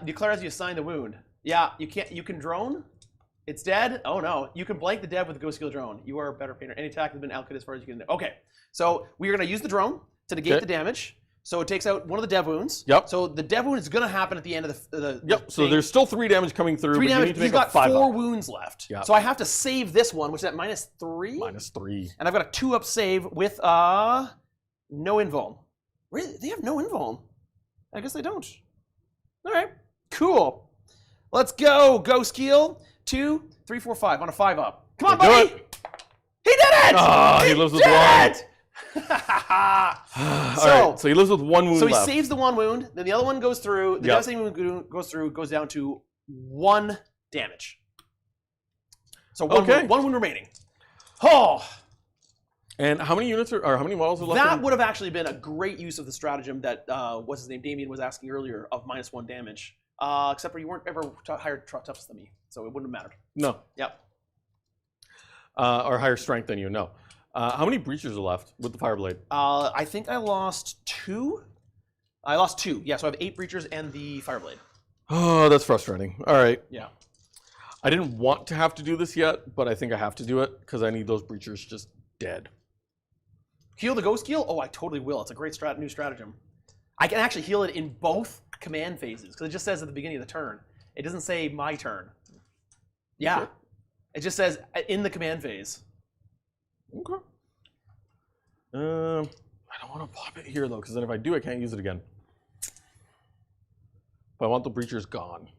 Declare as you assign the wound. Yeah, you can't. You can drone. It's dead. Oh no, you can blank the dev with the Ghostkheel drone. You are a better painter. Any attack has been allocated as far as you can. Okay, so we are going to use the drone to negate the damage. So it takes out one of the dev wounds. Yep. So the dev wound is going to happen at the end of the Yep. So thing. there's still 3 damage coming through. 3 but damage. You need to He's make got a 5 4 up. wounds left. Yep. So I have to save this one, which is at -3. -3. And I've got a 2-up save with no invuln. Really? They have no invuln? I guess they don't. All right. Cool. Let's go, Ghostkeel. 2, 3, 4, 5 on a 5-up. Come on, Do buddy. it. He did it! He lives with did 1. it! Alright, so he lives with 1 wound So he left. saves the 1 wound, then the other one goes through. The devastating wound goes down to 1 damage. So one wound remaining. Oh! And how many units or how many models are left? That would have actually been a great use of the stratagem that what's his name, Damien, was asking earlier of -1 damage. Except for you weren't ever higher toughs than me, so it wouldn't have mattered. No. Yep. Or higher strength than you, no. How many breachers are left with the Fireblade? I think I lost 2. I lost 2. Yeah, so I have 8 breachers and the Fireblade. Oh, that's frustrating. All right. Yeah. I didn't want to have to do this yet, but I think I have to do it because I need those breachers just dead. Heal the Ghostkeel? Oh, I totally will. It's a great new stratagem. I can actually heal it in both command phases because it just says at the beginning of the turn. It doesn't say my turn. Yeah. Okay. It just says in the command phase. Okay. I don't want to pop it here though, because then if I do, I can't use it again. But I want the breachers gone.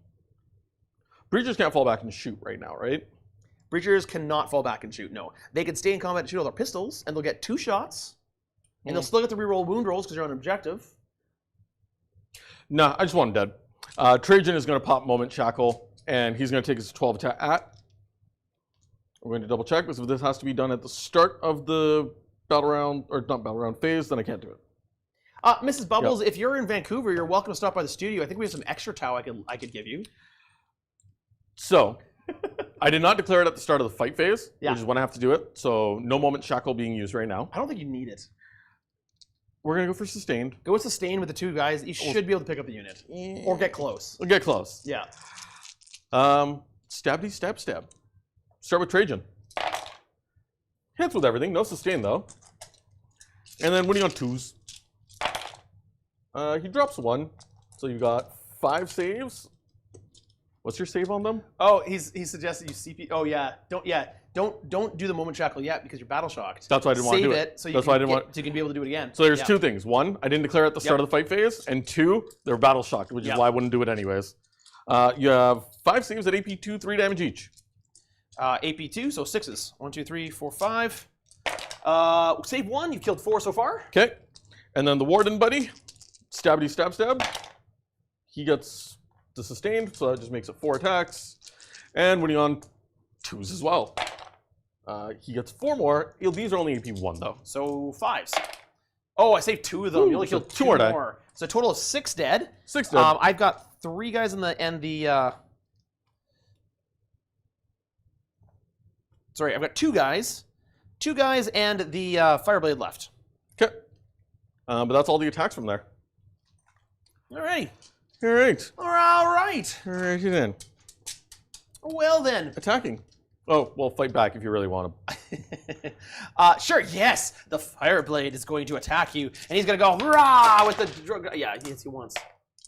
Breachers can't fall back and shoot right now, right? Breachers cannot fall back and shoot, no. They can stay in combat and shoot all their pistols, and they'll get 2 shots. And they'll still get to reroll wound rolls because they're on objective. Nah, I just want them dead. Trajan is going to pop Moment Shackle, and he's going to take his 12 attack at. We're going to double check, because if this has to be done at the start of the battle round, or not battle round phase, then I can't do it. Mrs. Bubbles, if you're in Vancouver, you're welcome to stop by the studio. I think we have some extra Tau I could give you. So, I did not declare it at the start of the fight phase, Yeah. which is when I have to do it. So, no Moment Shackle being used right now. I don't think you need it. We're going to go for sustained. Go with sustain with the 2 guys. You should be able to pick up the unit. Or get close. We'll get close. Yeah. Stabby, stab, stab. Start with Trajan. Hits with everything. No sustain, though. And then winning on 2s. He drops 1. So you got 5 saves. What's your save on them? Oh, he suggested you CP. Oh yeah, don't do the moment shackle yet because you're battle shocked. That's why I didn't want to do it. Save it so you That's why I can, didn't want. so you can be able to do it again. So there's 2 things. 1, I didn't declare at the start of the fight phase, and 2, they're battle shocked, which is why I wouldn't do it anyways. You have 5 saves at AP 2, 3 damage each. AP 2, so 6s. 1, 2, 3, 4, 5. Save 1. You've killed 4 so far. Okay, and then the warden buddy, stabbity stab stab. He gets the sustained, so that just makes it 4 attacks, and winning on 2s as well. He gets 4 more. These are only AP 1 though. So 5s. Oh, I saved 2 of them. You only killed 2 more. So a total of 6 dead. 6 dead. I've got 3 guys in the Sorry, I've got 2 guys. 2 guys and the Fireblade left. Okay. But that's all the attacks from there. Alrighty. All right. All right. All right, then. Well then. Attacking. Oh, well, fight back if you really want to. Sure, yes. The Fireblade is going to attack you, and he's going to go, rah, with the... Yeah, he hits you once.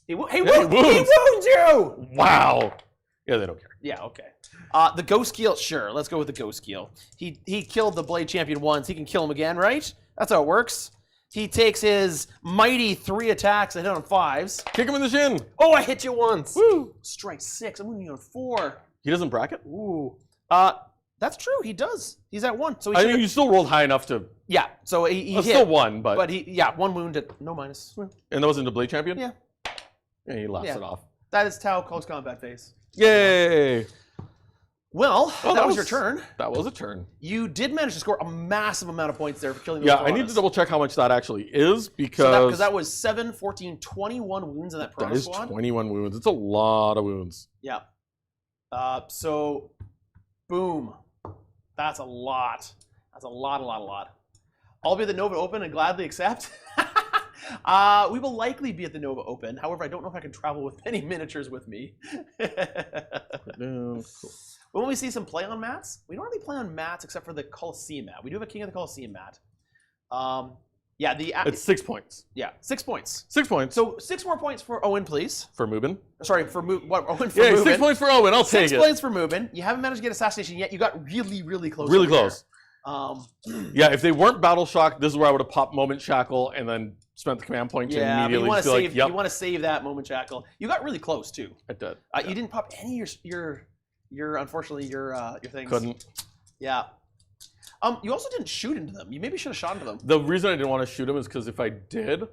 He wounds you! Wow. Yeah, they don't care. Yeah, okay. The Ghostkheel, sure. Let's go with the Ghostkheel. He killed the Blade Champion once. He can kill him again, right? That's how it works. He takes his mighty 3 attacks and hit on 5s. Kick him in the shin. Oh, I hit you once. Woo. Strike 6. I'm moving on 4. He doesn't bracket? Ooh. That's true. He does. He's at 1. So he I mean, you still rolled high enough to... Yeah, so he hit. Still 1, but... But yeah, 1 wound at no minus. And that wasn't the Blade Champion? Yeah. Yeah, he laughs Yeah. it off. That is Tau close combat phase. Yay! Well, that was your turn. That was a turn. You did manage to score a massive amount of points there for killing those Yeah, I Pirhanas. need to double check how much that actually is because... Because that was 7, 14, 21 wounds in that That Pirhana is squad. 21 wounds. It's a lot of wounds. Yeah. So, boom. That's a lot. That's a lot. I'll be at the Nova Open and gladly accept. We will likely be at the Nova Open. However, I don't know if I can travel with many miniatures with me. Cool. But when we see some play on mats, we don't really play on mats except for the Colosseum mat. We do have a King of the Colosseum mat. Yeah, It's 6 points. Yeah, 6 points. 6 points. So 6 more points for Owen, please. For Mubin. Sorry, for Owen for Yeah, Mubin. 6 points for Owen. I'll take 6 it. points for Mubin. You haven't managed to get assassination yet. You got really close. Really over close. there. Yeah, if they weren't battle shocked, this is where I would have popped Moment Shackle and then spent the command point to Yeah, but immediately you want to feel save. like, yep, You want to save that Moment Shackle. You got really close too. I did. You didn't pop any of your unfortunately your things. Couldn't. Yeah. You also didn't shoot into them. You maybe should have shot into them. The reason I didn't want to shoot him is because if I did,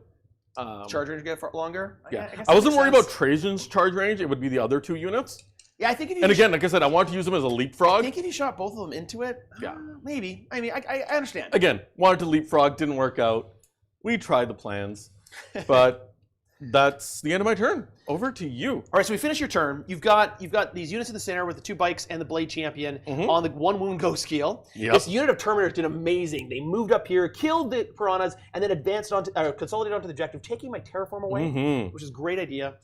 Charge range get longer. yeah, I guess I that wasn't makes worried sense. about Trajan's charge range. It would be the other 2 units. Yeah, I think if you And again, like I said, I wanted to use them as a I leapfrog. think if you shot both of them into it, Yeah. maybe. I mean, I understand. Again, wanted to leapfrog, didn't work out. We tried the plans, but that's the end of my turn. Over to you. All right, so we finish your turn. You've got these units in the center with the 2 bikes and the Blade Champion on the 1 wound Ghostkheel. Yep. This unit of Terminators did amazing. They moved up here, killed the Pirhanas, and then advanced onto, consolidated onto the objective, taking my terraform away, which is a great idea.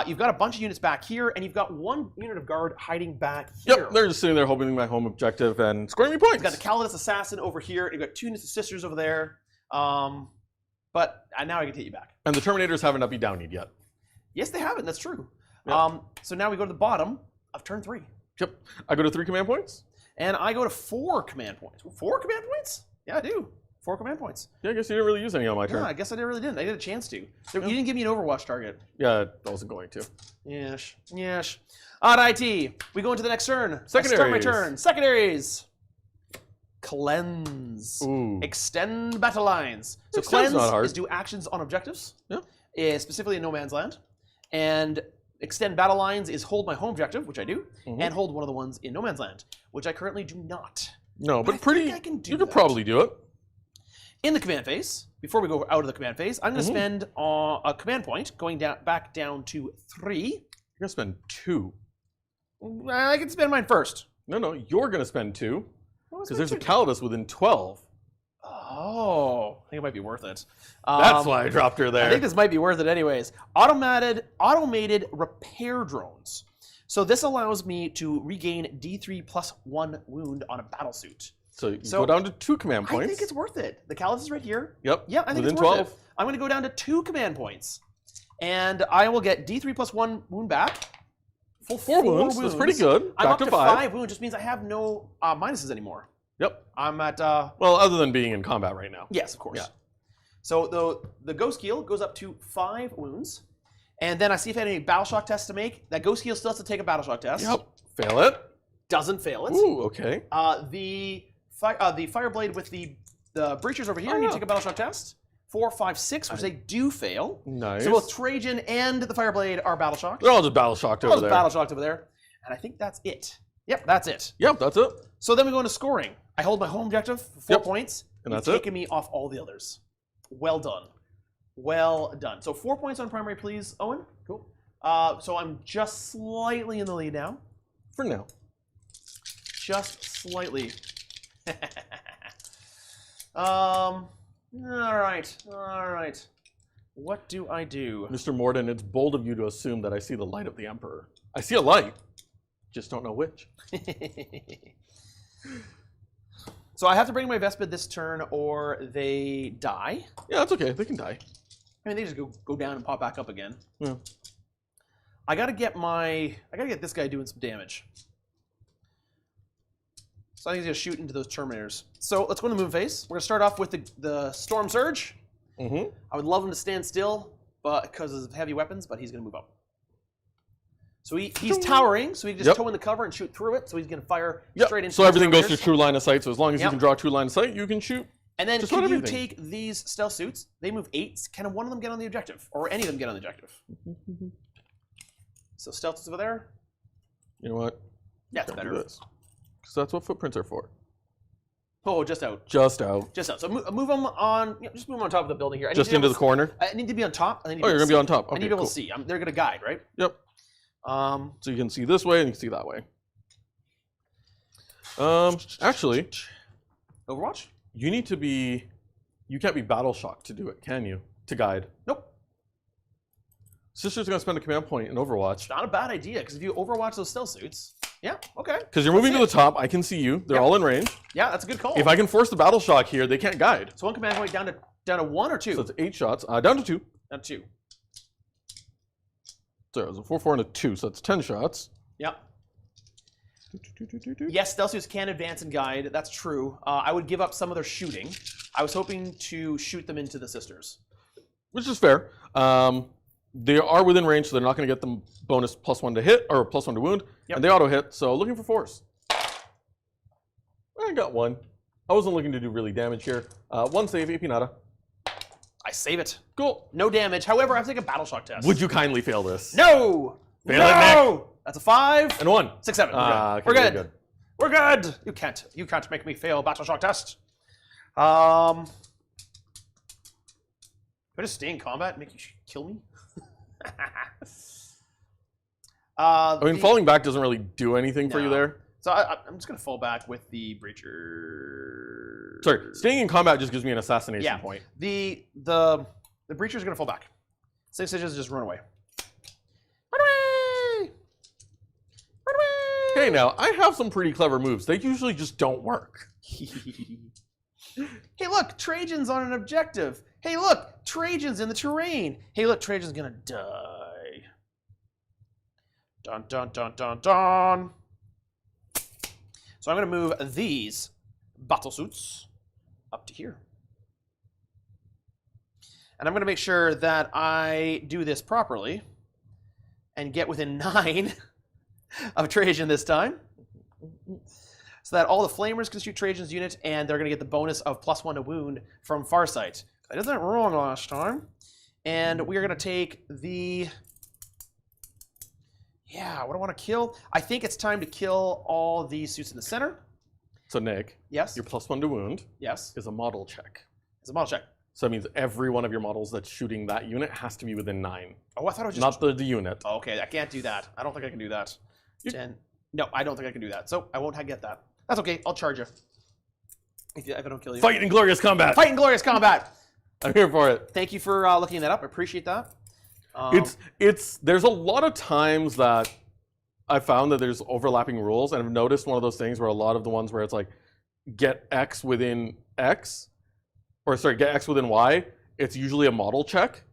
You've got a bunch of units back here, and you've got 1 unit of guard hiding back here. Yep, they're just sitting there hoping my home objective and scoring me points. You've got the Calidus Assassin over here, and you've got 2 units of Sisters over there. But now I can take you back. And the Terminators haven't up you downied yet. Yes, they haven't. That's true. Yep. So now we go to the bottom of turn 3. Yep. I go to 3 command points. And I go to 4 command points. 4 command points? Yeah, I do. 4 command points. Yeah, I guess you didn't really use any on my turn. Yeah, I guess I really didn't. I did a chance to. So you didn't give me an Overwatch target. Yeah, I wasn't going to. Yes. Alrighty. We go into the next turn. I start my Secondaries. turn. Secondaries. Cleanse. Ooh. Extend battle lines. So Extend's cleanse not hard. is do actions on objectives. Yeah. Specifically in No Man's Land. And extend battle lines is hold my home objective, which I do, and hold one of the ones in No Man's Land, which I currently do not. No, but I pretty. think I can do you could that. probably do it. In the command phase, before we go out of the command phase, I'm going to spend a command point, going back down to 3. You're gonna spend 2. I can spend mine first. No, you're gonna spend 2 What was because my there's a two? Calidus within 12. Oh, think it might be worth it. That's why I dropped her there. I think this might be worth it anyways. Automated repair drones. So this allows me to regain D3 plus 1 wound on a battlesuit. So you go down to 2 command points. I think it's worth it. The callus is right here. Yep. Yeah, I think within it's worth 12. it. I'm going to go down to 2 command points. And I will get D3 plus 1 wound back. Full 4 wounds. That's pretty good. I'm Back up to 5. 5 wounds, just means I have no minuses anymore. Yep. I'm at... well, other than being in combat right now. Yes, of course. Yeah. So the Ghostkheel goes up to 5 wounds. And then I see if I had any battle shock tests to make. That Ghostkheel still has to take a battle shock test. Yep. Fail it. Doesn't fail it. Ooh, okay. The Fireblade with the breachers over here, you take a battle shock test. 4, 5, 6, which they do fail. Nice. So both Trajan and the Fireblade are battle shocked. They're all just battle shocked over there. Battle shocked over there. And I think that's it. Yep, that's it. Yep, that's it. So then we go into scoring. I hold my home objective for 4 points. And that's You've it. taken me off all the others. Well done. Well done. So 4 points on primary, please, Owen. Cool. So I'm just slightly in the lead now. For now. Just slightly. All right. What do I do? Mr. Morden, it's bold of you to assume that I see the light of the Emperor. I see a light. Just don't know which. So I have to bring my Vespid this turn or they die. Yeah, that's okay. They can die. I mean, they just go down and pop back up again. Yeah. I gotta get this guy doing some damage. So I think he's gonna shoot into those Terminators. So let's go into Moon Phase. We're gonna start off with the Stormsurge. Mm-hmm. I would love him to stand still, but because of heavy weapons, but he's gonna move up. So he's towering, so he can just toe in the cover and shoot through it. So he's gonna fire straight into. So everything goes to Terminators. true line of sight. So as long as you can draw true line of sight, you can shoot. And then just can about you everything. take these stealth suits? They move 8. Can one of them get on the objective, or any of them get on the objective? So stealth suits over there. You know what? Yeah, it's better. Because that's what footprints are for. Oh, just out. Just out. Just out. So move them on. Just move them on top of the building here. I need Just to be into able the to- corner. I need to be on top. Oh, you're gonna be on top. I Okay, need to be able cool. to see. They're gonna guide, right? Yep. So you can see this way and you can see that way. Actually, Overwatch? you need to be. You can't be battle shocked to do it, can you? To guide. Nope. Sister's gonna spend a command point in Overwatch. Not a bad idea, because if you overwatch those stealth suits, yeah, okay. Because you're moving to the top, I can see you. They're all in range. Yeah, that's a good call. If I can force the battle shock here, they can't guide. So one command point down to 1 or 2? So it's 8 shots. Down to 2. Down to 2. So it was a 4, 4, and a 2. So that's 10 shots. Yep. Yes, stealth suits can advance and guide. That's true. I would give up some of their shooting. I was hoping to shoot them into the sisters. Which is fair. They are within range, so they're not going to get the bonus +1 to hit or +1 to wound, and they auto hit. So looking for force. I got 1. I wasn't looking to do really damage here. 1 save, AP nada. I save it. Cool. No damage. However, I have to take a battle shock test. Would you kindly fail this? No. Fail it, Nick. That's a 5. And 1. 6, 7. Okay, We're very good. We're good. You can't make me fail battle shock test. Could I just stay in combat and make you kill me? I mean, falling back doesn't really do anything for you No. there. So I'm just gonna fall back with the breacher. Sorry, staying in combat just gives me an assassination point. The breacher's gonna fall back. 6 inches, just run away. Run away! Run away! Hey, now I have some pretty clever moves. They usually just don't work. Hey, look, Trajan's on an objective. Hey, look, Trajan's in the terrain. Hey, look, Trajan's gonna die. Dun dun dun dun dun. So I'm gonna move these battlesuits up to here. And I'm gonna make sure that I do this properly and get within 9 of Trajan this time. So that all the flamers can shoot Trajan's unit, and they're going to get the bonus of +1 to wound from Farsight. I did that wrong last time. And we are going to take the... Yeah, what do I want to kill? I think it's time to kill all these suits in the center. So Nick, Yes. your +1 to wound Yes. is a model check. It's a model check. So that means every one of your models that's shooting that unit has to be within 9. Oh, I thought it was just... Not the unit. Oh, okay, I can't do that. I don't think I can do that. 10. No, I don't think I can do that. So I won't get that. That's okay. I'll charge you. If I don't kill you. Fight in glorious combat! Fight in glorious combat! I'm here for it. Thank you for looking that up. I appreciate that. There's a lot of times that I found that there's overlapping rules, and I've noticed one of those things where a lot of the ones where it's like get X within X, or sorry, get X within Y, it's usually a model check,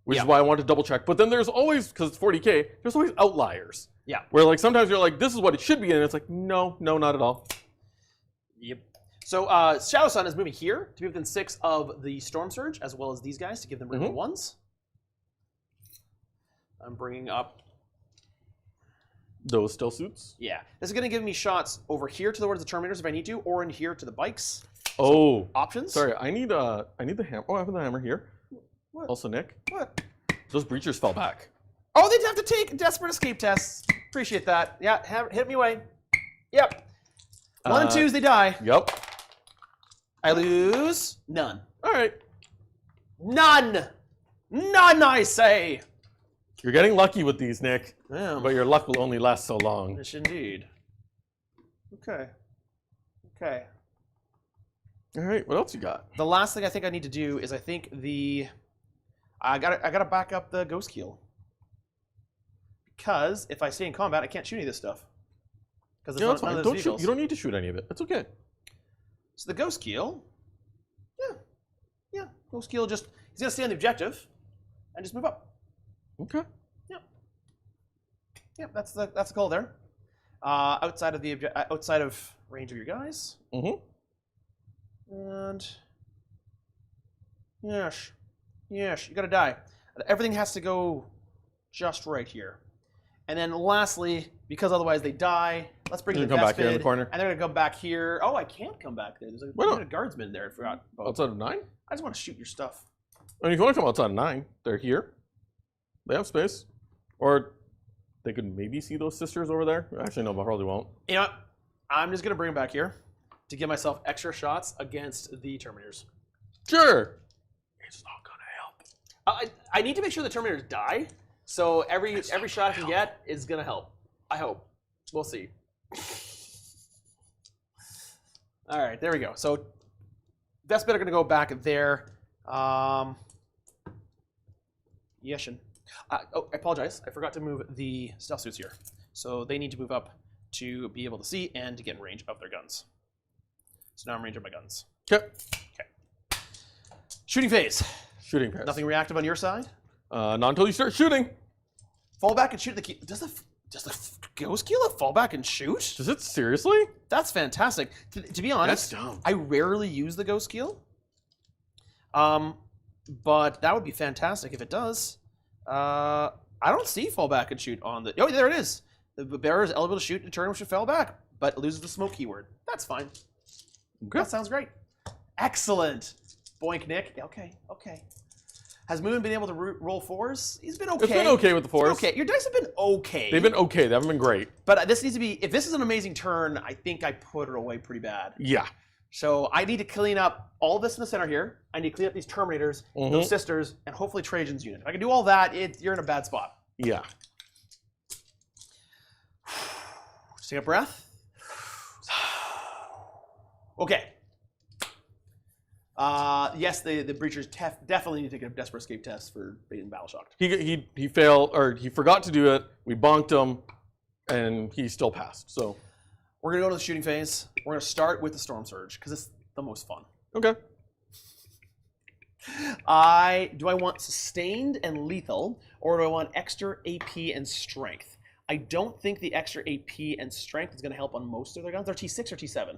which is why I want to double check. But then there's always, because it's 40K, there's always outliers. Yeah. Where like sometimes you're like, this is what it should be, and it's like, no, not at all. Yep. So Shadowsun is moving here to be within 6 of the Stormsurge, as well as these guys to give them regular ones. I'm bringing up those Stealthsuits. Yeah, this is going to give me shots over here towards the Terminators if I need to, or in here to the bikes. Oh, so, options. Sorry, I need the hammer. Oh, I have the hammer here. What? Also, Nick. What? Those breachers fell back. Oh, they'd have to take desperate escape tests. Appreciate that. Yeah, hit me away. Yep. 1 and 2s, they die. Yep. I lose none. All right. None. None, I say. You're getting lucky with these, Nick. Yeah. But your luck will only last so long. Yes, indeed. Okay. Okay. All right. What else you got? The last thing I think I need to do is I think I gotta back up the Ghostkheel. Because if I stay in combat, I can't shoot any of this stuff. Because Yeah, that's fine. You don't need to shoot any of it. It's okay. So the Ghostkheel, yeah, Ghostkheel he's gonna stay on the objective and just move up. Okay. Yep, that's the goal there. Outside of range of your guys. Mm-hmm. And yes, you gotta die. Everything has to go just right here. And then lastly, because otherwise they die, let's bring the come back here in the Vespid, corner. and they're gonna come back here. Oh, I can't come back there. There's a guardsman there. I forgot about. Outside of 9? I just want to shoot your stuff. I mean, if you want to come outside of 9, they're here. They have space. Or they could maybe see those sisters over there. Actually, no, but probably won't. You know what? I'm just gonna bring them back here to give myself extra shots against the Terminators. Sure. It's not gonna help. I need to make sure the Terminators die. So every shot I can get is gonna help. I hope. We'll see. All right, there we go. So Vespid are gonna go back there. Yeshin. Oh, I apologize. I forgot to move the Stealthsuits here. So they need to move up to be able to see and to get in range of their guns. So now I'm in range of my guns. Okay. Shooting phase. Shooting phase. Nothing reactive on your side? Not until you start shooting. Fall back and shoot the key. Does the Ghostkheel fall back and shoot? Does it seriously? That's fantastic. To be honest, That's dumb. I rarely use the Ghostkheel. But that would be fantastic if it does. I don't see fall back and shoot on the. Oh, there it is. The bearer is eligible to shoot in a turn which should fall back, but loses the smoke keyword. That's fine. Okay. That sounds great. Excellent. Boink, Nick. Okay. Has Mubin been able to roll 4s? He's been okay. It's been okay with the 4s. Okay, your dice have been okay. They've been okay. They haven't been great. But this needs to be. If this is an amazing turn, I think I put it away pretty bad. Yeah. So I need to clean up all this in the center here. I need to clean up these Terminators, those sisters, and hopefully Trajan's unit. If I can do all that, you're in a bad spot. Yeah. Just take a breath. Okay. Yes, the breachers definitely need to take a desperate escape test for being battle shocked. He failed, or he forgot to do it. We bonked him, and he still passed. So we're gonna go to the shooting phase. We're gonna start with the Stormsurge because it's the most fun. Okay. Do I want sustained and lethal, or do I want extra AP and strength? I don't think the extra AP and strength is going to help on most of their guns. They're T6 or T7?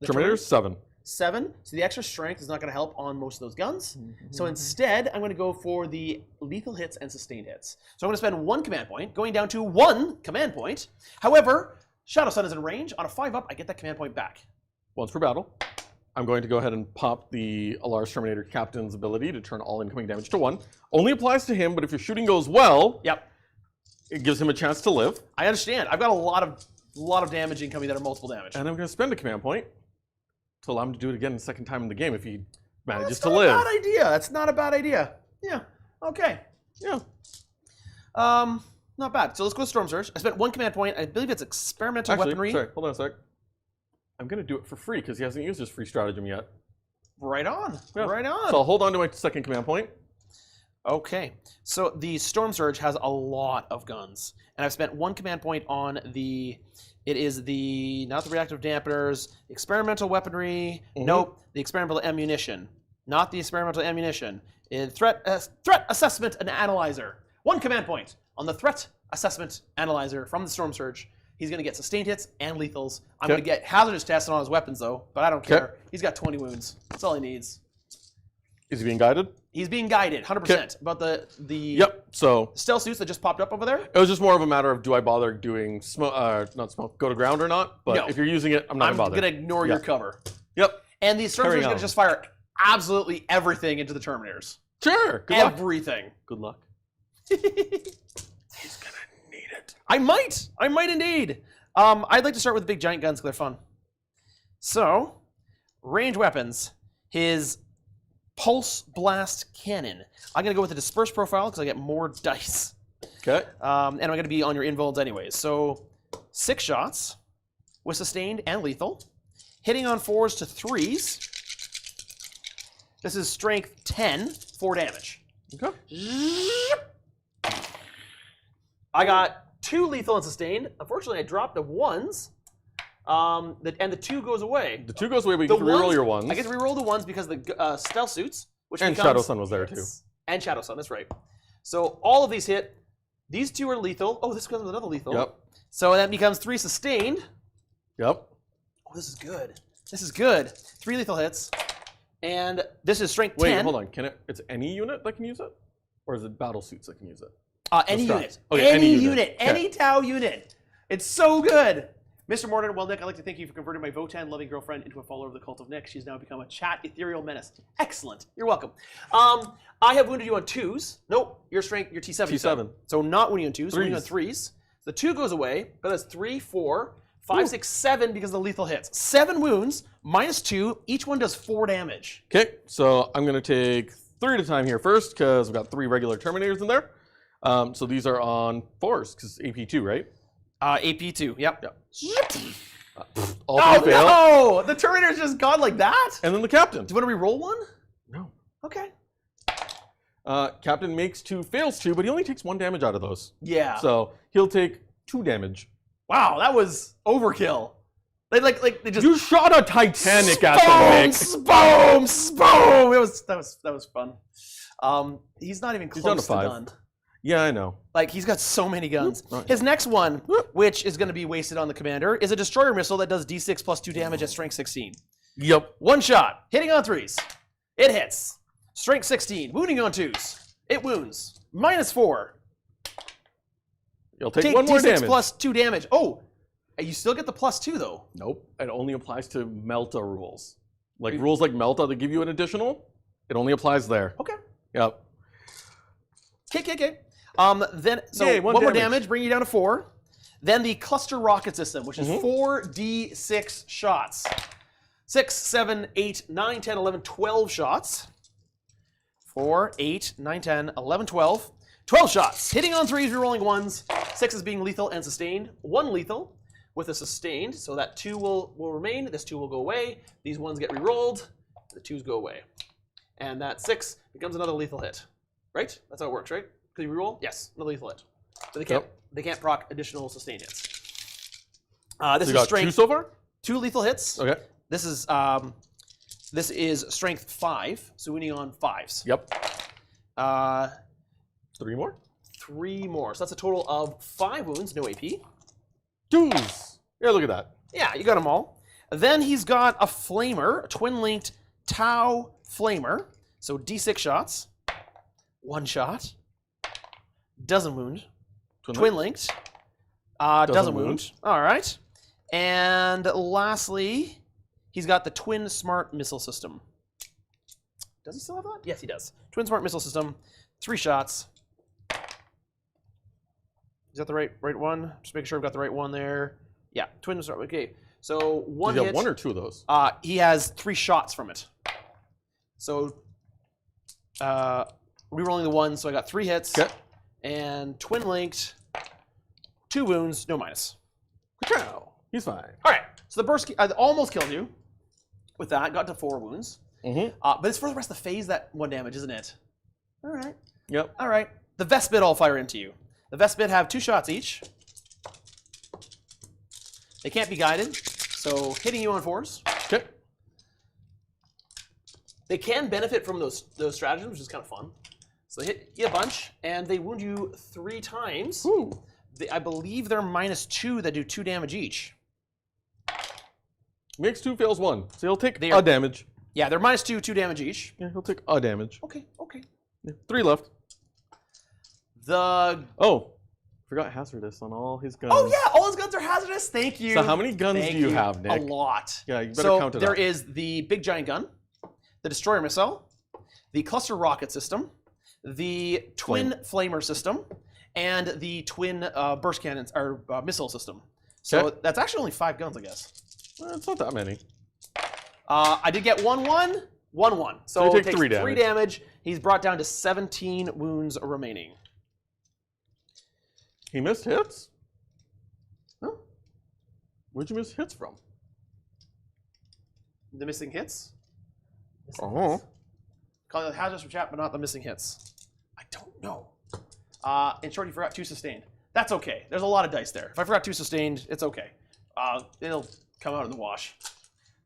Terminator's 7. 7. So the extra strength is not going to help on most of those guns. So instead, I'm going to go for the lethal hits and sustained hits. So I'm going to spend 1 command point, going down to 1 command point. However, Shadowsun is in range. On a 5-up, I get that command point back. Once per battle. I'm going to go ahead and pop the Allarus Terminator Captain's ability to turn all incoming damage to 1. Only applies to him, but if your shooting goes well, it gives him a chance to live. I understand. I've got a lot of damage incoming that are multiple damage. And I'm going to spend a command point to allow him to do it again the second time in the game if he manages to live. That's not a bad idea. That's not a bad idea. Yeah. Okay. Yeah. Not bad. So let's go to Stormsurge. I spent 1 command point. I believe it's experimental weaponry. Sorry, hold on a sec. I'm going to do it for free because he hasn't used his free stratagem yet. Right on. Yeah. Right on. So I'll hold on to my second command point. Okay. So the Stormsurge has a lot of guns. And I've spent 1 command point on the... It is the... Not the reactive dampeners. Experimental weaponry. Nope. The experimental ammunition. Not the experimental ammunition. Threat assessment and analyzer. 1 command point on the threat assessment analyzer from the Stormsurge. He's going to get sustained hits and lethals. I'm going to get hazardous tests on his weapons, though, but I don't care. He's got 20 wounds. That's all he needs. Is he being guided? He's being guided, 100%. About the So Stealthsuits that just popped up over there? it was just more of a matter of do I bother doing not smoke, go to ground or not? But No. if you're using it, I'm not I'm going to bother. going to ignore your cover. Yep. And the Stormsurge is Carry going on. to just fire absolutely everything into the Terminators. Sure. Good luck. Everything. Good luck. He's going to need it. I might indeed. I'd like to start with the big giant guns because they're fun. So, range weapons. His Pulse Blast Cannon. I'm going to go with the Disperse profile because I get more dice. Okay. And I'm going to be on your invulns anyways. So, 6 shots with sustained and lethal. Hitting on 4s to 3s. This is strength 10, 4 damage. Okay. I got 2 lethal and sustained. Unfortunately, I dropped the 1s. And the 2 goes away. The 2 goes away, but you get to reroll your ones. I get to reroll the 1s because of the Stealthsuits. Which And becomes, Shadowsun was there, too. And Shadowsun, that's right. So all of these hit. These 2 are lethal. Oh, this becomes another lethal. Yep. So that becomes 3 sustained. Yep. Oh, this is good. This is good. 3 lethal hits. And this is strength 10. Wait, hold on. Can it? It's any unit that can use it? Or is it Battlesuits that can use it? Any Let's unit. try. Okay, any any unit. unit. Okay. Any Tau unit. It's so good. Mr. Morton, well, Nick, I'd like to thank you for converting my Votan-loving girlfriend into a follower of the Cult of Nick. She's now become a chat ethereal menace. Excellent. You're welcome. I have wounded you on 2s. Nope. Your strength, your T7. T7. So not wounding on 2s, wounding on 3s. 3s. The 2 goes away, but that's 3, 4, 5, 6, 7 because of the lethal hits. 7 wounds, minus 2. Each one does 4 damage. Okay, so I'm going to take 3 at a time here first because I've got 3 regular Terminators in there. So these are on 4s because AP2, right? AP2, yep. All Oh, 3 fail. no! The Terminator's just gone like that? And then the Captain. Do you want to re-roll one? No. Okay. Captain makes 2, fails 2, but he only takes 1 damage out of those. Yeah. So he'll take 2 damage. Wow, that was overkill. They just You shot a Titanic at them, Nick. Boom! That was fun. He's not even He's down close to to 5. done. Yeah, I know. Like, he's got so many guns. Right. His next one, which is going to be wasted on the commander, is a destroyer missile that does d6 plus 2 damage at strength 16. Yep. 1 shot, hitting on 3s. It hits. Strength 16, wounding on 2s. It wounds. Minus 4. You'll take Take 1 more d6 damage. plus 2 damage. Oh, you still get the plus 2, though. Nope. It only applies to Melta rules. Like rules like Melta that give you an additional, it only applies there. Okay. Yep. Okay. Then so Yay, 1 1 more damage. damage, bringing you down to 4. Then the cluster rocket system, which is 4d6 shots. 6, 7, 8, 9, 10, 11, 12 shots. 4, 8, 9, 10, 11, 12. 12 shots. Hitting on 3s, rerolling 1s. 6 is being lethal and sustained. 1 lethal with a sustained, so that 2 will remain. This 2 will go away. These 1s get rerolled. The 2s go away. And that 6 becomes another lethal hit. Right? That's how it works, right? Because you reroll? Yes, another lethal hit. So they can't proc additional sustained hits. This So is you got strength 2 so far? 2 lethal hits. Okay. This is strength 5, so winning on 5s. Yep. 3 more? 3 more. So that's a total of 5 wounds, no AP. 2s. Yeah, look at that. Yeah, you got them all. Then he's got a flamer, a twin-linked Tau flamer. So d6 shots. 1 shot. Doesn't wound. Twin-linked. Doesn't wound. All right. And lastly, he's got the Twin Smart Missile System. Does he still have that? Yes, he does. Twin Smart Missile System. 3 shots. Is that the right one? Just make sure I've got the right one there. Yeah, Twin Smart. Okay. So 1 Does he hit. have 1 or 2 of those? He has 3 shots from it. So rerolling the 1, so I got 3 hits. Okay. And twin linked, 2 wounds, no minus. He's fine. All right, so the burst, I almost killed you with that, got to 4 wounds. But it's for the rest of the phase that 1 damage, isn't it? All right. Yep. All right. The Vespid all fire into you. The Vespid have 2 shots each. They can't be guided, so hitting you on 4s. Okay. They can benefit from those stratagems, which is kind of fun. So they hit you a bunch, and they wound you 3 times. Ooh. I believe they're -2 that do 2 damage each. Makes 2, fails 1. So he'll take They are- a damage. Yeah, they're -2, 2 damage each. Yeah, he'll take a damage. Okay, okay. Yeah, 3 left. The Oh, forgot hazardous on all his guns. Oh yeah, all his guns are hazardous. Thank you. So how many guns Thank do you have, Nick? A lot. Yeah, you better so count it there up. is the big giant gun, the destroyer missile, the cluster rocket system, the twin flamer system, and the twin burst cannons or missile system. So Okay. that's actually only 5 guns, I guess. It's not that many. I did get 1-1, 1-1. So you take takes 3 3 damage. He's brought down to 17 wounds remaining. He missed hits? Huh? Where'd you miss hits from? The missing hits? Oh. Call it hazardous from chat, but not the missing hits. I don't know. In short, you forgot 2 sustained. That's okay. There's a lot of dice there. If I forgot 2 sustained, it's okay. It'll come out in the wash.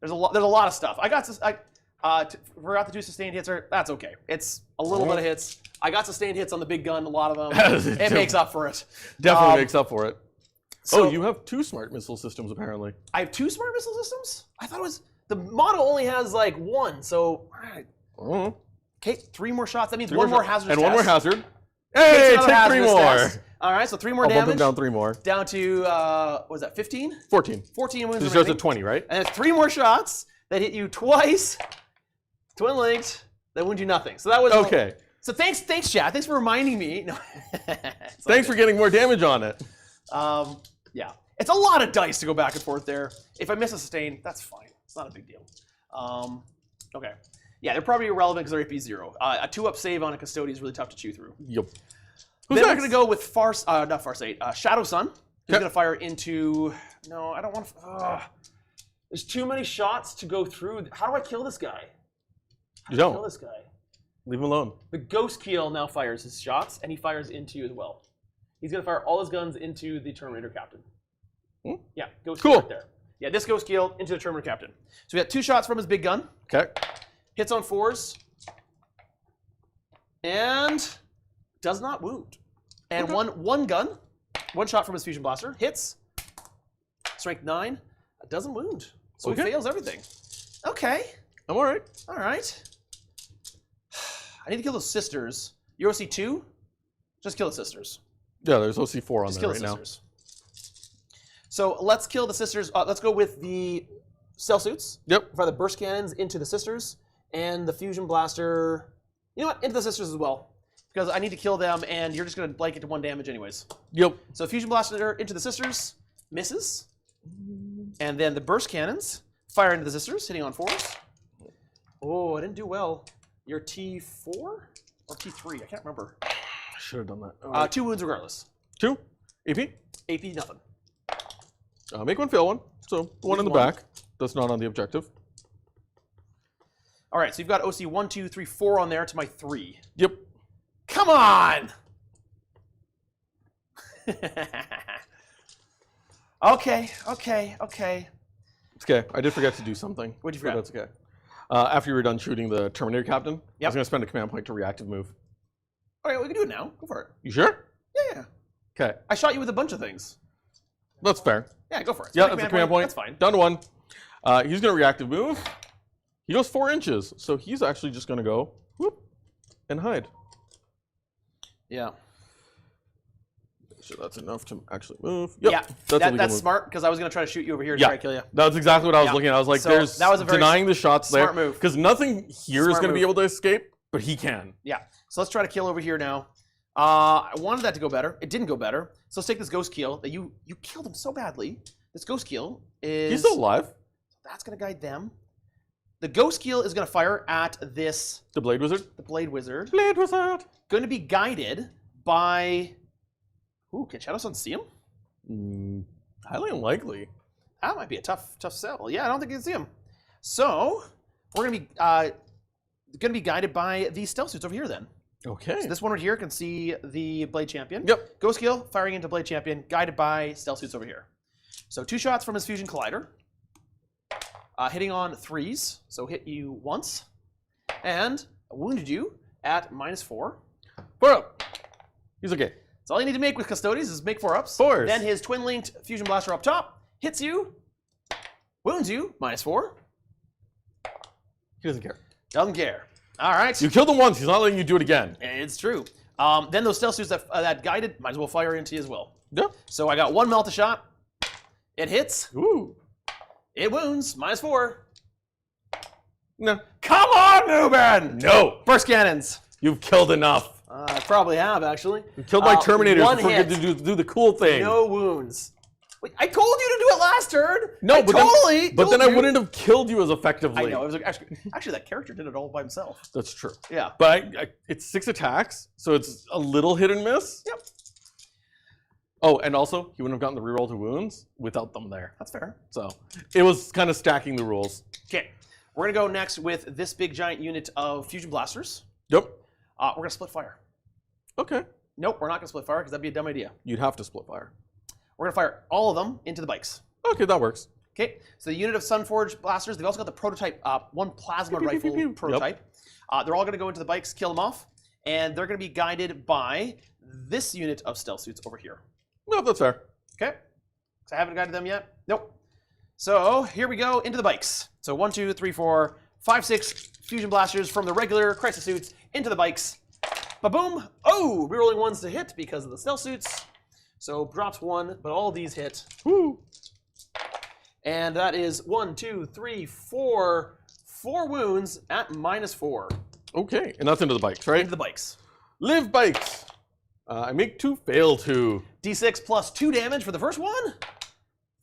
There's a lot of stuff. I forgot the 2 sustained hits. That's okay. It's a little bit of hits. I got sustained hits on the big gun. A lot of them. It makes up for it. Definitely makes up for it. So Oh, you have 2 smart missile systems apparently. I have 2 smart missile systems. I thought it was the model only has like 1. So Oh. okay, 3 more shots. That means 3 one more hazardous and 1 more test. hazard. Takes Hey, another take 3 hazardous more. test. All right, so 3 more I'll bump damage. him down 3 more. Down to what was that? 15? 14. 14 wounds. He starts remaining. at 20, right? And it's 3 more shots that hit you twice, twin linked, that wound you nothing. So that was Okay. So thanks, chat. Thanks for reminding me. No. Thanks for getting more damage on it. Yeah, it's a lot of dice to go back and forth there. If I miss a sustain, that's fine. It's not a big deal. Okay. Yeah, they're probably irrelevant because they're AP 0. A 2-up save on a Custodian is really tough to chew through. Yep. Then we're going to go with not Farsight, Shadowsun. Who's Okay. going to fire into... No, I don't want to... There's too many shots to go through. How do I kill this guy? You Kill don't. this guy. Leave him alone. The Ghostkeel now fires his shots, and he fires into you as well. He's going to fire all his guns into the Terminator Captain. Yeah, Ghostkeel Cool. right there. Yeah, this Ghostkeel into the Terminator Captain. So we got 2 shots from his big gun. Okay. Hits on 4s. And does not wound. And one gun, 1 shot from his fusion blaster, hits. Strength 9, doesn't wound. So he fails everything. Okay. I'm all right. All right. I need to kill those sisters. You're OC 2? Just kill the sisters. Yeah, there's OC4 on Just there kill right the sisters. So let's kill the sisters. Let's go with the Stealthsuits. Yep. Fire the burst cannons into the sisters. And the fusion blaster, you know what, into the sisters as well. Because I need to kill them, and you're just going to blank it to 1 damage anyways. Yep. So fusion blaster into the sisters, misses. And then the burst cannons fire into the sisters, hitting on 4s. Oh, I didn't do well. You're T4 or T3? I can't remember. I should have done that. 2 wounds regardless. 2. AP. AP, nothing. Make 1 fail 1. So 1 in the 1. back. That's not on the objective. All right, so you've got OC 1, 2, 3, 4 on there to my 3. Yep. Come on! Okay. It's okay. I did forget to do something. What'd you but forget? That's okay. After you were done shooting the Terminator Captain, I Yep. was going to spend a command point to reactive move. Okay, we can do it now. Go for it. You sure? Yeah. Okay. I shot you with a bunch of things. That's fair. Yeah, go for it. Yeah, Spend that's a command point. That's fine. Down to 1. He's going to reactive move. He goes 4 inches. So he's actually just going to go whoop and hide. Yeah. So that's enough to actually move. Yep. Yeah, That's, a legal that's move. smart because I was going to try to shoot you over here to Yeah. try to kill you. That's exactly what I was Yeah. looking at. I was like, So there's that was a very denying the shots smart there. move. Because nothing here is Smart going to be move. able to escape, but he can. Yeah. So let's try to kill over here now. I wanted that to go better. It didn't go better. So let's take this Ghostkeel that you killed him so badly. This Ghostkeel is... He's still alive. That's going to guide them. The Ghostkeel is going to fire at this... The Blade Wizard. The Blade Wizard. Blade Wizard. Going to be guided by... Ooh, can Shadowsun see him? Highly unlikely. That might be a tough sell. Yeah, I don't think you can see him. So, we're gonna be guided by the Stealthsuits over here then. Okay. So this one right here can see the Blade Champion. Yep. Ghostkheel firing into Blade Champion, guided by Stealthsuits over here. So 2 shots from his Fusion Collider. Hitting on 3s, so hit you once. And wounded you at -4. 4 up. He's okay. So all you need to make with Custodes is make 4-ups. 4s. Then his twin-linked Fusion Blaster up top hits you, wounds you, -4. He doesn't care. Doesn't care. All right. You killed him once. He's not letting you do it again. It's true. Then those Stealthsuits that guided might as well fire into you as well. Yeah. So I got 1 Melt-A-Shot. It hits. Ooh. It wounds. -4. No. Come on, Mubin! No. Burst cannons. You've killed enough. I probably have, actually. You killed my Terminator. 1 Forget hit. to do the cool thing. No wounds. Wait, I told you to do it last turn. No, I but totally then, but then I told you. wouldn't have killed you as effectively. I know. It was like, actually, that character did it all by himself. That's true. Yeah. But it's 6 attacks, so it's a little hit and miss. Yep. Oh, and also, he wouldn't have gotten the reroll to wounds without them there. That's fair. So it was kind of stacking the rules. Okay. We're going to go next with this big giant unit of Fusion Blasters. Yep. We're going to split fire. Okay. Nope, we're not going to split fire because that'd be a dumb idea. You'd have to split fire. We're going to fire all of them into the bikes. Okay, that works. Okay, so the unit of Sunforge blasters, they've also got the prototype, 1 plasma Pew, pew, pew, rifle pew, pew. prototype. They're all going to go into the bikes, kill them off, and they're going to be guided by this unit of Stealthsuits over here. No, that's fair. Okay, so I haven't guided them yet. Nope. So here we go into the bikes. So 1, 2, 3, 4, 5, 6 fusion blasters from the regular crisis suits into the bikes. Ba-boom! Oh, rerolling 1s to hit because of the Stealthsuits. So drops 1, but all these hit. Woo! And that is 1, 2, 3, 4 wounds at -4 Okay, and that's into the bikes, right? into the bikes. Live bikes. I make 2, fail 2. D6 plus 2 damage for the first one.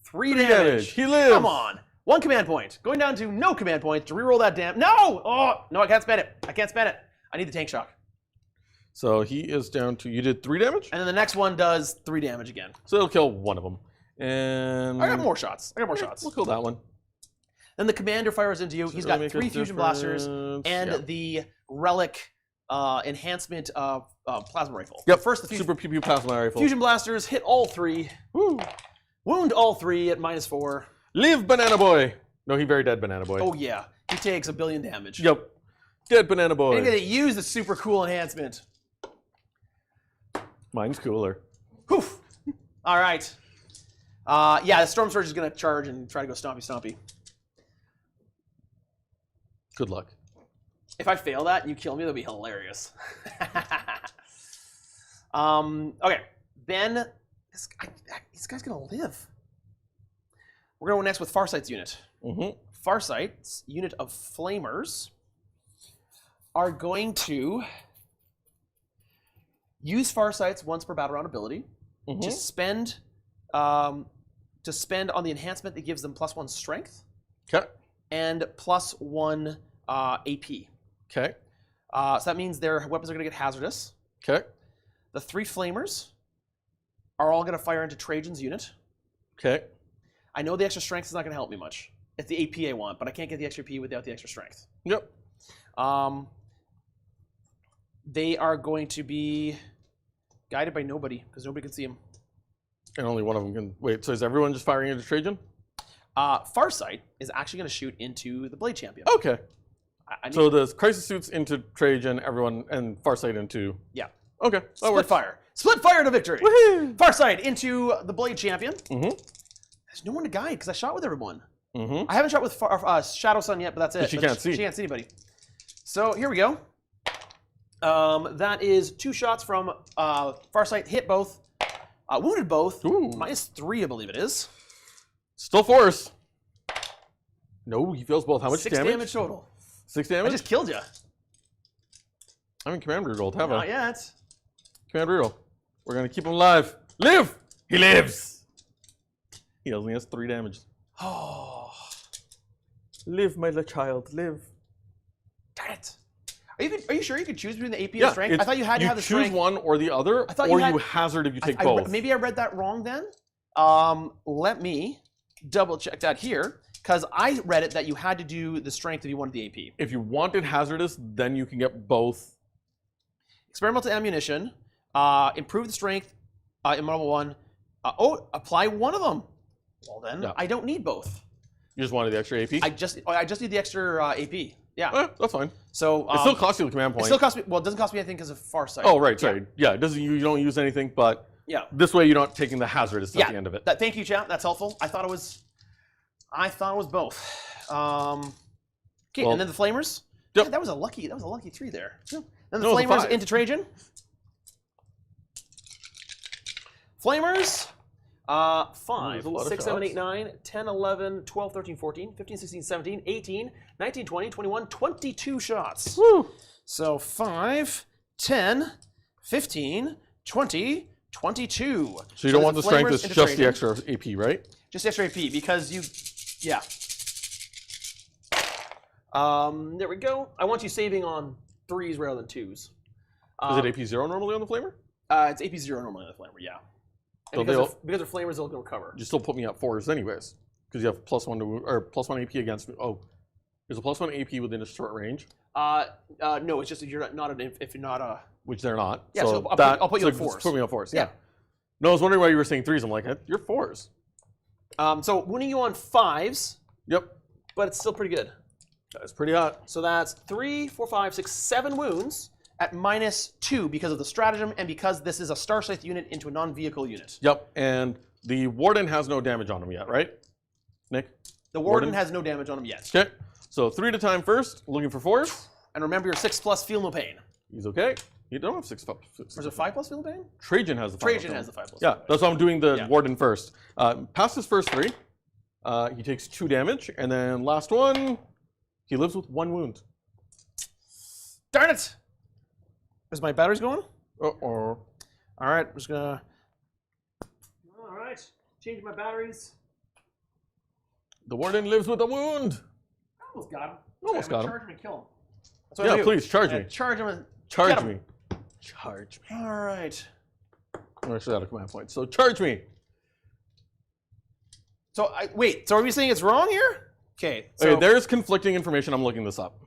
3 3 damage. He lives. Come on. 1 command point. Going down to no command point to reroll that damage. No! Oh, no, I can't spend it. I can't spend it. I need the tank shock. So he is down to, you did 3 damage? And then the next one does 3 damage again. So it'll kill one of them. And I got more shots. I got more Okay, shots. We'll kill that one. Then the commander fires into you. He's got Really make a 3 fusion blasters difference. and Yeah. the relic enhancement plasma rifle. Yep. First, the Super Pew Pew Plasma Rifle. fusion blasters hit all 3. Woo. Wound all 3 at -4. Live, Banana Boy. No, he very dead, Banana Boy. Oh yeah, he takes 1 billion damage. Yep. Dead Banana And Boy. he's gonna use the super cool enhancement. Mine's cooler. Poof. All right. Yeah, the Stormsurge is gonna charge and try to go stompy stompy. Good luck. If I fail that and you kill me, that'll be hilarious. Okay, then this guy's gonna live. We're gonna go next with Farsight's unit. Mm-hmm. Farsight's unit of Flamers are going to use Farsight's once per battle round ability to spend on the enhancement that gives them +1 strength Okay. and +1 AP. Okay. So that means their weapons are going to get hazardous. Okay. The 3 Flamers are all going to fire into Trajan's unit. Okay. I know the extra strength is not going to help me much. It's the AP I want, but I can't get the extra P without the extra strength. Yep. They are going to be guided by nobody because nobody can see them. And only one of them can. Wait, so is everyone just firing into Trajan? Farsight is actually going to shoot into the Blade Champion. Okay. So the crisis suits into Trajan, everyone, and Farsight into. Yeah. Okay. That Split works. fire. Split fire to victory. Woohoo! Farsight into the Blade Champion. Mm-hmm. There's no one to guide because I shot with everyone. Mm-hmm. I haven't shot with Shadowsun yet, but that's it. She can't see. She can't see anybody. So here we go. That is 2 shots from Farsight. Hit both. Wounded both. Ooh. -3, I believe it is. Still force. No, he fails both. How much 6 damage total. 6 damage? I just killed you. I haven't command rerolled, have Not I? yet. Command reroll. We're gonna keep him alive. Live! He lives! He only has 3 damage. Oh, Live, my little child, live. darn it. Are you sure you could choose between the AP and the strength? I it's- thought you had to have the strength. choose one or the other, I thought or you had- you hazard if you take I both. maybe I read that wrong then. Let me double check that here. Because I read it that you had to do the strength if you wanted the AP. If you wanted hazardous, then you can get both. Experimental ammunition, improve the strength in Model 1. Apply one of them. Well then, Yeah. I don't need both. You just wanted the extra AP? I just need the extra AP. Yeah. That's fine. So It still costs you the command point. It still costs me. Well, it doesn't cost me anything because of Farsight. Oh, right, sorry. Yeah, it doesn't. You don't use anything, but Yeah. this way you're not taking the hazardous at the end of it. Thank you, chat. That's helpful. I thought it was both. Okay, Well, and then the flamers. Yep. Yeah, that was a lucky 3 there. Then the No, it was a flamers 5. into Trajan. Flamers. 5, There's a lot of 6, 7, shots. 8, 9, 10, 11, 12, 13, 14, 15, 16, 17, 18, 19, 20, 21, 22 shots. Woo! So 5, 10, 15, 20, 22. So you don't want the strength, flamers it's into just the Trajan. extra AP, right? Just extra AP because you, yeah. There we go. I want you saving on 3s rather than 2s. Is it AP 0 normally on the flamer? It's AP 0 normally on the flamer, yeah. So And because of flamers, they'll recover. You still put me at 4s anyways, because you have +1 to or +1 AP against me. Oh, there's a +1 AP within a short range, No, it's just if you're not if you're not a. which they're not. Yeah, so I'll put you on so 4s. Put me on 4s. Yeah. Yeah. No, I was wondering why you were saying 3s. I'm like, you're 4s. So winning you on 5s, Yep. but it's still pretty good. That's pretty hot. So that's 3, 4, 5, 6, 7 wounds at -2 because of the stratagem and because this is a Starscythe unit into a non-vehicle unit. Yep. And the warden has no damage on him yet, right? Nick. The warden has no damage on him yet. Okay. So 3 at a time first. Looking for 4s. And remember your 6+ feel no pain. He's okay. You don't have 6. Or is it 5+ feel no pain? Trajan has the 5. Trajan has the 5+. Yeah, that's why I'm doing the Yeah. warden first. Past his first 3, he takes 2 damage, and then last one, he lives with 1 wound. Darn it! Is my batteries going? Uh-oh. All right, I'm just gonna. All right, change my batteries. The warden lives with a wound. Almost got him. Almost got him. Charge him and kill him. That's what I Yeah, do. please, charge me. Charge him and Charge get him. me. Charge me. All right. I'm actually out of command point, so charge me. So wait. So are we saying it's wrong here? Okay. So Okay, there's conflicting information. I'm looking this up.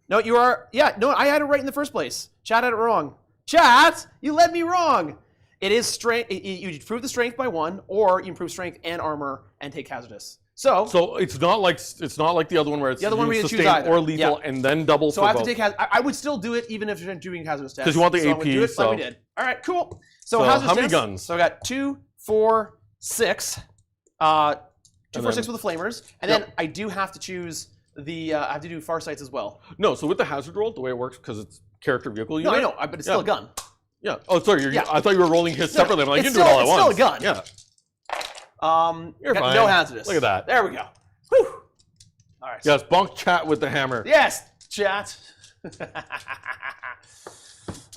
no, you are. Yeah. No, I had it right in the first place. Chat had it wrong. Chat, you led me wrong. It is strength. You improve the strength by 1, or you improve strength and armor and take hazardous. So it's not like the other one where it's The other one we didn't choose sustain either. or lethal Yeah. and then double. So for I have both. to take I would still do it even if you're doing hazardous tests. 'Cause you want the so I'm gonna AP, do it so- like we did. All right, cool. So So hazardous how many tests, guns? So I got 2, 4, 6. 2, 4, 6 then- with the flamers, and Yep. then I do have to choose the. I have to do Farsights as well. No, so with the hazard roll, the way it works, because it's character vehicle No, unit. I know, but it's still a gun. Yeah. Oh, sorry. Yeah. I thought you were rolling his separately. I'm like, you it's can do it all still- at it's still once. a gun. Yeah. You're got fine. no hazardous. Look at that. There we go. Whew. All right. Yes, bonk chat with the hammer. Yes, chat.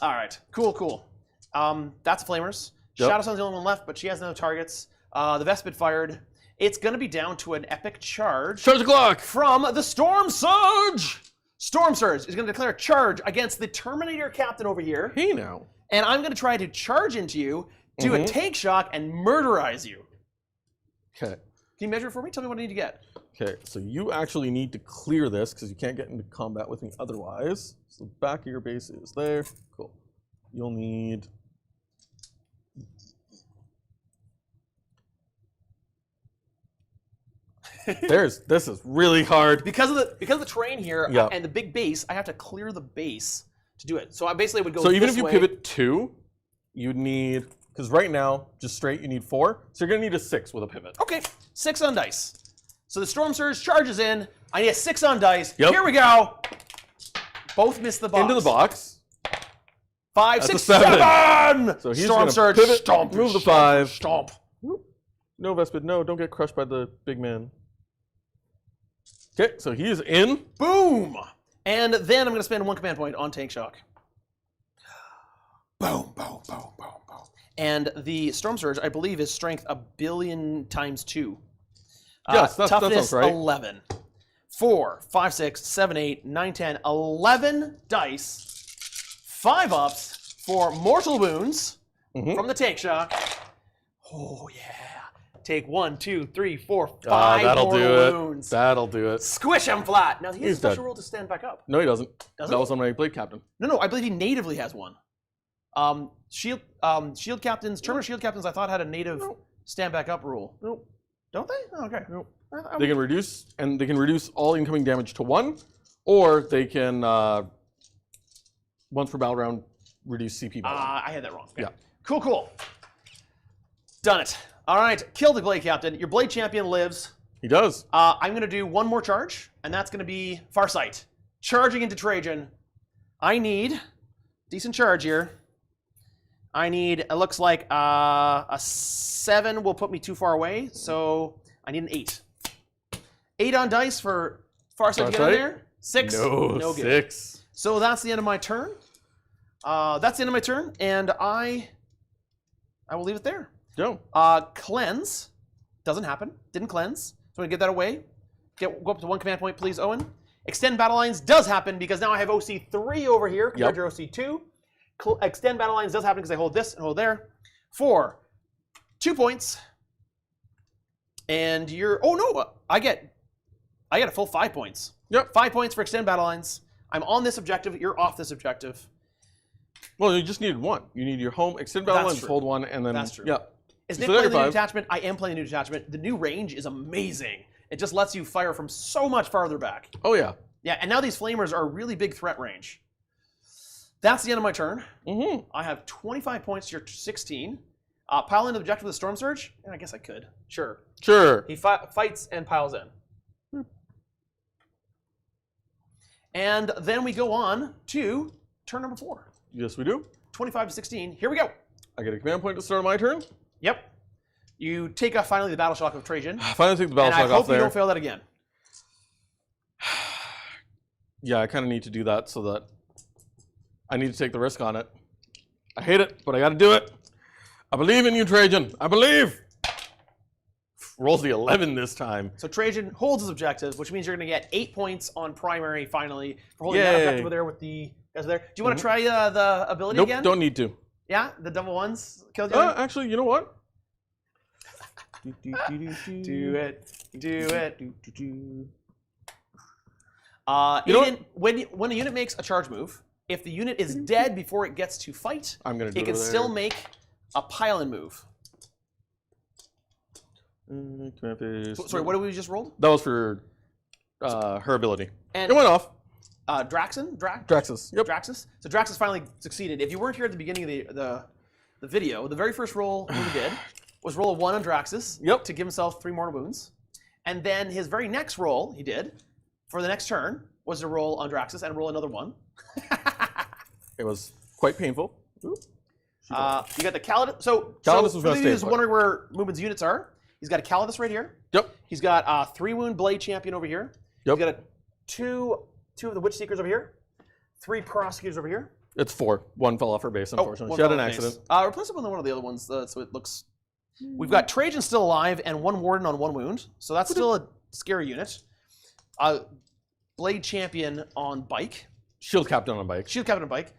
All right. Cool. That's flamers. Yep. Shadowsun's the only one left, but she has no targets. The Vespid fired. It's going to be down to an epic charge Charge the clock. from the Stormsurge. Stormsurge is going to declare a charge against the Terminator captain over here, Hey now. and I'm going to try to charge into you, do a take shock, and murderize you. Okay. Can you measure it for me? Tell me what I need to get. Okay. So you actually need to clear this because you can't get into combat with me otherwise. So the back of your base is there. Cool. You'll need. This is really hard. Because of the terrain here Yeah. and the big base, I have to clear the base to do it. So I basically would go. So even this if you way. pivot 2, you'd need, because right now, just straight, you need 4. So you're going to need a 6 with a pivot. Okay, 6 on dice. So the Stormsurge charges in. I need a 6 on dice. Yep. Here we go. Both missed the box. Into the box. 5, That's 6, a 7. 7. So he's gonna Stormsurge. pivot, Stomp. move the stomp, 5. Stomp. No, Vespid, no, don't get crushed by the big man. Okay, so he is in. Boom. And then I'm going to spend 1 command point on Tank Shock. Boom. And the Stormsurge, I believe, is strength 1 billion times 2. Yes, that toughness sounds right. 11. 4, 5, 6, 7, 8, 9, 10, 11 dice. 5 ups for mortal wounds from the Tank Shock. Oh, yeah. take 1, 2, 3, 4, 5 that'll do mortal it. wounds. That'll do it. Squish him flat. Now he has a He's special dead. rule to stand back up. No, he doesn't. Doesn't That he? was on my blade captain. No, I believe he natively has one. Shield captains, Terminator shield captains, I thought had a native stand back up rule. Nope. Don't they? Oh, okay. Nope. They can reduce, and they can reduce all incoming damage to 1, or they can once per battle round reduce CP by 1. I had that wrong. Okay. Yeah. Cool. Done it. All right, kill the blade captain. Your blade champion lives. He does. I'm going to do one more charge, and that's going to be Farsight. Charging into Trajan. I need decent charge here. I need, it looks like a 7 will put me too far away, so I need an 8. 8 on dice for Farsight to get in there. 6. No good. 6. So that's the end of my turn. That's the end of my turn, and I will leave it there. Go. Cleanse doesn't happen. Didn't cleanse. So I'm gonna get that away. Go up to 1 command point, please, Owen. Extend battle lines does happen because now I have OC3 over here compared to OC2. Extend battle lines does happen because I hold this and hold there. 4, 2 points, and you're. Oh no, I get a full 5 points. Yep. 5 points for extend battle lines. I'm on this objective. You're off this objective. Well, you just needed 1. You need your home, extend battle That's lines, true. hold 1, and then. That's true. Yeah. Is So Nick there playing the you're new 5. detachment? I am playing the new detachment. The new range is amazing. It just lets you fire from so much farther back. Oh, yeah. Yeah, and now these flamers are a really big threat range. That's the end of my turn. Mm-hmm. I have 25 points to your 16. Pile into the objective with the Stormsurge? Yeah, I guess I could. Sure. Sure. He fights and piles in. And then we go on to turn number 4. Yes, we do. 25 to 16. Here we go. I get a command point to start my turn. Yep. You take off finally the Battle Shock of Trajan. Finally take the battle And I shock off hope you there. don't fail that again. Yeah, I kind of need to do that so that I need to take the risk on it. I hate it, but I got to do it. I believe in you, Trajan. I believe. Rolls the 11 this time. So Trajan holds his objective, which means you're going to get 8 points on primary finally for holding that Yay. objective over there with the guys there. Do you want to try the ability Nope, again? don't need to. Yeah, the double ones killed you. Actually, you know what? Do it. You know when a unit makes a charge move, if the unit is dead before it gets to fight, I'm gonna do it can over still there. make a pile-in move. Sorry, what did we just rolled? That was for her ability. And It went off. Draxus. Yep. Draxus. So Draxus finally succeeded. If you weren't here at the beginning of the video, the very first roll he did was roll a 1 on Draxus to give himself 3 mortal wounds. And then his very next roll he did for the next turn was to roll on Draxus and roll another 1. It was quite painful. Oop. You got the Calidus. So Calidus was for gonna those stay who's put. wondering where Mubin's units are, he's got a Calidus right here. Yep. He's got a 3-wound Blade Champion over here. Yep. He's got two of the Witch Seekers over here. 3 Prosecutors over here. It's 4. 1 fell off her base, unfortunately. one She had fell an off the base. accident. Replace it with one of the other ones so it looks... We've got Trajan still alive and 1 Warden on 1 wound. So that's still a scary unit. Blade Champion on bike. Shield Captain on bike. Shield Captain on bike.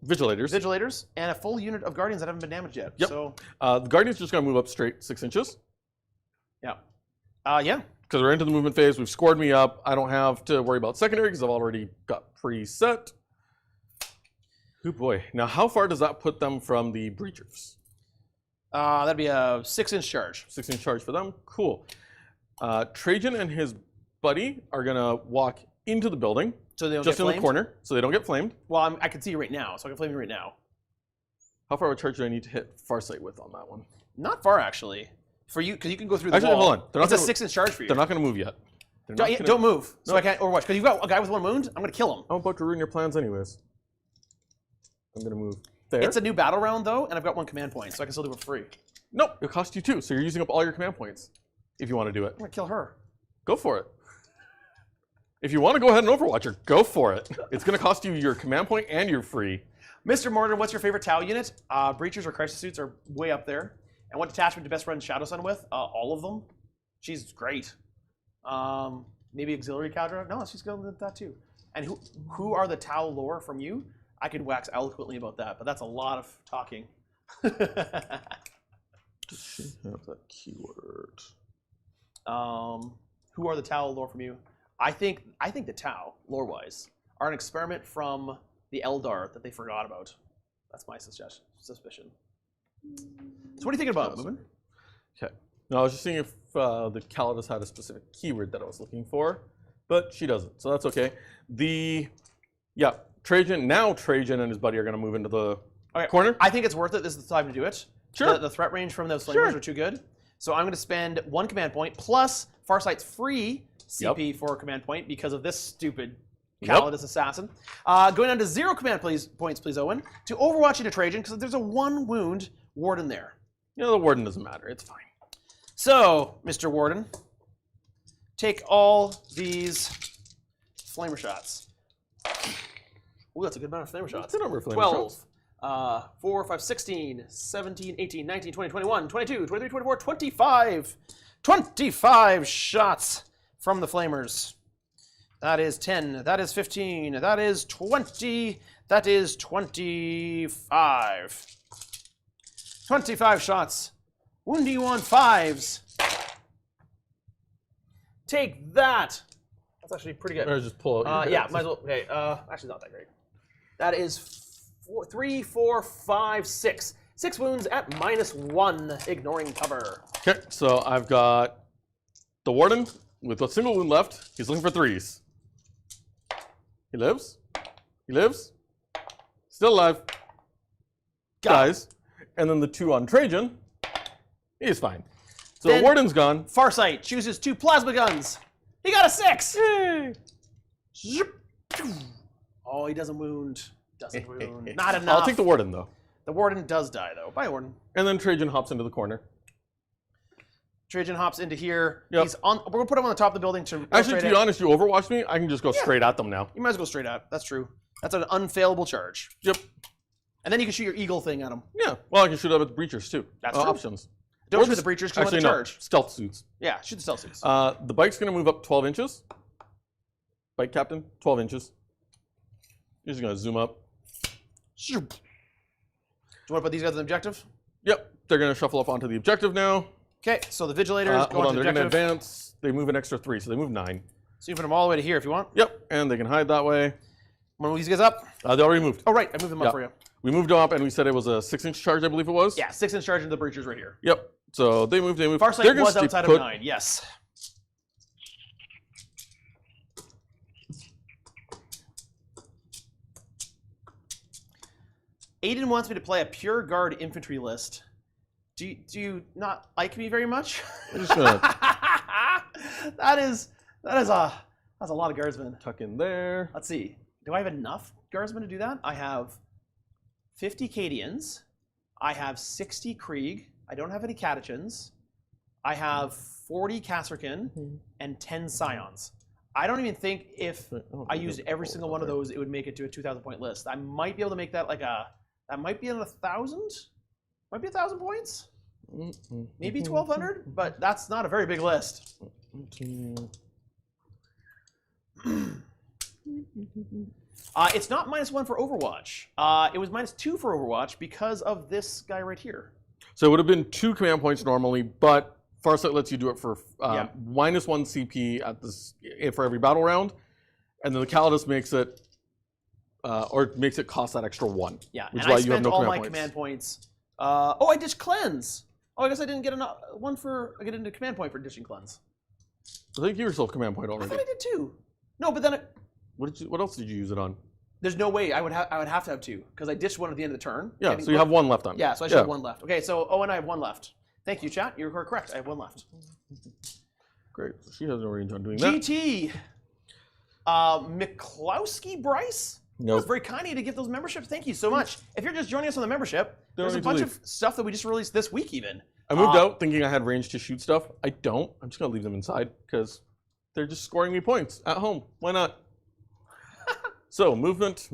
Vigilators. And a full unit of Guardians that haven't been damaged yet. Yep. So, The Guardian's just going to move up straight 6 inches. yeah. Yeah. Because we're into the movement phase. We've scored me up. I don't have to worry about secondary because I've already got preset. Oh boy. Now, how far does that put them from the breachers? That'd be a 6-inch charge. 6-inch charge for them. Cool. Trajan and his buddy are going to walk into the building. So they don't Just get in the flamed? corner, so they don't get flamed. Well, I can see you right now, so I can flame you right now. How far of a charge do I need to hit Farsight with on that one? Not far, actually. For you, because you can go through the Actually, wall. hold on. They're not It's a gonna- 6-inch charge for you. They're not going to move yet. They're not gonna- Don't move, so No. I can't overwatch. Because you've got a guy with 1 wound, I'm going to kill him. I'm about to ruin your plans anyways. I'm going to move there. It's a new battle round, though, and I've got 1 command point, so I can still do it for free. Nope, it'll cost you 2, so you're using up all your command points if you want to do it. I'm going to kill her. Go for it. If you want to go ahead and Overwatch her, go for it. It's going to cost you your command point and your free. Mr. Mortar, what's your favorite Tau unit? Breachers or Crisis Suits are way up there. And what detachment do best run Shadowsun with? All of them. She's great. Maybe Auxiliary Cadre? No, she's good with that too. And who are the Tau lore from you? I could wax eloquently about that, but that's a lot of talking. Does she have that keyword? Who are the Tau lore from you? I think the Tau, lore-wise, are an experiment from the Eldar that they forgot about. That's my suspicion. So what are you thinking about, Mubin? Okay. No, I was just seeing if the Calidus had a specific keyword that I was looking for, but she doesn't, so that's okay. Trajan and his buddy are going to move into the corner. I think it's worth it. This is the time to do it. Sure. The threat range from those flamers are too good. So I'm going to spend 1 command point plus Farsight's free CP for a command point because of this stupid Calidus assassin. Going down to 0 command points, please, Owen, to Overwatch into Trajan because there's a 1 wound Warden there. The Warden doesn't matter. It's fine. So, Mr. Warden, take all these flamer shots. Ooh, that's a good amount of flamer shots. That's a number of flamer 12, shots. 4, 5, 16, 17, 18, 19, 20, 21, 22, 23, 24, 25. 25 shots from the flamers. That is 10. That is 15. That is 20. That is 25. 25 shots. Wounding you on 5s. Take that. That's actually pretty good. Or just pull out. Yeah, might as well. Okay, actually not that great. That is 3, 4, 5, 6. 6 wounds at -1, ignoring cover. Okay, so I've got the Warden with a single wound left. He's looking for 3s. He lives. He lives. Still alive. Guys. And then the 2 on Trajan. He's fine. So Then the Warden's gone. Farsight chooses 2 plasma guns. He got a 6. Yay. Oh, he doesn't wound. Doesn't wound. Not enough. I'll take the Warden, though. The Warden does die, though. Bye, Warden. And then Trajan hops into the corner. Trajan hops into here. Yep. He's on. We're gonna put him on the top of the building to. Actually, to be honest, you overwatched me. I can just go straight at them now. You might as well go straight at. That's true. That's an unfailable charge. Yep. And then you can shoot your eagle thing at him. Yeah. Well, I can shoot up at the breachers too. That's true. Options. Don't Or shoot the breachers because Actually, the no. charge. Stealth suits. Yeah, shoot the stealth suits. The bike's gonna move up 12 inches. Bike captain, 12 inches. You're just gonna zoom up. Do you want to put these guys on the objective? Yep. They're gonna shuffle up onto the objective now. Okay, so the vigilators go Hold on, to the they're gonna objective. advance. They move an extra 3, so they move 9. So you put them all the way to here if you want. Yep. And they can hide that way. Want to move these guys up? They already moved. Oh, right. I moved them Yeah. up for you. We moved up, and we said it was a 6-inch charge, I believe it was. Yeah, 6-inch charge into the breachers right here. Yep. So they moved. Farsight They're gonna was stay outside put. of 9, yes. Aiden wants me to play a pure guard infantry list. Do you not like me very much? I'm just gonna that is a lot of guardsmen. tuck in there. Let's see. Do I have enough guardsmen to do that? I have 50 Cadians. I have 60 Krieg. I don't have any Catechins. I have 40 Kasserkin and 10 Scions. I don't even think if I used every single one of those, it would make it to a 2,000 point list. I might be able to make that like that might be in 1,000? Might be 1,000 points? Maybe 1,200? But that's not a very big list. It's not -1 for Overwatch. It was -2 for Overwatch because of this guy right here. So it would have been 2 command points normally, but Farsight lets you do it for -1 CP at this for every battle round, and then the Calidus makes it cost that extra 1. Yeah, which and is why I you have spent no all command my points. command points. Oh, I ditched cleanse. Oh, I guess I didn't get enough. I get into command point for ditching cleanse. I think you yourself command point I already. thought I did too. No, but then What else did you use it on? there's no way I would have to have 2 because I ditched one at the end of the turn. Yeah, so you have 1 left on. Yeah, so I should have 1 left. Okay, so Owen, I have 1 left. Thank you, chat. You're correct. I have 1 left. Great. So she has no range on doing that. GT. Miklowski Bryce? Nope. That's very kind of you to give those memberships. Thank you so much. If you're just joining us on the membership, there's a need to bunch leave. of stuff that we just released this week even. I moved out thinking I had range to shoot stuff. I don't. I'm just going to leave them inside because they're just scoring me points at home. Why not? So, movement.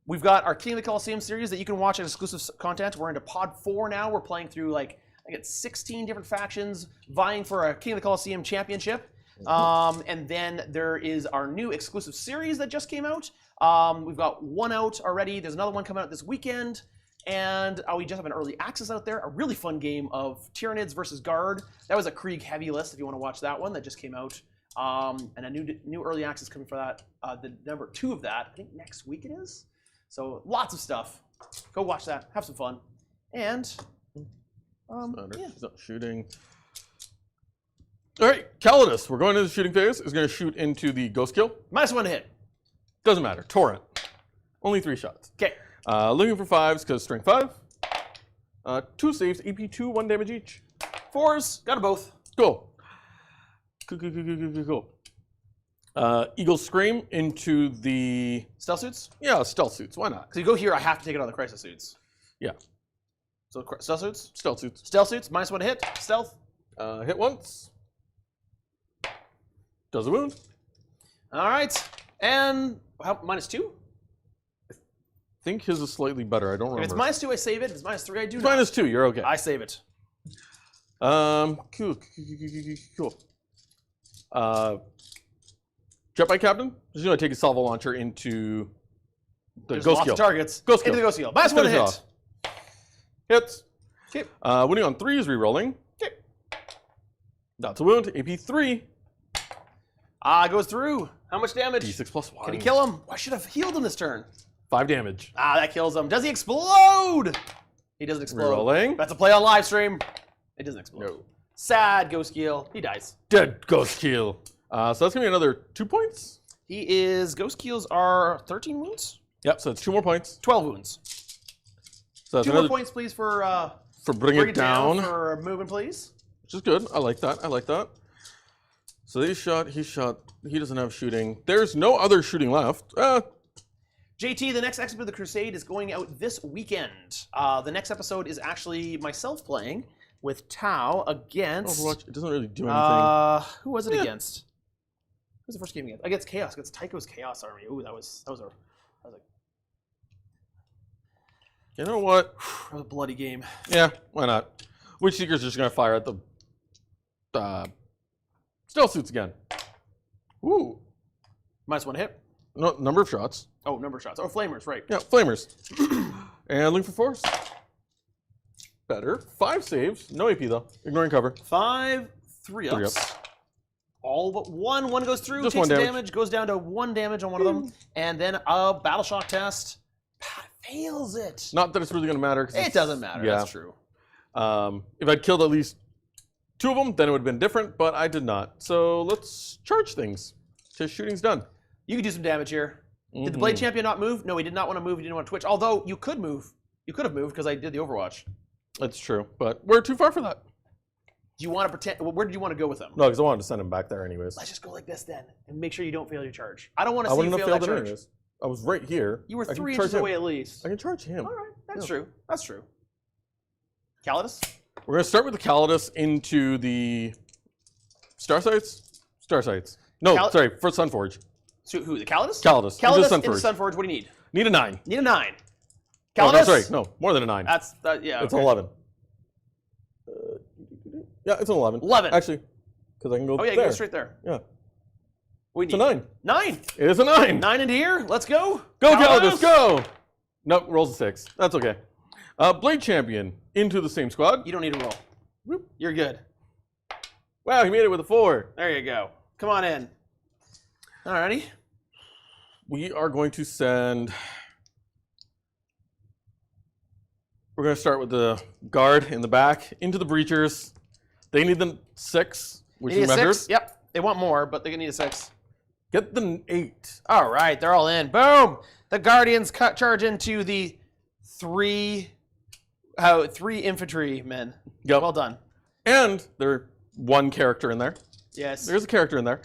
We've got our King of the Colosseum series that you can watch as exclusive content. We're into Pod 4 now. We're playing through I get 16 different factions vying for a King of the Colosseum championship. And then there is our new exclusive series that just came out. We've got 1 out already. There's another one coming out this weekend. And we just have an early access out there, a really fun game of Tyranids versus Guard. That was a Krieg heavy list if you want to watch that one that just came out. And a new early access coming for that. The number 2 of that, I think next week it is. So lots of stuff. Go watch that, have some fun. And yeah. She's not shooting. All right, Calidus, we're going into the shooting phase. Is going to shoot into the Ghostkheel. -1 to hit. Doesn't matter. Torrent. Only 3 shots. Okay. Looking for 5s because strength 5. 2 saves, AP 2, 1 damage each. 4s, got them both. Cool. Cool. Eagle Scream into the... Stealthsuits? Yeah, Stealthsuits. Why not? So you go here, I have to take it on the Crisis Suits. Yeah. So Stealthsuits? Stealthsuits. Stealthsuits, -1 to hit. Stealth. Hit once. Does a wound. All right. And how, -2? I think his is slightly better. I don't remember. If it's -2, I save it. If it's -3, I do It's not. -2. You're okay. I save it. Cool. Jetbike Captain. Just gonna take a salvo launcher into the There's lots Ghostkheel. of targets. Ghostkheel. Into the Ghostkheel. Let's -1 to finish it hit. off. Hits. Okay. Winning on 3s, rerolling. Okay. That's a wound. AP 3. Goes through. How much damage? D6 plus 1. Can he kill him? I should have healed him this turn. 5 damage. That kills him. Does he explode? He doesn't explode. Rerolling. That's a play on live stream. It doesn't explode. No. Sad Ghostkheel. He dies. Dead Ghostkheel. So that's gonna be another 2 points. Ghostkeels are 13 wounds? Yep. So it's 2 more points. 12 wounds. So that's 2 more another points, please, for bring it down, for moving, please. which is good. I like that. I like that. So he shot. He doesn't have shooting. There's no other shooting left. JT, the next episode of the Crusade is going out this weekend. The next episode is actually myself playing with Tau against... Overwatch. It doesn't really do anything. Who was it against? Who was the first game against? Against Chaos. Against Tycho's Chaos Army. Ooh, that was You know what? a bloody game. Yeah, why not? Witchseeker's just gonna fire at the Stealthsuits again. Ooh. -1 to hit. No, number of shots. Oh, number of shots. Oh, Flamers, right. Yeah, Flamers. And looking for force. Better. 5 saves. No AP though. Ignoring cover. 5 3-ups. 3-ups. All but one. One goes through, Just takes 1 some damage. damage, goes down to 1 damage on one of them, and then a battle shock test. Fails it. Not that it's really gonna matter. It doesn't matter. Yeah. That's true. If I'd killed at least 2 of them, then it would have been different, but I did not. So let's charge things. His shooting's done. You can do some damage here. Did the Blade Champion not move? No, he did not want to move. He didn't want to twitch. Although you could move. You could have moved because I did the Overwatch. That's true, but we're too far for that. Do you want to pretend? Where did you want to go with him? No, because I wanted to send him back there anyways. Let's just go like this then, and make sure you don't fail your charge. I don't want to I see you wouldn't have fail that failed it charge. anyways. I was right here. You were I can 3 charge inches him. away at least. I can charge him. All right, that's Yeah. true. That's true. Calidus? We're gonna start with the Calidus into the Starscythes. No, sorry, for Sunforge. So who? The Calidus? Calidus. Calidus Into into Sunforge. Sunforge. What do you need? Need a 9. Need a 9. Oh, Calidus? no, sorry, no, more than a 9. That's yeah. It's okay. an 11. Yeah, it's an 11. 11. Actually, because I can go Oh yeah, you there. can go straight there. Yeah, We it's need a 9. 9. It is a 9. 9 into here. Let's go. Go, Calidus, go! Nope, rolls a 6. That's okay. Blade Champion into the same squad. You don't need to roll. Whoop. You're good. Wow, he made it with a 4. There you go. Come on in. Alrighty. We are going to send... We're going to start with the guard in the back, into the breachers. They need the 6, which They you need a measured. 6. Yep. They want more, but they need a 6. Get the 8. All right, they're all in. Boom. The Guardians charge into the 3 infantrymen. Yep. Well done. And there's 1 character in there. Yes. There's a character in there.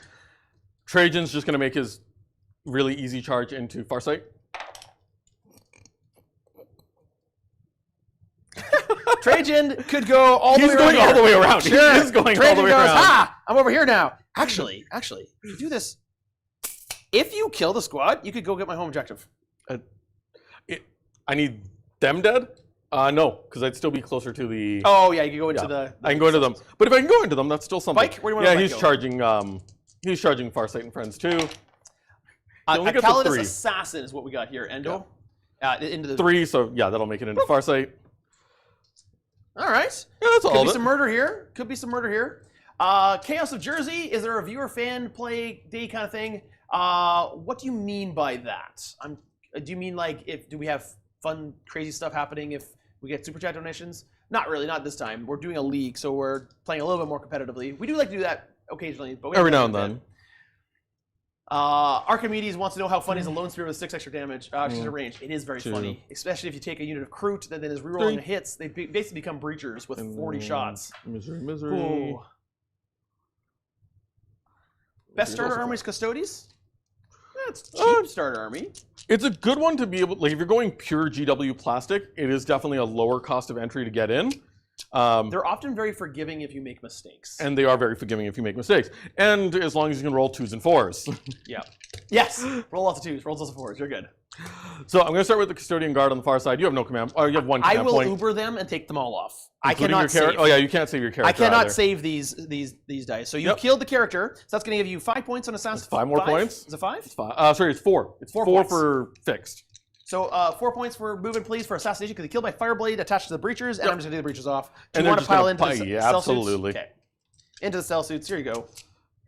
Trajan's just going to make his really easy charge into Farsight. Trajan could go all the way around. He's going all the way around. Sure. He is going Trajan all the way goes, around. "Ha! I'm over here now." Actually, if you do this, if you kill the squad, you could go get my home objective. I need them dead? No, because I'd still be closer to the... Oh yeah, you can go into Yeah, the I can go into them. But if I can go into them, that's still something. Spike? Where do you want Yeah, Spike he's go? charging. He's charging Farsight and Friends too. A only got the Calidus 3. Assassin is what we got here, Endo. Into the 3, so yeah, that'll make it into Farsight. All right. Yeah, that's all Could of be it. some murder here. Could be some murder here. Chaos of Jersey. Is there a viewer fan play day kind of thing? What do you mean by that? Do you mean like do we have fun, crazy stuff happening if we get super chat donations? Not really. Not this time. We're doing a league, so we're playing a little bit more competitively. We do like to do that occasionally, but Every now and then. Archimedes wants to know how funny is a lone spear with 6 extra damage. She's a range. It is very 2. funny, especially if you take a unit of Kroot that then is rerolling hits. They basically become breachers with 40 shots. Misery. Ooh. Best starter army is Custodes? That's cheap starter army. It's a good one to be able, like if you're going pure GW plastic, it is definitely a lower cost of entry to get in. They're often very forgiving if you make mistakes. And they are very forgiving if you make mistakes. And as long as you can roll 2s and 4s. Yeah. Yes. Roll lots of 2s, roll lots of 4s. You're good. So I'm going to start with the Custodian Guard on the far side. You have no command, or you have 1 command I will point. Uber them and take them all off. Including I your cannot save. Oh yeah, you can't save your character. I cannot either. save these dice. So you've killed the character. So that's going to give you 5 points on assassin. 5 more points. Is it 5? It's 5. Sorry, it's 4. It's 4 points. for fixed. So 4 points for movement, please, for assassination because he killed by Fireblade attached to the breachers, and I'm just going to do the breachers off. Do And you they're want to just pile gonna into the pile- yeah, Stealthsuits? absolutely. Okay. Into the Stealthsuits. Here you go.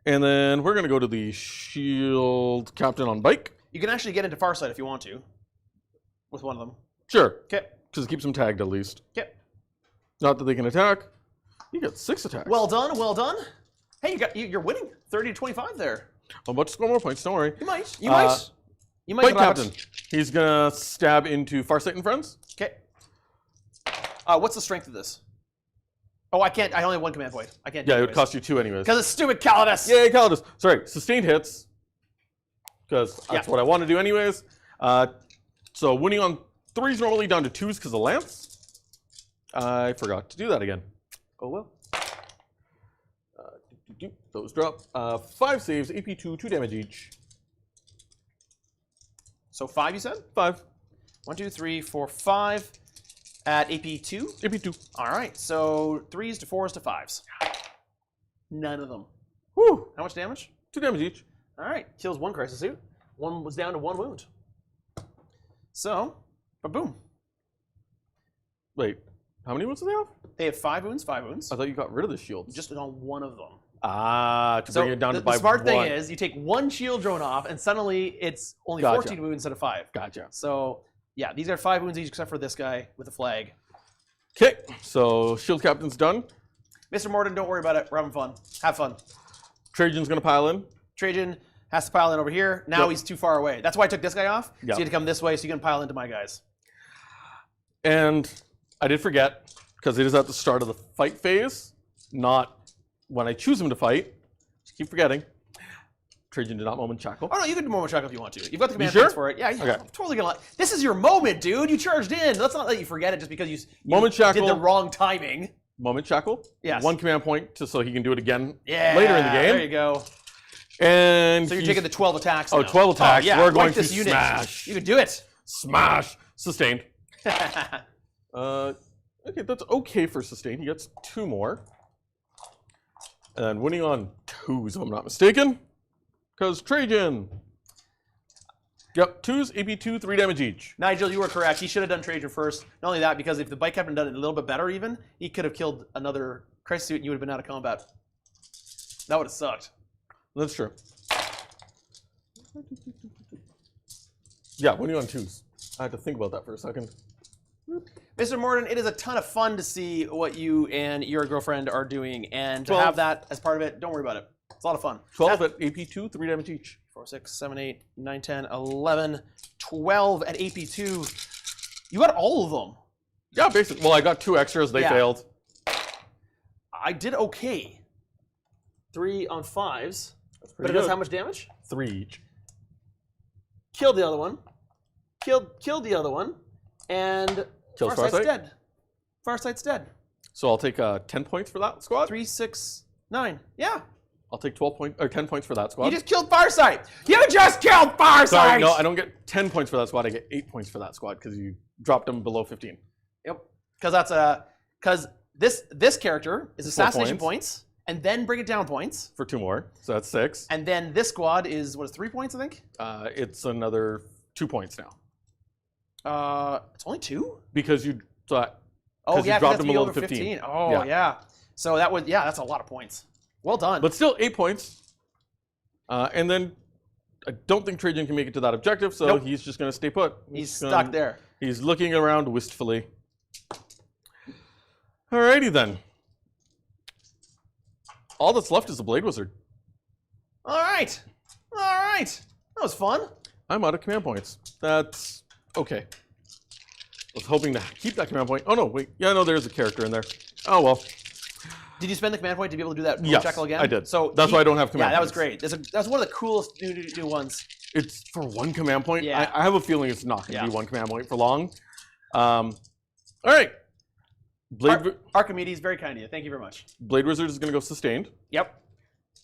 And then we're going to go to the Shield Captain on bike. You can actually get into Farsight if you want to. With one of them. Sure. Okay. Because it keeps them tagged at least. Okay. Not that they can attack. You got 6 attacks. Well done, well done. Hey, you're winning. 30 to 25 there. I'm about to score more points, don't worry. You might. You might. You might. Bike Captain. He's going to stab into Farsight and Friends. Okay. What's the strength of this? Oh, I can't. I only have 1 command point. I can't do Yeah, it it would cost you 2 anyways. because it's stupid Calidus. Yay, Calidus. Sorry, sustained hits. Because that's what I want to do anyways. So winning on 3s normally down to 2s because of Lance. I forgot to do that again. Oh well. Those drop. 5 saves, AP 2, 2 damage each. So 5, you said? 5. 1, 2, 3, 4, 5 at AP 2. AP 2. All right. So 3s to 4s to 5s. None of them. Whew. How much damage? 2 damage each. All right. Kills 1 crisis suit. 1 was down to 1 wound. So, boom. Wait, how many wounds do they have? They have 5 wounds, 5 wounds. I thought you got rid of the shield. Just on 1 of them. To bring it down to the 5. smart thing is you take 1 shield drone off and suddenly it's only Gotcha. 14 wounds instead of 5. Gotcha. So yeah, these are 5 wounds each except for this guy with the flag. Okay, so shield captain's done. Mr. Morden, don't worry about it. We're having fun. Have fun. Trajan's gonna pile in. Trajan has to pile in over here. Now he's too far away. That's why I took this guy off. Yep. So you had to come this way so you can pile into my guys. And I did forget, because it is at the start of the fight phase, not when I choose him to fight. Just keep forgetting. Trajan did not moment shackle. Oh no, you can do moment shackle if you want to. You've got the command sure? points for it. Yeah, Okay. I'm totally gonna. This is your moment, dude. You charged in. Let's not let you forget it just because you Moment shackle. did the wrong timing. Moment shackle. Yes. 1 command point so he can do it again Yeah. later in the game. There you go. And So you're he's- taking the 12 attacks. Oh, now. 12 attacks. yeah, We're wipe going to this unit. smash. You can do it. Smash. Sustained. Okay, that's okay for sustained. He gets 2 more. And winning on 2s, if I'm not mistaken. Because Trajan. Yep, 2s, AP 2, 3 damage each. Nigel, you were correct. He should have done Trajan first. Not only that, because if the bike captain done it a little bit better even, he could have killed another crisis suit and you would have been out of combat. That would have sucked. That's true. Yeah, winning on 2s. I had to think about that for a second. Mr. Morden, it is a ton of fun to see what you and your girlfriend are doing, and to 12. have that as part of it, don't worry about it. It's a lot of fun. 12 at AP 2, 3 damage each. 4, 6, 7, 8, 9, 10, 11, 12 at AP2. You got all of them. Yeah, basically. Well, I got 2 extras. They Yeah. failed. I did okay. 3 on 5s. That's But pretty it does good. how much damage? 3 each. Killed the other one. Killed the other one. And Kills Farsight's Farsight? dead. Farsight's dead. So I'll take 10 points for that squad. 3, 6, 9. Yeah. I'll take 10 points for that squad. You just killed Farsight. You just killed Farsight. Sorry, no, I don't get 10 points for that squad. I get 8 points for that squad because you dropped them below 15. Yep. Because this character is 4 assassination points, and then bring it down points, For 2 more, so that's 6. and then this squad is 3 points, I think. It's another 2 points now. It's only 2? Because you thought. Oh, you yeah, dropped that's him below over 15. Oh, yeah. So that would, that's a lot of points. Well done. But still 8 points. And then I don't think Trajan can make it to that objective, so Nope. he's just going to stay put. He's stuck there. He's looking around wistfully. Alrighty then. All that's left is the Blade Wizard. All right. That was fun. I'm out of command points. That's okay. I was hoping to keep that command point. Oh no, wait. Yeah, no, there's a character in there. Oh well. Did you spend the command point to be able to do that Yes, checkle again? I did. So that's why I don't have command Yeah, that was points. great. That's one of the coolest new ones. It's for 1 command point. Yeah. I have a feeling it's not going to be 1 command point for long. All right. Archimedes, very kind of you. Thank you very much. Blade Wizard is going to go sustained. Yep.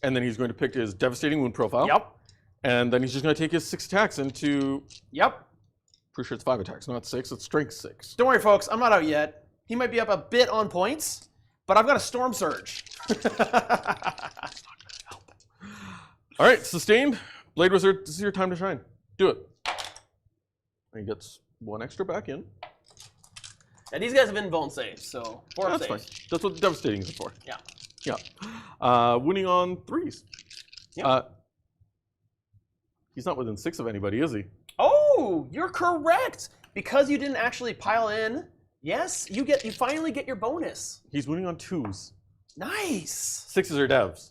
And then he's going to pick his devastating wound profile. Yep. And then he's just going to take his 6 attacks into. Yep. Pretty sure it's 5 attacks, not 6. It's strength 6. Don't worry, folks. I'm not out yet. He might be up a bit on points, but I've got a Stormsurge. All right, sustained. Blade Wizard, this is your time to shine. Do it. And he gets 1 extra back in. And these guys have invuln saves, so 4 That's saves. fine. That's what devastating is for. Yeah. Yeah. Winning on 3s. Yep. He's not within 6 of anybody, is he? Oh, you're correct. Because you didn't actually pile in, yes, you finally get your bonus. He's winning on 2s. Nice. 6s are devs.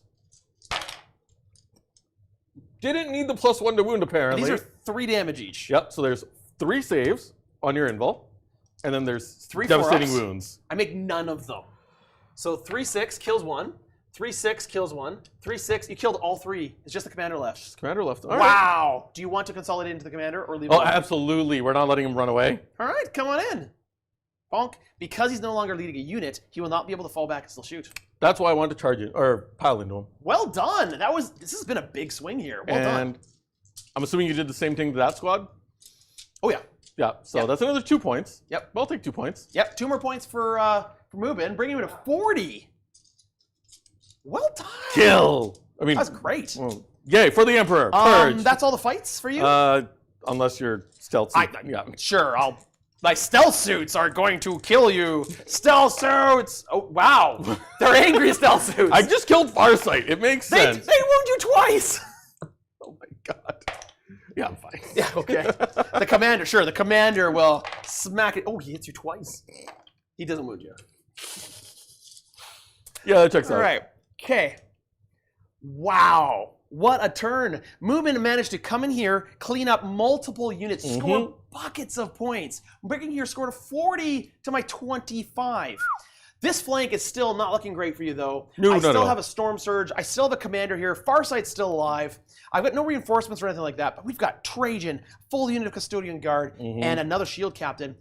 Didn't need the +1 to wound, apparently. These are 3 damage each. Yep, so there's 3 saves on your invul, and then there's 3 devastating 4-ups. wounds. I make none of them. So 3-6 kills 1. 3-6 kills 1. 3-6, you killed all 3. It's just the commander left. Commander left. All right. Wow. Do you want to consolidate into the commander or leave it Oh, alone? absolutely. We're not letting him run away. All right, come on in. Bonk. Because he's no longer leading a unit, he will not be able to fall back and still shoot. That's why I wanted to charge it, or pile into him. Well done. This has been a big swing here. Well and done. I'm assuming you did the same thing to that squad? Oh, yeah. Yeah, so Yep. that's another 2 points. Yep. I'll take 2 points. Yep, 2 more points for Mubin, bringing him to 40. Well done. Kill! I mean, That's great. well, yay, for the Emperor. Purge. That's all the fights for you? Unless you're stealth. Yeah. Sure, my stealth suits are going to kill you. Stealth suits! Oh, wow. They're angry stealth suits. I just killed Farsight. It makes They sense. wound you twice. Oh my god. Yeah, I'm fine. Yeah, okay. The commander will smack it. Oh, he hits you twice. He doesn't wound you. Yeah, that checks out. All right. Okay. Wow. What a turn. Mubin managed to come in here, clean up multiple units, score buckets of points, bringing your score to 40 to my 25. This flank is still not looking great for you, though. I still have a Stormsurge. I still have a commander here. Farsight's still alive. I've got no reinforcements or anything like that, but we've got Trajan, full unit of Custodian Guard, and another Shield Captain,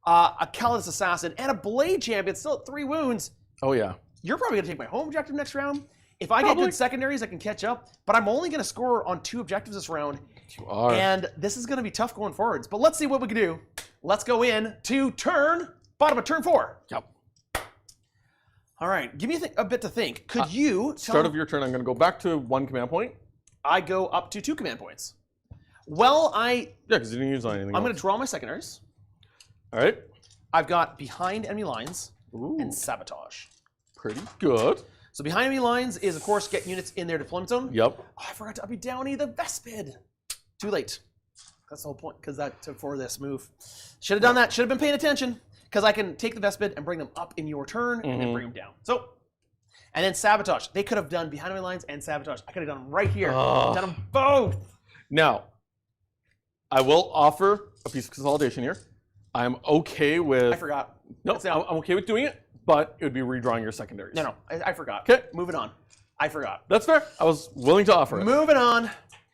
a Calidus Assassin, and a Blade Champion, still at 3 wounds. Oh, yeah. You're probably going to take my home objective next round. If I get good secondaries, I can catch up, but I'm only going to score on 2 objectives this round. You are. And this is going to be tough going forwards. But let's see what we can do. Let's go in to bottom of turn 4. Yep. All right, give me a bit to think. Could you Start of your turn, I'm going to go back to 1 command point. I go up to 2 command points. Well, Yeah, because you didn't use anything I'm going else. to draw my secondaries. All right. I've got behind enemy lines Ooh, and sabotage. pretty good. So behind enemy lines is, of course, get units in their deployment zone. Yep. Oh, I forgot to uppy downy the Vespid. Too late. That's the whole point, because that took for this move. Should have done that. Should have been paying attention, because I can take the Vespid and bring them up in your turn, and then bring them down. So, and then sabotage. They could have done behind enemy lines and sabotage. I could have done them right here. Done them both. Now, I will offer a piece of consolidation here. I'm okay with. I forgot. No, I'm okay with doing it, but it would be redrawing your secondaries. No, I forgot. Okay. Moving on. I forgot. That's fair. I was willing to offer it. Moving on.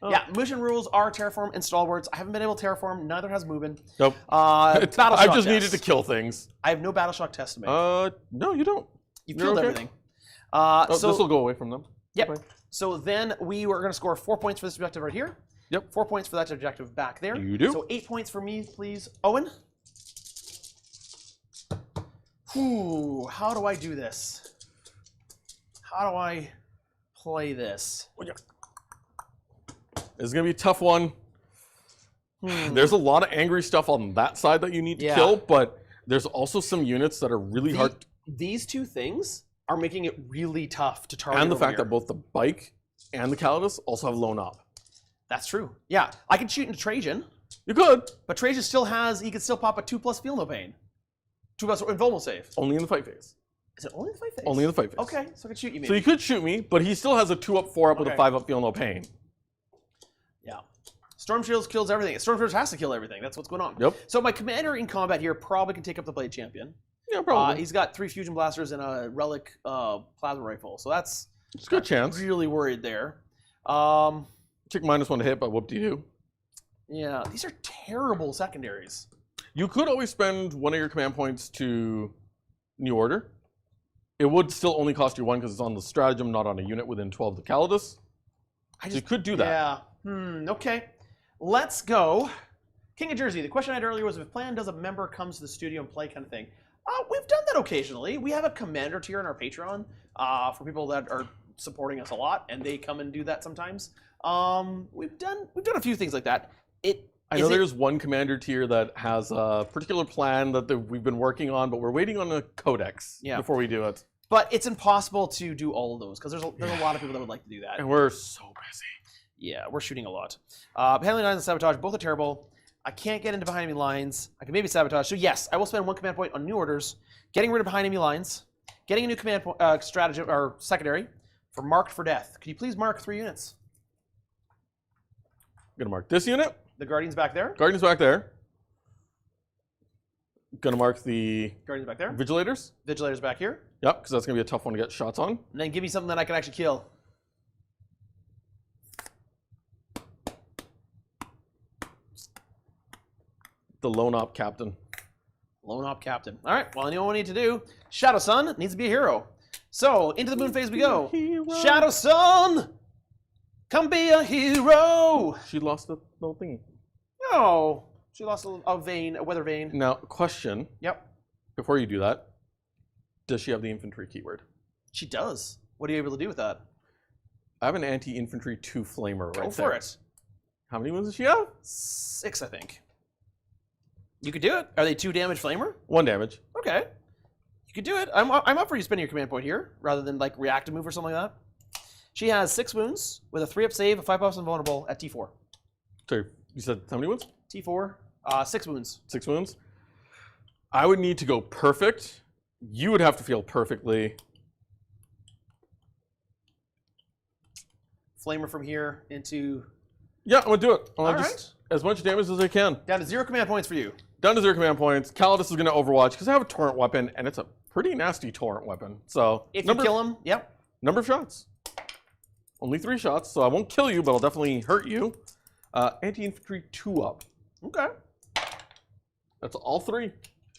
Yeah, mission rules are terraform and stalwarts. I haven't been able to terraform. Neither has Mubin. Nope. Battle I shock just needed test. to kill things. I have no battle shock test to make. No, you don't. You've You're killed okay. everything. Oh, So this will go away from them. Yep. Okay. So then we were going to score 4 points for this objective right here. Yep. 4 points for that objective back there. You do. So 8 points for me, please. Owen? Ooh, how do I do this? How do I play this? This is going to be a tough one. There's a lot of angry stuff on that side that you need to kill, but there's also some units that are really hard. These two things are making it really tough to target. And the fact that both the bike and the Custodes also have lone op. That's true. Yeah, I could shoot into Trajan. You could. But Trajan still has, he could still pop a 2+ feel no pain. 2+ invulnerable save. Only in the fight phase. Is it only in the fight phase? Only in the fight phase. Okay, so I could shoot you maybe. So you could shoot me, but he still has a 2-up, 4-up with a 5-up feel no pain. Yeah. Storm Shields kills everything. Storm Shields has to kill everything. That's what's going on. Yep. So my commander in combat here probably can take up the Blade Champion. Yeah, probably. He's got 3 fusion blasters and a relic plasma rifle. So that's it's a good chance. Really worried there. Tick -1 to hit, but whoop-de-doo. Yeah, these are terrible secondaries. You could always spend one of your command points to New Order. It would still only cost you 1 because it's on the stratagem, not on a unit within 12 of the Custodes. So you could do that. Yeah. Okay. Let's go. King of Jersey. The question I had earlier was if plan does a member comes to the studio and play kind of thing. We've done that occasionally. We have a commander tier in our Patreon for people that are supporting us a lot, and they come and do that sometimes. We've done a few things like that. I know there's one commander tier that has a particular plan that we've been working on, but we're waiting on a codex before we do it. But it's impossible to do all of those because there's a lot of people that would like to do that. And we're so busy. Yeah, we're shooting a lot. Handling lines and sabotage, both are terrible. I can't get into behind enemy lines. I can maybe sabotage. So yes, I will spend 1 command point on new orders, getting rid of behind enemy lines, getting a new command strategy or secondary for marked for death. Could you please mark 3 units? I'm gonna mark this unit. The Guardian's back there. Guardian's back there. Gonna mark the Guardian's back there. Vigilators. Vigilator's back here. Yep, because that's gonna be a tough one to get shots on. And then give me something that I can actually kill. The Lone Op Captain. Lone Op Captain. All right, well, I know what I need to do. Shadowsun needs to be a hero. So, into the moon phase we go. Shadowsun! Come be a hero! She lost the little thingy. No. She lost a vein, a weather vein. Now, question. Yep. Before you do that, does she have the infantry keyword? She does. What are you able to do with that? I have an anti-infantry 2 flamer right there. Go for it. How many wounds does she have? 6, I think. You could do it. Are they 2 damage flamer? 1 damage. Okay. You could do it. I'm up for you spending your command point here, rather than like reactive move or something like that. She has 6 wounds with a 3-up save, a 5-up invulnerable at T4. Sorry, you said how many wounds? T4, 6 wounds. 6 wounds. I would need to go perfect. You would have to feel perfectly. Flamer from here into... Yeah, I'm gonna do it. All just as much damage as I can. Down to 0 command points for you. Down to 0 command points. Custodes is gonna overwatch because I have a torrent weapon, and it's a pretty nasty torrent weapon. So if you kill him, yep. Number of shots. Only 3 shots, so I won't kill you, but I'll definitely hurt you. Anti-infantry 2-up. Okay. That's all 3.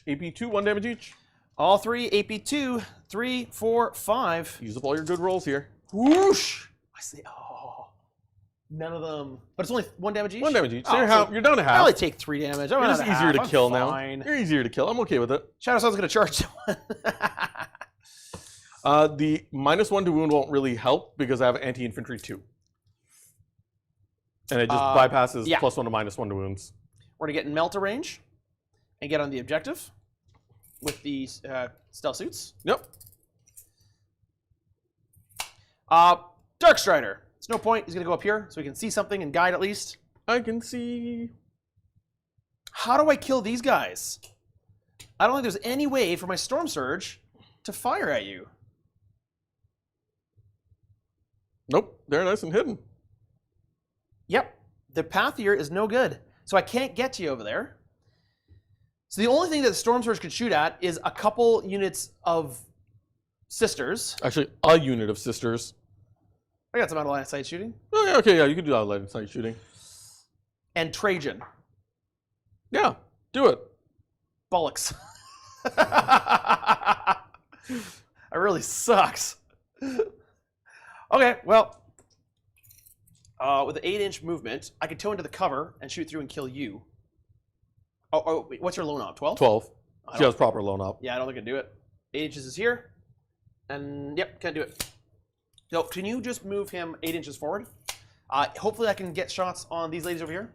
AP 2, 1 damage each. All 3, AP 2, 3, 4, 5. Use up all your good rolls here. Whoosh! I see. Oh, none of them. But it's only 1 damage each? 1 damage each. Oh, so you're down to half. I only take 3 damage. You're just easier to kill now. You're easier to kill. I'm okay with it. Shadowsun's gonna charge someone. The -1 to wound won't really help because I have anti-infantry 2. And it just bypasses +1 to -1 to wounds. We're gonna get in Melta range and get on the objective with the Stealthsuits. Yep. Darkstrider. It's no point. He's gonna go up here so we can see something and guide at least. I can see. How do I kill these guys? I don't think there's any way for my Stormsurge to fire at you. Nope, they're nice and hidden. Yep, the path here is no good. So I can't get to you over there. So the only thing that the Stormsurge can shoot at is a couple units of Sisters. Actually, a unit of Sisters. I got some out of line of sight shooting. Oh, yeah, okay, yeah, you can do out of line of sight shooting. And Trajan. Yeah, do it. Bollocks. It really sucks. Okay, well, with the 8-inch movement, I could toe into the cover and shoot through and kill you. Oh, wait, what's your lone op? 12? 12. She has proper lone op. Yeah, I don't think I can do it. 8 inches is here. And, yep, can't do it. So, can you just move him 8 inches forward? Hopefully I can get shots on these ladies over here.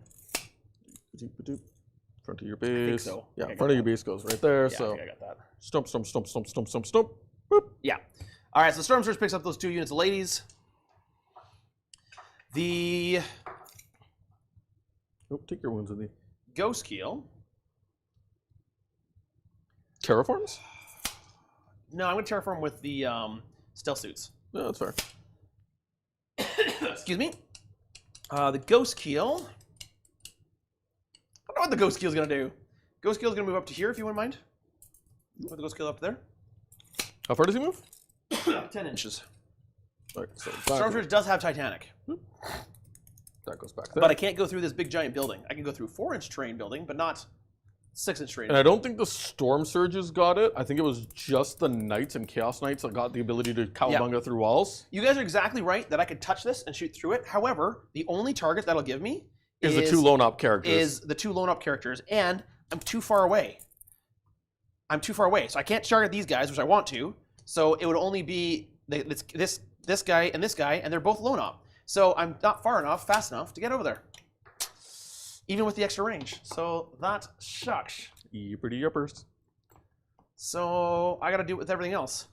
Front of your base. so. Yeah, I got front of your base goes right there. Yeah, so I think I got that. stomp, stomp, stomp, stomp, stomp, stomp, stomp. Boop. Yeah. All right, so Stormsurge picks up those 2 units of ladies. The Take your wounds with you. Ghostkeel. Terraforms? No, I'm going to terraform with the Stealthsuits. No, that's fair. Excuse me. The Ghostkeel. I don't know what the Ghostkeel's going to do. Ghostkeel's going to move up to here, if you wouldn't mind. Put the Ghostkeel up there. How far does he move? 10 inches. All right, so Stormsurge does have Titanic. that goes back there. But I can't go through this big giant building. I can go through 4-inch terrain building, but not 6-inch terrain. And I don't think the Storm Surges got it. I think it was just the Knights and Chaos Knights that got the ability to cowabunga through walls. You guys are exactly right that I could touch this and shoot through it. However, the only target that'll give me Is the 2 lone op characters. Is the 2 lone up characters, and I'm too far away. I'm too far away, so I can't target these guys, which I want to. So it would only be this guy, and they're both lone op. So I'm not far enough, fast enough to get over there, even with the extra range. So that sucks. Yippity yippers. So I got to do it with everything else.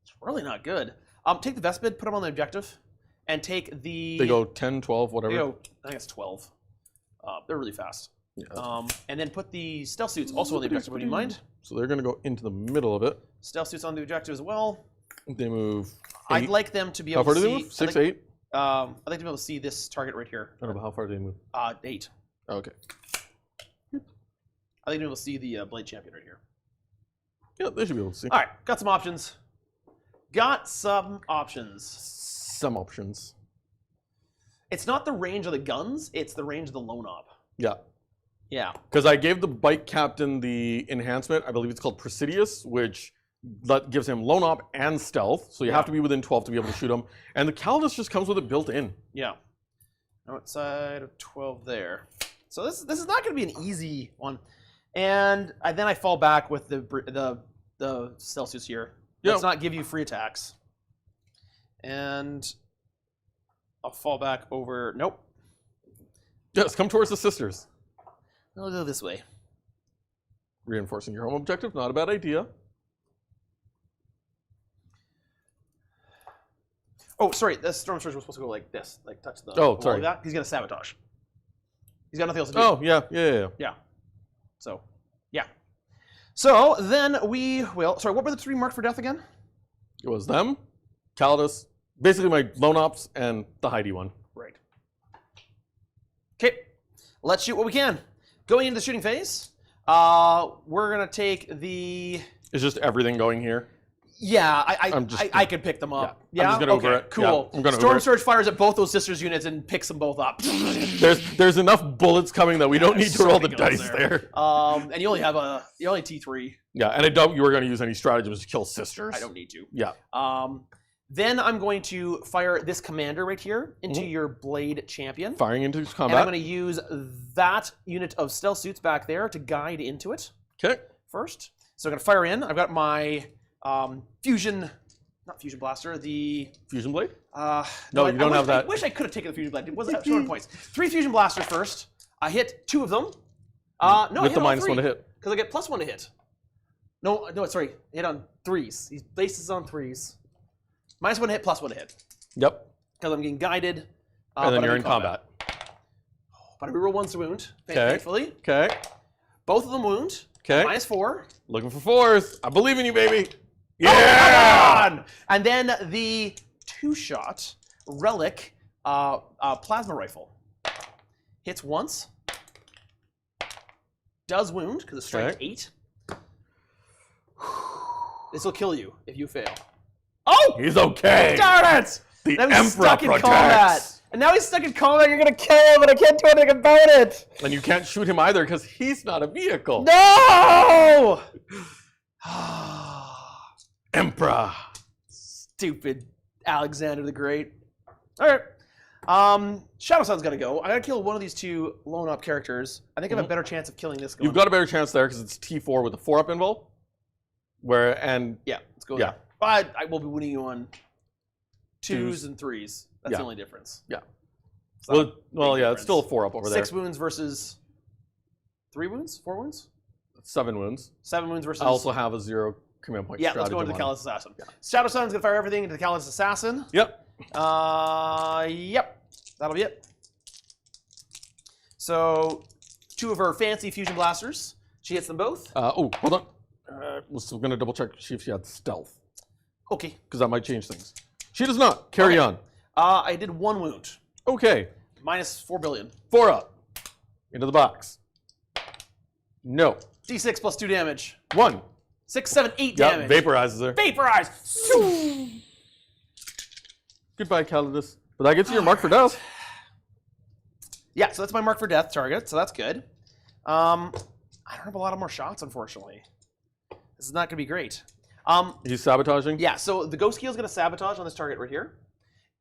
It's really not good. Take the Vespid, put them on the objective, and take the. They go 10, 12, whatever. They go, I think it's 12. They're really fast. Yeah. And then put the Stealthsuits also on the objective. Would you mind? So they're going to go into the middle of it. Stealthsuits on the objective as well. They move 8. I'd like them to be able How far to do see. they move? 6, 8? I'd like to be able to see this target right here. I don't know how far do they move. 8. Okay. I'd like to be able to see the Blade Champion right here. Yeah, they should be able to see. All right, got some options. Some options. It's not the range of the guns, it's the range of the lone op. Yeah. Yeah. Because I gave the bike captain the enhancement. I believe it's called Presidious, which gives him lone op and stealth. So you have to be within 12 to be able to shoot him. And the Caldas just comes with it built in. Yeah. Outside of 12 there. So this is not going to be an easy one. And then I fall back with the Stealthsuits here. Let's not give you free attacks. And I'll fall back over. Nope. Yes, come towards the sisters. I'll go this way. Reinforcing your home objective, not a bad idea. Oh, sorry. The Stormsurge was supposed to go like this, like touch the. Oh, the sorry. wall like that. He's gonna sabotage. He's got nothing else to do. Oh, yeah. Yeah. So, yeah. So then we will. Sorry, what were the 3 marked for death again? It was them, Caldas, basically my lone ops, and the Heidi one. Right. Okay. Let's shoot what we can. Going into the shooting phase, we're gonna take the. It's just everything going here. Yeah, I could pick them up. Yeah, I'm just gonna Uber it. Cool. Yeah, I'm gonna Uber it. Stormsurge fires at both those sisters units and picks them both up. There's enough bullets coming that we don't need to roll the dice there. And you only have T3. Yeah, and I doubt you were going to use any stratagems to kill sisters. I don't need to. Yeah. Then I'm going to fire this commander right here into your Blade Champion. Firing into combat. And I'm going to use that unit of Stealthsuits back there to guide into it. Okay. First. So I'm going to fire in. I've got my Fusion Blaster, the... Fusion Blade? No, you don't have that. I wish I could have taken the Fusion Blade. It wasn't 200 points. 3 Fusion Blasters first. I hit 2 of them. No, with the minus 1 to hit. Because I get +1 to hit. No, sorry. Hit on 3s. These bases on 3s. -1 to hit, +1 to hit. Yep. Because I'm getting guided. And then you're in combat. But I reroll 1's to wound, Okay. thankfully. Okay. Both of them wound. Okay. -4. Looking for 4s. I believe in you, baby. Yeah! Yeah! Oh, and then the 2-shot relic plasma rifle. Hits once. Does wound, because it's strength 8. This will kill you if you fail. Oh! He's okay. Darn it! The now he's Emperor stuck in protects. combat. And now he's stuck in combat. You're gonna kill him, but I can't do anything about it. And you can't shoot him either because he's not a vehicle. No! Emperor. Stupid Alexander the Great. All right. Shadowsun's gotta go. I gotta kill one of these 2 lone up characters. I think I have a better chance of killing this guy. You've got a better chance there because it's T4 with a 4-up involved. Yeah, let's go there. But I will be winning you on 2s and 3s. That's the only difference. Yeah. It's not Well, a big yeah, it's difference. still a 4-up over there. 6 wounds versus 3 wounds? 4 wounds? 7 wounds. 7 wounds versus... I also have a 0 command point. Yeah, let's go into the Callous Assassin. Yeah. Shadowsun's going to fire everything into the Callous Assassin. Yep. Yep. That'll be it. So, 2 of her fancy fusion blasters. She hits them both. Oh, hold on. Was going to double check if she had stealth. Okay. Because that might change things. She does not. Carry on. I did 1 wound. Okay. Minus 4 billion. 4 up. Into the box. No. D6 plus 2 damage. 1. 6, 7, 8 Yep, damage. vaporizes her. Vaporize! Goodbye, Calidus. But that gets you your mark for death. Yeah, so that's my mark for death target, so that's good. I don't have a lot of more shots, unfortunately. This is not going to be great. He's sabotaging? Yeah, so the Ghostkheel is going to sabotage on this target right here.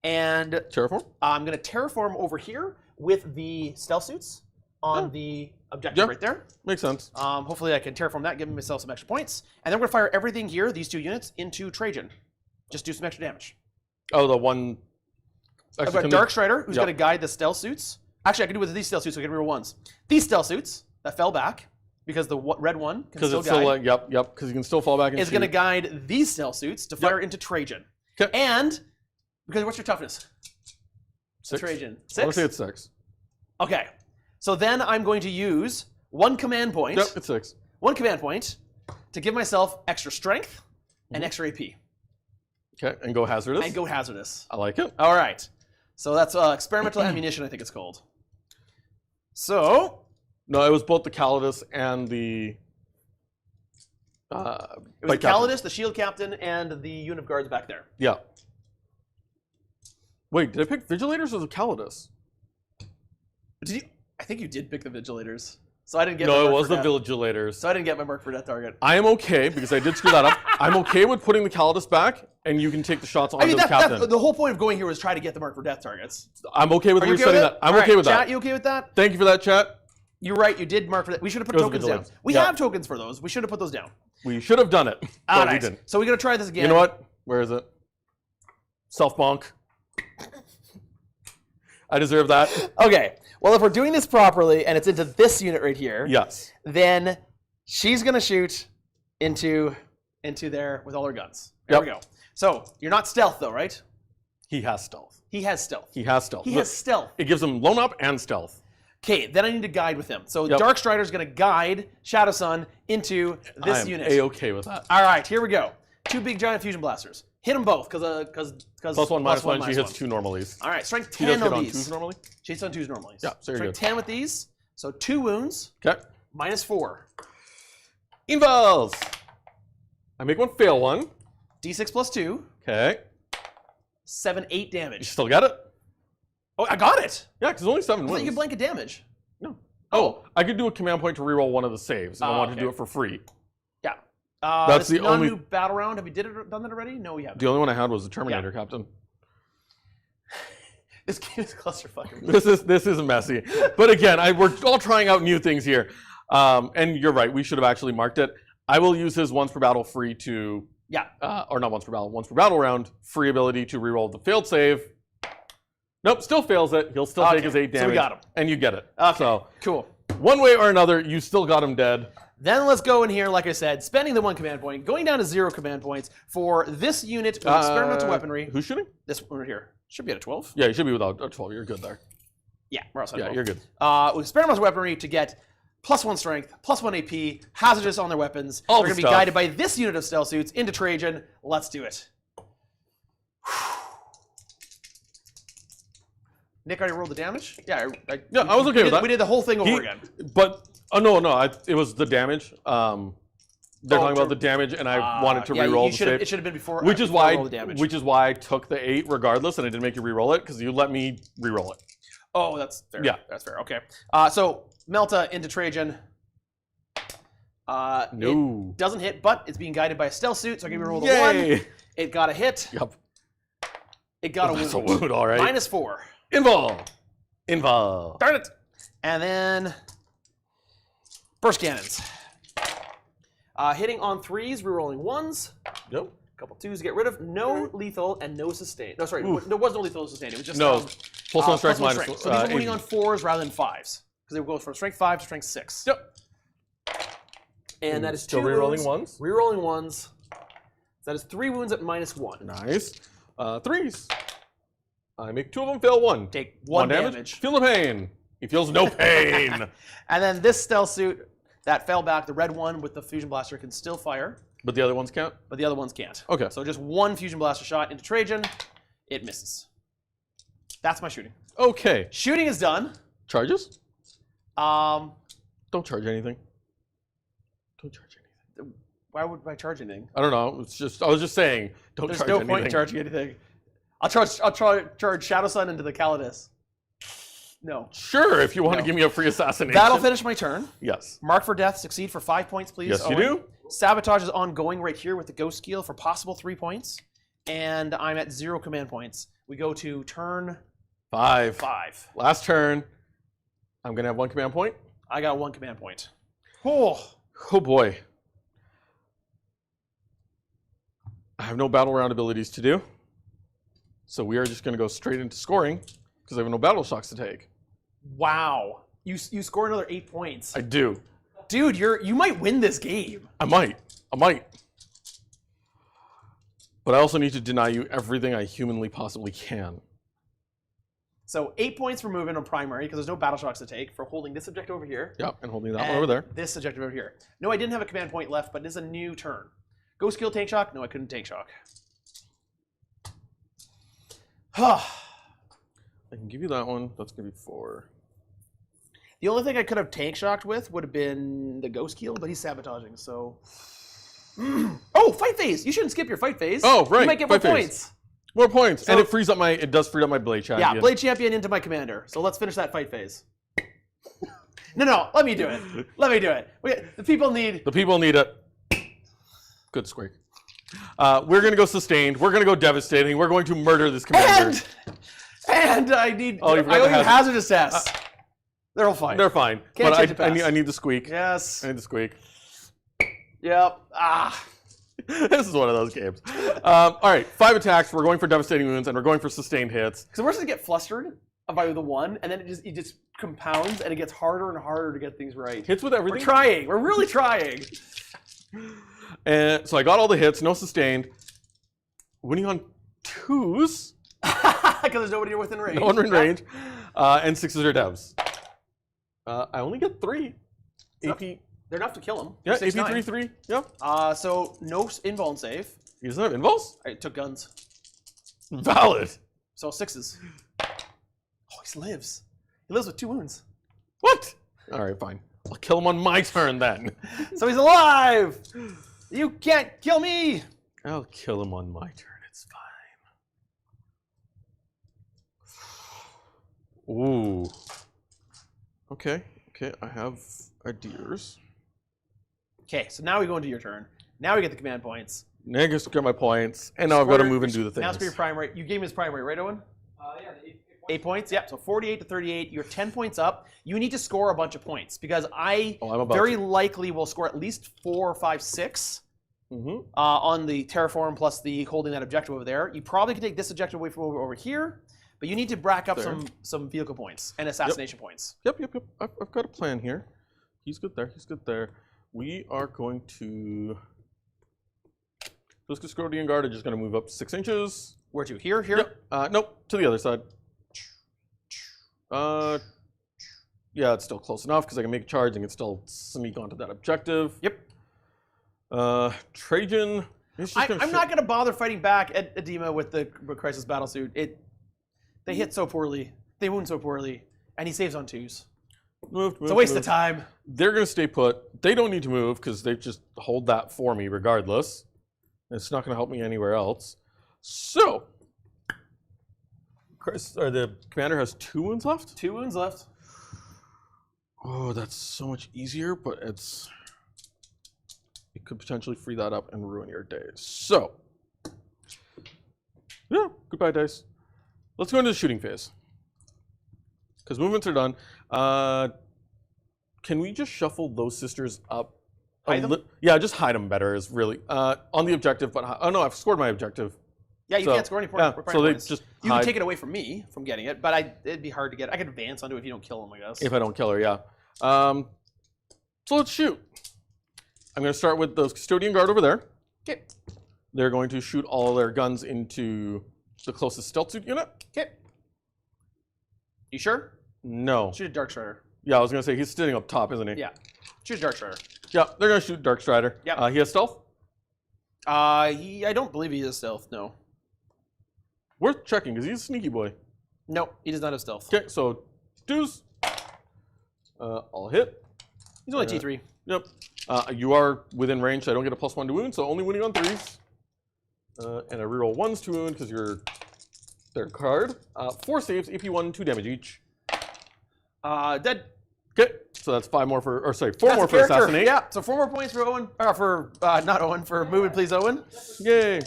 And Terraform? I'm going to terraform over here with the Stealthsuits on the objective right there. Makes sense. Hopefully I can terraform that, give myself some extra points. And then we're going to fire everything here, these 2 units, into Trajan. Just do some extra damage. Oh, the one... I've got Darkstrider, who's going to guide the Stealthsuits. Actually, I can do it with these Stealthsuits, so I can reroll 1s. These Stealthsuits that fell back, because the red one can still guide, yep, because you can still fall back and is going to guide these Stealthsuits to fire into Trajan. Okay. And, because what's your toughness? 6. Trajan. I would 6? say it's 6. Okay. So then I'm going to use 1 command point. Yep, it's 6. 1 command point to give myself extra strength and extra AP. Okay, and go hazardous. And go hazardous. I like it. All right. So that's experimental ammunition, I think it's called. So... No, it was both the Calidus and the... it was the Calidus, the Shield Captain, and the unit of guards back there. Yeah. Wait, did I pick Vigilators or the Calidus? Did you? I think you did pick the Vigilators. So I didn't get. No, it was the Vigilators. So I didn't get my mark for death target. I am okay because I did screw that up. I'm okay with putting the Calidus back, and you can take the shots onto the Captain. The whole point of going here was try to get the mark for death targets. I'm okay with resetting that. I'm okay with that. Chat, you okay with that? Thank you for that, chat. You're right. You did mark for that. We should have put tokens down. We have tokens for those. We should have put those down. We should have done it, but we didn't. So we're gonna try this again. You know what? Where is it? Self-bonk. I deserve that. Okay. Well, if we're doing this properly and it's into this unit right here, yes, then she's gonna shoot into there with all her guns. There we go. So you're not stealth though, right? He has stealth. He has stealth. He has stealth. He has stealth. It gives him lone up and stealth. Okay, then I need to guide with him. So Darkstrider is gonna guide Shadowsun into this unit. I'm A-okay with that. All right, here we go. 2 big giant fusion blasters. Hit them both, because +1, -1. She hits 2 normalies. All right, strength 10 She does hit on on these. 2s normally? She hits on 2s normally. Yeah, so you're strength good. 10 with these. So 2 wounds. Okay. -4. Invals. I make one fail one. D6 plus 2. Okay. 7, 8 You damage. still got it? Oh, I got it. Yeah, because only 7 I thought wounds. you could blanket damage. No. Oh, I could do a command point to reroll one of the saves if I wanted to do it for free. Yeah. That's the only new battle round. Have we done that already? No, we haven't. The only one I had was the Terminator, Captain. This game is clusterfuck. This is messy. But again, we're all trying out new things here. And you're right, we should have actually marked it. I will use his once per battle free to or not once per battle, once per battle round, free ability to reroll the failed save. Nope, still fails it. He'll still take his 8 damage. So we got him. And you get it. Okay, so cool. One way or another, you still got him dead. Then let's go in here, like I said, spending the 1 command point, going down to 0 command points for this unit with experimental weaponry. Who's shooting? This one right here. Should be at a 12. Yeah, you should be without a 12. You're good there. Yeah, we're outside 12. You're good. With experimental weaponry to get +1 strength, +1 AP, hazardous on their weapons. All They're going to be guided by this unit of Stealthsuits into Trajan. Let's do it. Nick already rolled the damage? Yeah, I was okay with that. We did the whole thing over again. But, it was the damage. They're talking about the damage, and I wanted to reroll the save. It should have been before. Which is why I took the 8 regardless, and I didn't make you reroll it because you let me reroll it. Oh, that's fair. Yeah, that's fair. Okay. So Melta into Trajan. No. It doesn't hit, but it's being guided by a stealth suit, so I can reroll the 1. It got a hit. Yep. It got a wound. That's a wound, all right. -4. Involve. Darn it. And then burst cannons. Hitting on 3s, rerolling 1s. Yep. A couple 2s to get rid of. No lethal and no sustain. No, sorry. There was no lethal or sustain. It was just full stone strike +1 minus. strength. So these are wounding on 4s rather than 5s. because it goes from strength 5 to strength 6. Yep. And that is Still 2 rerolling wounds. ones. Rerolling ones. That is 3 wounds at -1. Nice. 3s. I make 2 of them fail 1. Take 1 damage. damage. Feel the pain. He feels no pain. And then this stealth suit that fell back, the red one with the fusion blaster, can still fire, But the other ones can't? but the other ones can't. Okay. So just 1 fusion blaster shot into Trajan. It misses. That's my shooting. Okay. Shooting is done. Charges? Um, Don't charge anything. Don't charge anything. why would I charge anything? I don't know. It's just I was just saying, don't There's charge no anything. point in charging anything. I'll charge Shadowsun into the Calidus. No. Sure, if you want No. to give me a free assassination. That'll finish my turn. Yes. Mark for death, succeed for 5 points, please. Yes, you Owen. do. Sabotage is ongoing right here with the Ghostkheel for possible 3 points. And I'm at 0 command points. We go to turn 5. 5. Last turn. I'm going to have 1 command point. I got 1 command point. Oh. Oh boy. I have no battle round abilities to do. So we are just going to go straight into scoring because I have no battle shocks to take. Wow. You score another 8 points. I do. Dude, you might win this game. I might. But I also need to deny you everything I humanly possibly can. So 8 points for moving on primary because there's no battle shocks to take for holding this objective over here. Yep, and holding that and one over there. This objective over here. No, I didn't have a command point left, but this is a new turn. Ghostkheel tank shock? No, I couldn't tank shock. I can give you that one. That's going to be 4. The only thing I could have tank shocked with would have been the Ghostkheel, but he's sabotaging, so... Oh, fight phase! You shouldn't skip your fight phase. Oh, right, You might get more fight phase. points. More points. So- And it does free up my Blade Champion. Yeah, Blade Champion into my commander. So let's finish that fight phase. No, let me do it. The people need... The people need it. Good squeak. We're going to go sustained. We're going to go devastating. We're going to murder this commander. And I need... Oh, you I forgot owe the you hazardous tests. They're all fine. They're fine. Can't but change it I fast. need the squeak. Yes. I need the squeak. Yep. This is one of those games. All right, 5 attacks. We're going for devastating wounds, and we're going for sustained hits. Because we're supposed to get flustered by the 1, and then it just compounds, and it gets harder and harder to get things right. Hits with We're everything. trying. We're really trying. And so I got all the hits, no sustained. Winning on 2s. Because there's nobody within range. No one in range. And 6s are devs. I only get 3. So- AP. They're enough to kill him. Yeah, 6-9. AP 3-3. Yeah. So no invuln save. He doesn't have invuls? I took guns. Valid. So 6s. Oh, he lives. He lives with 2 wounds. What? All right, fine. I'll kill him on my turn then. So he's alive! You can't kill me! I'll kill him on my turn. It's fine. Ooh. Okay. I have ideas. Okay, so now we go into your turn. Now we get the command points. Now I just get my points, and now I've got to move and do the things. Now it's for your primary. You gave me his primary, right, Owen? Yeah, the 8 points, yep. So 48 to 38. You're 10 points up. You need to score a bunch of points because I I'm about very to. likely will score at least 4 or 5, 6 Mm-hmm. on the terraform plus the holding that objective over there. You probably can take this objective away from over here, but you need to rack up There. some vehicle points and assassination points. Yep. I've got a plan here. He's good there. We are going to... Those Custodian Guard are just going to move up 6 inches. Where to? Here? Yep. Nope, to the other side. Yeah, it's still close enough because I can make a charge and can still sneak onto that objective. Yep. Trajan. I'm not going to bother fighting back at Edema with the Crisis Battlesuit. They hit so poorly. They wound so poorly. And he saves on 2s. It's a waste of time. They're going to stay put. They don't need to move because they just hold that for me regardless. It's not going to help me anywhere else. So, the commander has 2 wounds left? 2 wounds left. Oh, that's so much easier, but it could potentially free that up and ruin your day. So, yeah, goodbye, dice. Let's go into the shooting phase. Because movements are done. Can we just shuffle those sisters up? Hide them? Yeah, just hide them better is really. On the objective, but... Oh, no, I've scored my objective. Yeah, you can't score any point. So they points. just You hide. can take it away from me from getting it, but it'd be hard to get. I could advance onto it if you don't kill him, I guess. If I don't kill her, yeah. So let's shoot. I'm going to start with those custodian guard over there. Okay. They're going to shoot all their guns into the closest stealth suit unit. Okay. You sure? No. Shoot a Darkstrider. Yeah, I was going to say he's sitting up top, isn't he? Yeah. Shoot a Darkstrider. Yeah, they're going to shoot Darkstrider. Yeah. He has stealth? I don't believe he has stealth. No. Worth checking because he's a sneaky boy. No, he does not have stealth. Okay, so deuce. I'll hit. He's only T3. Yep. You are within range, so I don't get a +1 to wound, so only winning on 3s. And I reroll 1s to wound because you're third card. 4 saves, AP 1, 2 damage each. Dead. Okay, so that's 4 more for That's assassinate. a character. Yeah, so 4 more points for Owen. Not Owen, for Mubin, please, Owen. Yay.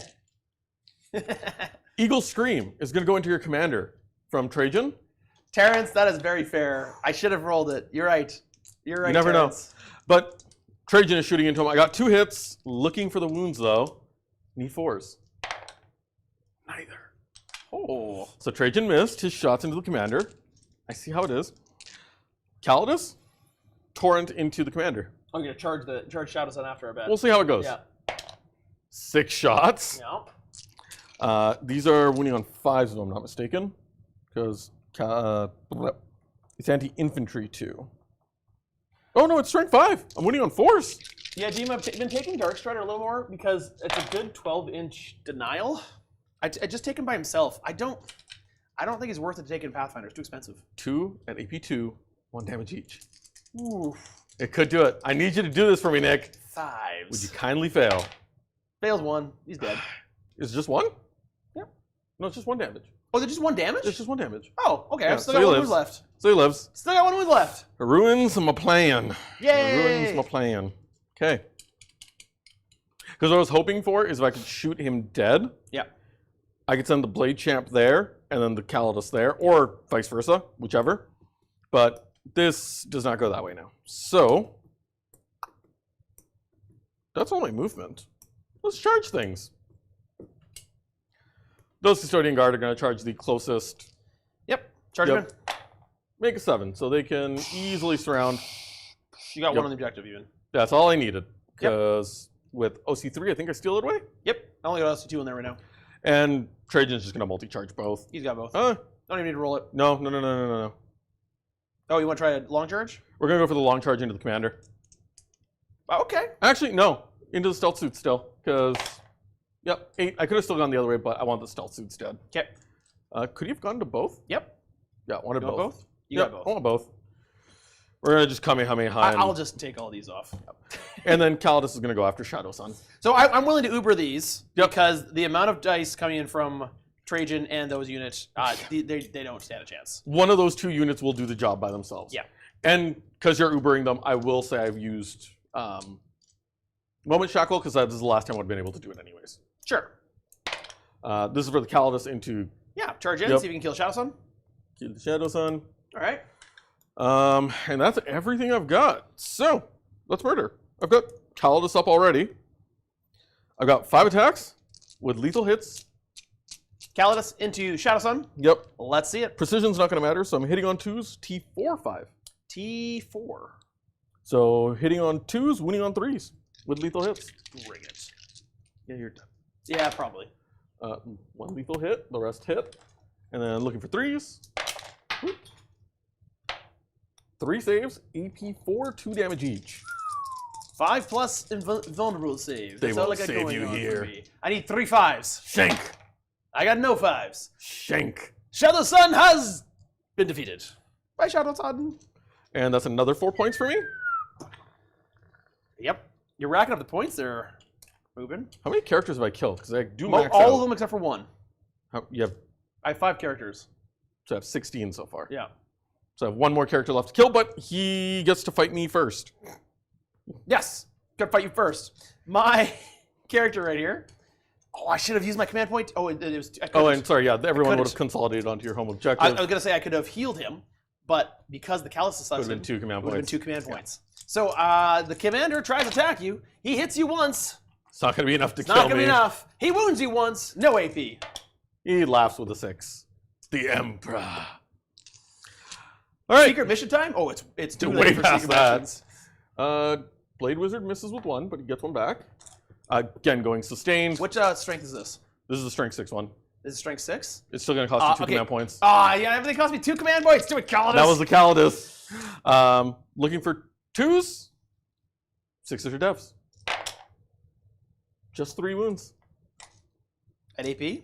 Eagle Scream is going to go into your commander from Trajan. Terrence, that is very fair. I should have rolled it. You're right. You're right, You never Terrence. know. But Trajan is shooting into him. I got 2 hits. Looking for the wounds, though. Need 4s. Neither. Oh. So Trajan missed his shots into the commander. I see how it is. Calidus, torrent into the commander. I'm going to charge Shadowsun after, I bet. We'll see how it goes. Yeah. 6 shots. Yeah. These are winning on 5s, if I'm not mistaken. Because it's anti-infantry 2. Oh no, it's strength 5. I'm winning on 4s. Yeah, Deem, I've been taking Darkstrider a little more because it's a good 12-inch denial. I just take him by himself. I don't think it's worth it to take in Pathfinder. It's too expensive. 2 and AP 2, 1 damage each. Ooh. It could do it. I need you to do this for me, Nick. 5s. Would you kindly fail? Fails 1. He's dead. Is it just 1? Yep. No, it's just 1 damage. Oh, they're just 1 damage? It's just 1 damage. Oh, okay. Yeah, I've still so got he 1 lives. wound left. So he lives. Still got 1 wound left. It ruins my plan. Yay! It ruins my plan. Okay. Because what I was hoping for is if I could shoot him dead, Yeah. I could send the Blade Champ there, and then the Calidus there, or vice versa, whichever. But this does not go that way now. So, that's all my movement. Let's charge things. Those Custodian Guard are going to charge the closest. Yep. Charge him in. Make a 7, so they can easily surround. You got 1 on the objective, even. That's all I needed. Because with OC3, I think I steal it away. Yep. I only got OC2 in there right now. And Trajan's just going to multi-charge both. He's got both. Huh? Don't even need to roll it. No. Oh, you want to try a long charge? We're going to go for the long charge into the commander. Oh, okay. Actually, no. Into the stealth suit still. Because, 8. I could have still gone the other way, but I want the stealth suits dead. Okay. Could you have gone to both? Yep. Yeah, I wanted You both. want both? You Yep, got both. I want both. We're going to just Kamehameha. I'll just take all these off. And then Calidus is going to go after Shadowsun. So I'm willing to Uber these Yep. because the amount of dice coming in from Trajan and those units, they don't stand a chance. One of those 2 units will do the job by themselves. Yeah. And because you're Ubering them, I will say I've used Moment Shackle because this is the last time I've been able to do it anyways. Sure. This is for the Calidus into Yeah, charge in, Yep. see if you can kill Shadowsun. kill the Shadowsun. All right. And that's everything I've got. So, let's murder. I've got Calidus up already. I've got 5 attacks with lethal hits. Calidus into Shadowsun. Yep. Let's see it. Precision's not going to matter, so I'm hitting on 2s, T4, 5. T4. So, hitting on 2s, winning on 3s with lethal hits. Bring it. Yeah, you're done. Yeah, probably. 1 lethal hit, the rest hit. And then looking for 3s. Whoop. 3 saves, AP4, 2 damage each. 5 plus invulnerable save. They That's all won't I got save going you on for here. me. I need 3 5s. Shank! I got no 5s. Shank! Shadowsun has been defeated. By Shadowsun. And that's another 4 points for me. Yep. You're racking up the points there, Mubin. How many characters have I killed? Because I do max All out. of them except for 1. You have, I have 5 characters. so I have 16 so far. Yeah. So I have 1 more character left to kill, but he gets to fight me first. Yes. Gotta fight you first. My character right here. Oh, I should have used my command point. Oh, it was. Oh, and sorry, yeah, everyone would couldn't. have consolidated onto your home I objective. was gonna say I could have healed him, but because the Calidus Would assassin have been 2 command would have been points. 2 command points. So the commander tries to attack you. He hits you once. It's not going to be enough to It's kill not going to me. be enough. He wounds you once. No AP. He laughs with a 6. The Emperor. All right. Secret mission time? Oh, it's too Way late for past secret that. missions. Blade Wizard misses with 1, but he gets one back. Again, going sustained. Which strength is this? This is a strength 6 one. This is strength 6? It's still going to cost you 2 okay. command points. Yeah, everything cost me 2 command points. Do it, Calidus. That was the Calidus. Looking for 2s. 6 is your devs. Just 3 wounds. At AP?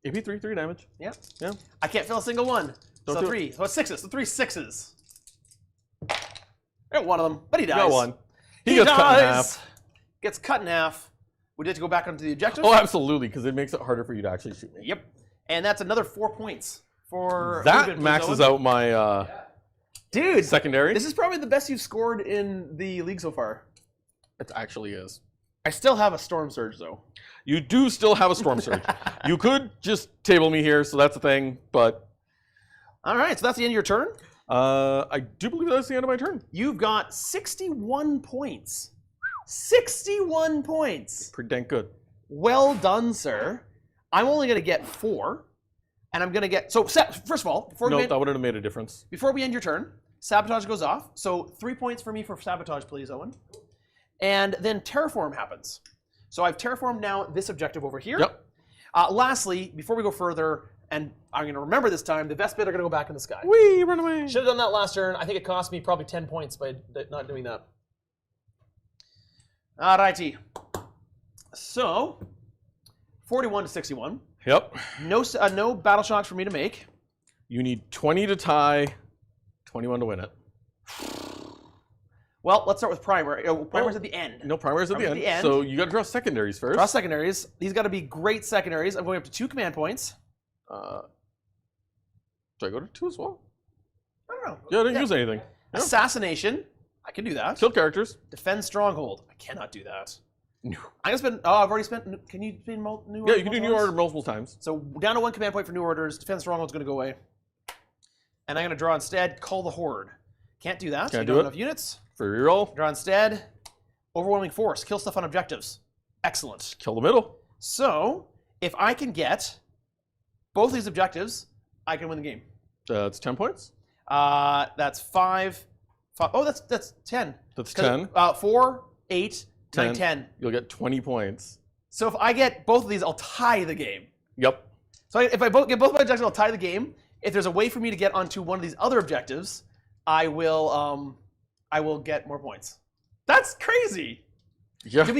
AP 3 damage. Yeah. Yeah. I can't fill a single one. Don't so do 3. So it's 6s. So 3 6s. I got one of them, but he dies. Got one. He gets cut in half. Gets cut in half. We need to go back onto the objective. Oh, absolutely, because it makes it harder for you to actually shoot me. Yep. And that's another 4 points for That Mubin, maxes Owen. out my Dude, secondary. this is probably the best you've scored in the league so far. It actually is. I still have a Stormsurge, though. You do still have a Stormsurge. You could just table me here, so that's a thing, but... All right, so that's the end of your turn. I do believe that's the end of my turn. You've got 61 points. 61 points. Pretty dang good. Well done, sir. I'm only going to get 4. And I'm going to get... So, first of all, before No, that wouldn't have made a difference. we end your turn, Sabotage goes off. So 3 points for me for Sabotage, please, Owen. And then Terraform happens. So I've terraformed now this objective over here. Yep. Lastly, before we go further, and I'm going to remember this time, the Vespid are going to go back in the sky. Whee, run away. Should have done that last turn. I think it cost me probably 10 points by not doing that. Alrighty. So, 41 to 61. Yep. No battle shocks for me to make. You need 20 to tie, 21 to win it. Well, let's start with primary. Primary's at the end. No, primary's at the end. So you got to draw secondaries first. Draw secondaries. These got to be great secondaries. I'm going up to 2 command points. Do I go to 2 as well? I don't know. Yeah, I didn't use anything. Yeah. Assassination. I can do that. Kill characters. Defend Stronghold. I cannot do that. No. I'm going to spend... Oh, I've already spent... Can you spend new order? Yeah, you can do new order multiple times. So down to 1 command point for new orders. Defend Stronghold's going to go away. And I'm going to draw instead Cull the Horde. Can't do that. Can't do do it. Enough units. For reroll, Draw instead. Overwhelming Force. Kill stuff on objectives. Excellent. kill the middle. So, if I can get both these objectives, I can win the game. That's 10 points. That's 5. Oh, that's 10. That's 10. 4, 8, 9, 10. You'll get 20 points. So if I get both of these, I'll tie the game. Yep. So if I get both my objectives, I'll tie the game. If there's a way for me to get onto one of these other objectives, I will get more points. That's crazy. Yeah. Do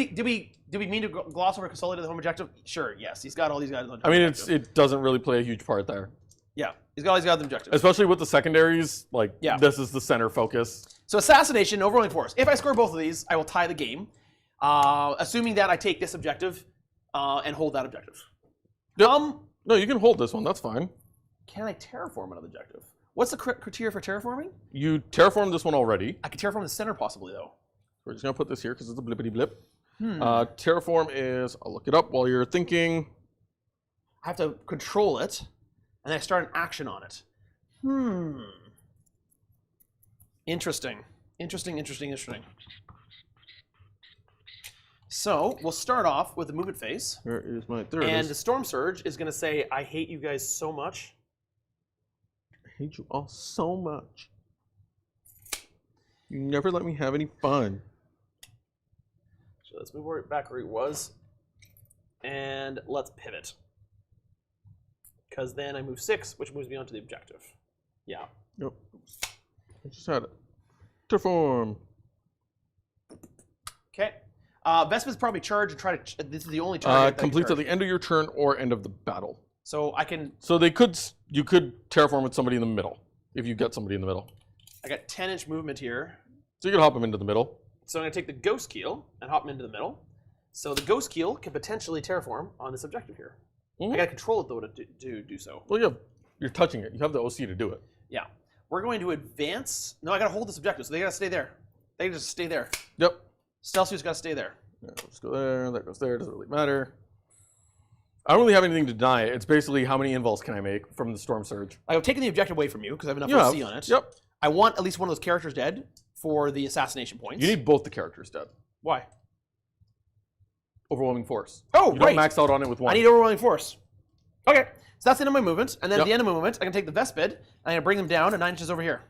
we mean to gloss over Consolidated home objective? Sure, yes. He's got all these guys on I mean, objective. it doesn't really play a huge part there. Yeah, he's got all these guys on objective. Especially with the secondaries, like, Yeah. this is the center focus. So Assassination, Overwhelming Force. If I score both of these, I will tie the game. Assuming that I take this objective and hold that objective. No, you can hold this one. That's fine. Can I terraform another objective? What's the criteria for terraforming? You terraformed this one already. I could terraform the center possibly, though. We're just going to put this here because it's a blippity blip. Terraform is, I'll look it up while you're thinking. I have to control it, and I start an action on it. Interesting. So, we'll start off with the movement phase. Where is my, there it And the is. Stormsurge is going to say, I hate you guys so much. I hate you all so much. You never let me have any fun. So let's move back where he was. And let's pivot. Because then I move 6, which moves me onto the objective. Yeah. Yep. I just had it. Terraform. Okay. Vespid's probably charge and try to... this is the only target that Completes can at charge. the end of your turn or end of the battle. So I can... So you could terraform with somebody in the middle, if you get somebody in the middle. I got 10-inch movement here. So you can hop them into the middle. So I'm going to take the Ghostkheel and hop him into the middle. So the Ghostkheel can potentially terraform on this objective here. I got to control it, though, to do so. Well, you're touching it. You have the OC to do it. Yeah. We're going to advance... No, I got to hold this objective, so they got to stay there. They just stay there. Yep. Stealthsuits got to stay there. Yeah, let's go there. That goes there. Doesn't really matter. I don't really have anything to deny. It's basically how many invols can I make from the Stormsurge. I've taken the objective away from you because I have enough Yeah. OC on it. Yep. I want at least one of those characters dead for the assassination points. You need both the characters dead. Why? overwhelming force. Oh, you right. don't max out on it with one. I need overwhelming force. Okay, so that's the end of my movement. And then at the end of my movement, I can take the Vespid, and I'm gonna bring them down to 9 inches over here.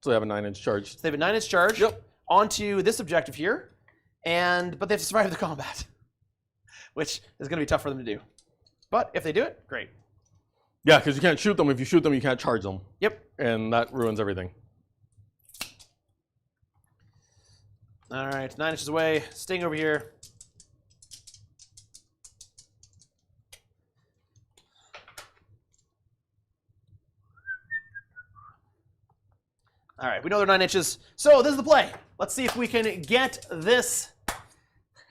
So they have a 9-inch charge. So they have a 9-inch charge Yep. onto this objective here, but they have to survive the combat, which is gonna be tough for them to do. But if they do it, great. Yeah, because you can't shoot them. If you shoot them, you can't charge them. Yep. And that ruins everything. All right, 9 inches away, staying over here. All right, we know they're 9 inches. So this is the play. Let's see if we can get this.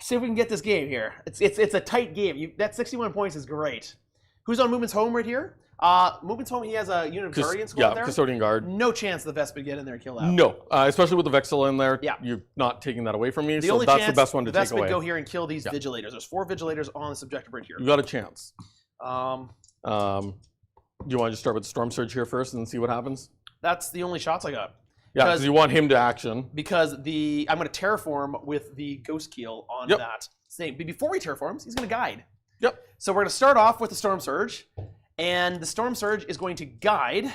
See if we can get this game here. It's a tight game. That 61 points is great. Who's on Mubins home right here? Mubins home. He has a unit of Guardian squad there. Custodian guard. No chance the Vespid get in there and kill that. No, especially with the Vexel in there. Yeah. You're not taking that away from me. The So only that's chance the best one to take Vespid away. go here and kill these Vigilators. There's 4 Vigilators on the subjective bridge here. You got a chance. Um, Do you want to just start with Stormsurge here first and see what happens? that's the only shots I got. Yeah, because you want him to action. Because I'm going to terraform with the Ghostkeel on that same. But before he terraforms, he's going to guide. Yep. So we're going to start off with the Stormsurge, and the Stormsurge is going to guide.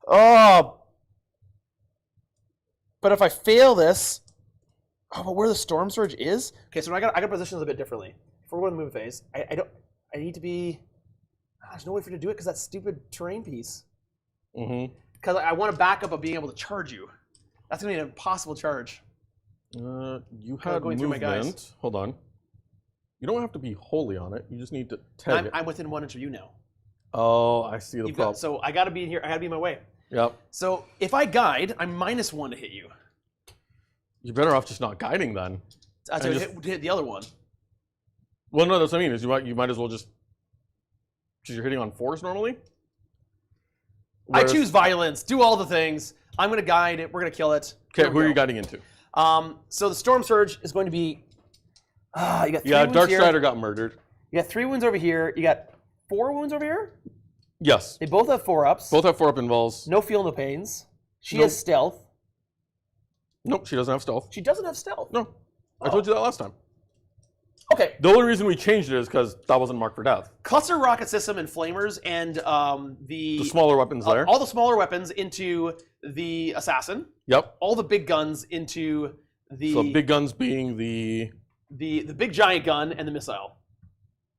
Oh, but if I fail this, but where the Stormsurge is? Okay, so I got positions a bit differently. If we're going to the move phase, I need to be. There's no way for me to do it because that stupid terrain piece. Mm-hmm. Because I want a backup of being able to charge you. That's going to be an impossible charge. You had going through my guys. movement. Hold on. You don't have to be wholly on it. You just need to tag it. I'm within 1 inch of you now. Oh, I see the problem. So I got to be in here. I got to be in my way. Yep. So if I guide, I'm -1 to hit you. You're better off just not guiding then. So hit the other one. Well, no, that's what I mean. Is you might as well just because you're hitting on 4s normally. Whereas, I choose violence. Do all the things. I'm going to guide it. We're going to kill it. Okay, who are you guiding into? So the Stormsurge is going to be. You got 3 wounds Darkstrider here. got murdered. You got 3 wounds over here. You got 4 wounds over here. Yes. They both have 4-ups. Both have 4-up involves. No feel, no pains. She Nope. has stealth. Nope, she doesn't have stealth. She doesn't have stealth. No. I told you that last time. Okay. The only reason we changed it is because that wasn't marked for death. Cluster rocket system and flamers and The smaller weapons there. all the smaller weapons into the assassin. Yep. All the big guns into the So big guns being the big giant gun and the missile.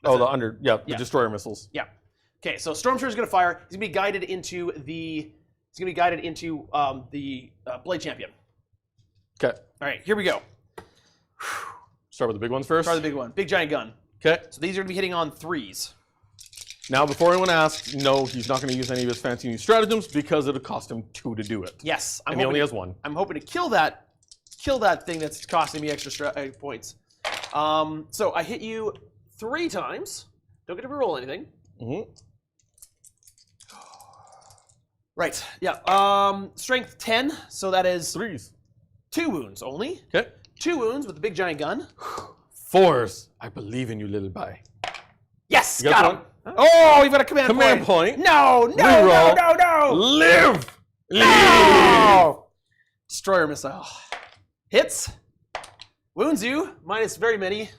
The destroyer missiles. Yeah. Okay, so Stormsurge is going to fire. He's going to be guided into the Blade Champion. Okay. All right, here we go. Start with the big ones first. Start with the big one. Big giant gun. Okay. So these are going to be hitting on 3s. Now, before anyone asks, no, he's not going to use any of his fancy new stratagems because it'll cost him 2 to do it. Yes. And he only has 1. I'm hoping to kill that thing that's costing me extra points. So I hit you 3 times. Don't get to reroll anything. Mm-hmm. Right. Yeah. Strength 10. So that is 3s. 2 wounds only. Okay. 2 wounds with the big giant gun. 4s. I believe in you, little boy. Yes. You got Got him. Oh, you've got a command point. No. Reroll. Live. No. Destroyer missile. Hits. Wounds you. Minus very many.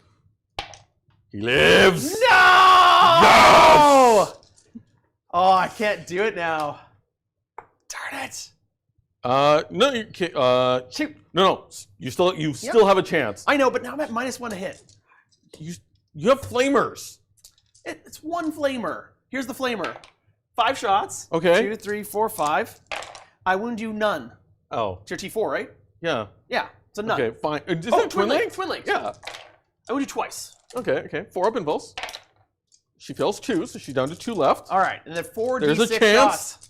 He lives. No! Yes! Oh, I can't do it now. Darn it. No, you can't. Shoot. No. You still have a chance. I know, but now I'm at -1 to hit. You have flamers. It's 1 flamer. Here's the flamer. 5 shots. Okay. 2, 3, 4, 5. I wound you none. Oh. It's your T4, right? Yeah. Yeah. It's a none. Okay, fine. Is Oh, that twin link? Twin link. Yeah. I wound you twice. Okay. 4-up impulse. She fails 2, so she's down to 2 left. All right. And then 4 There's a D6 chance.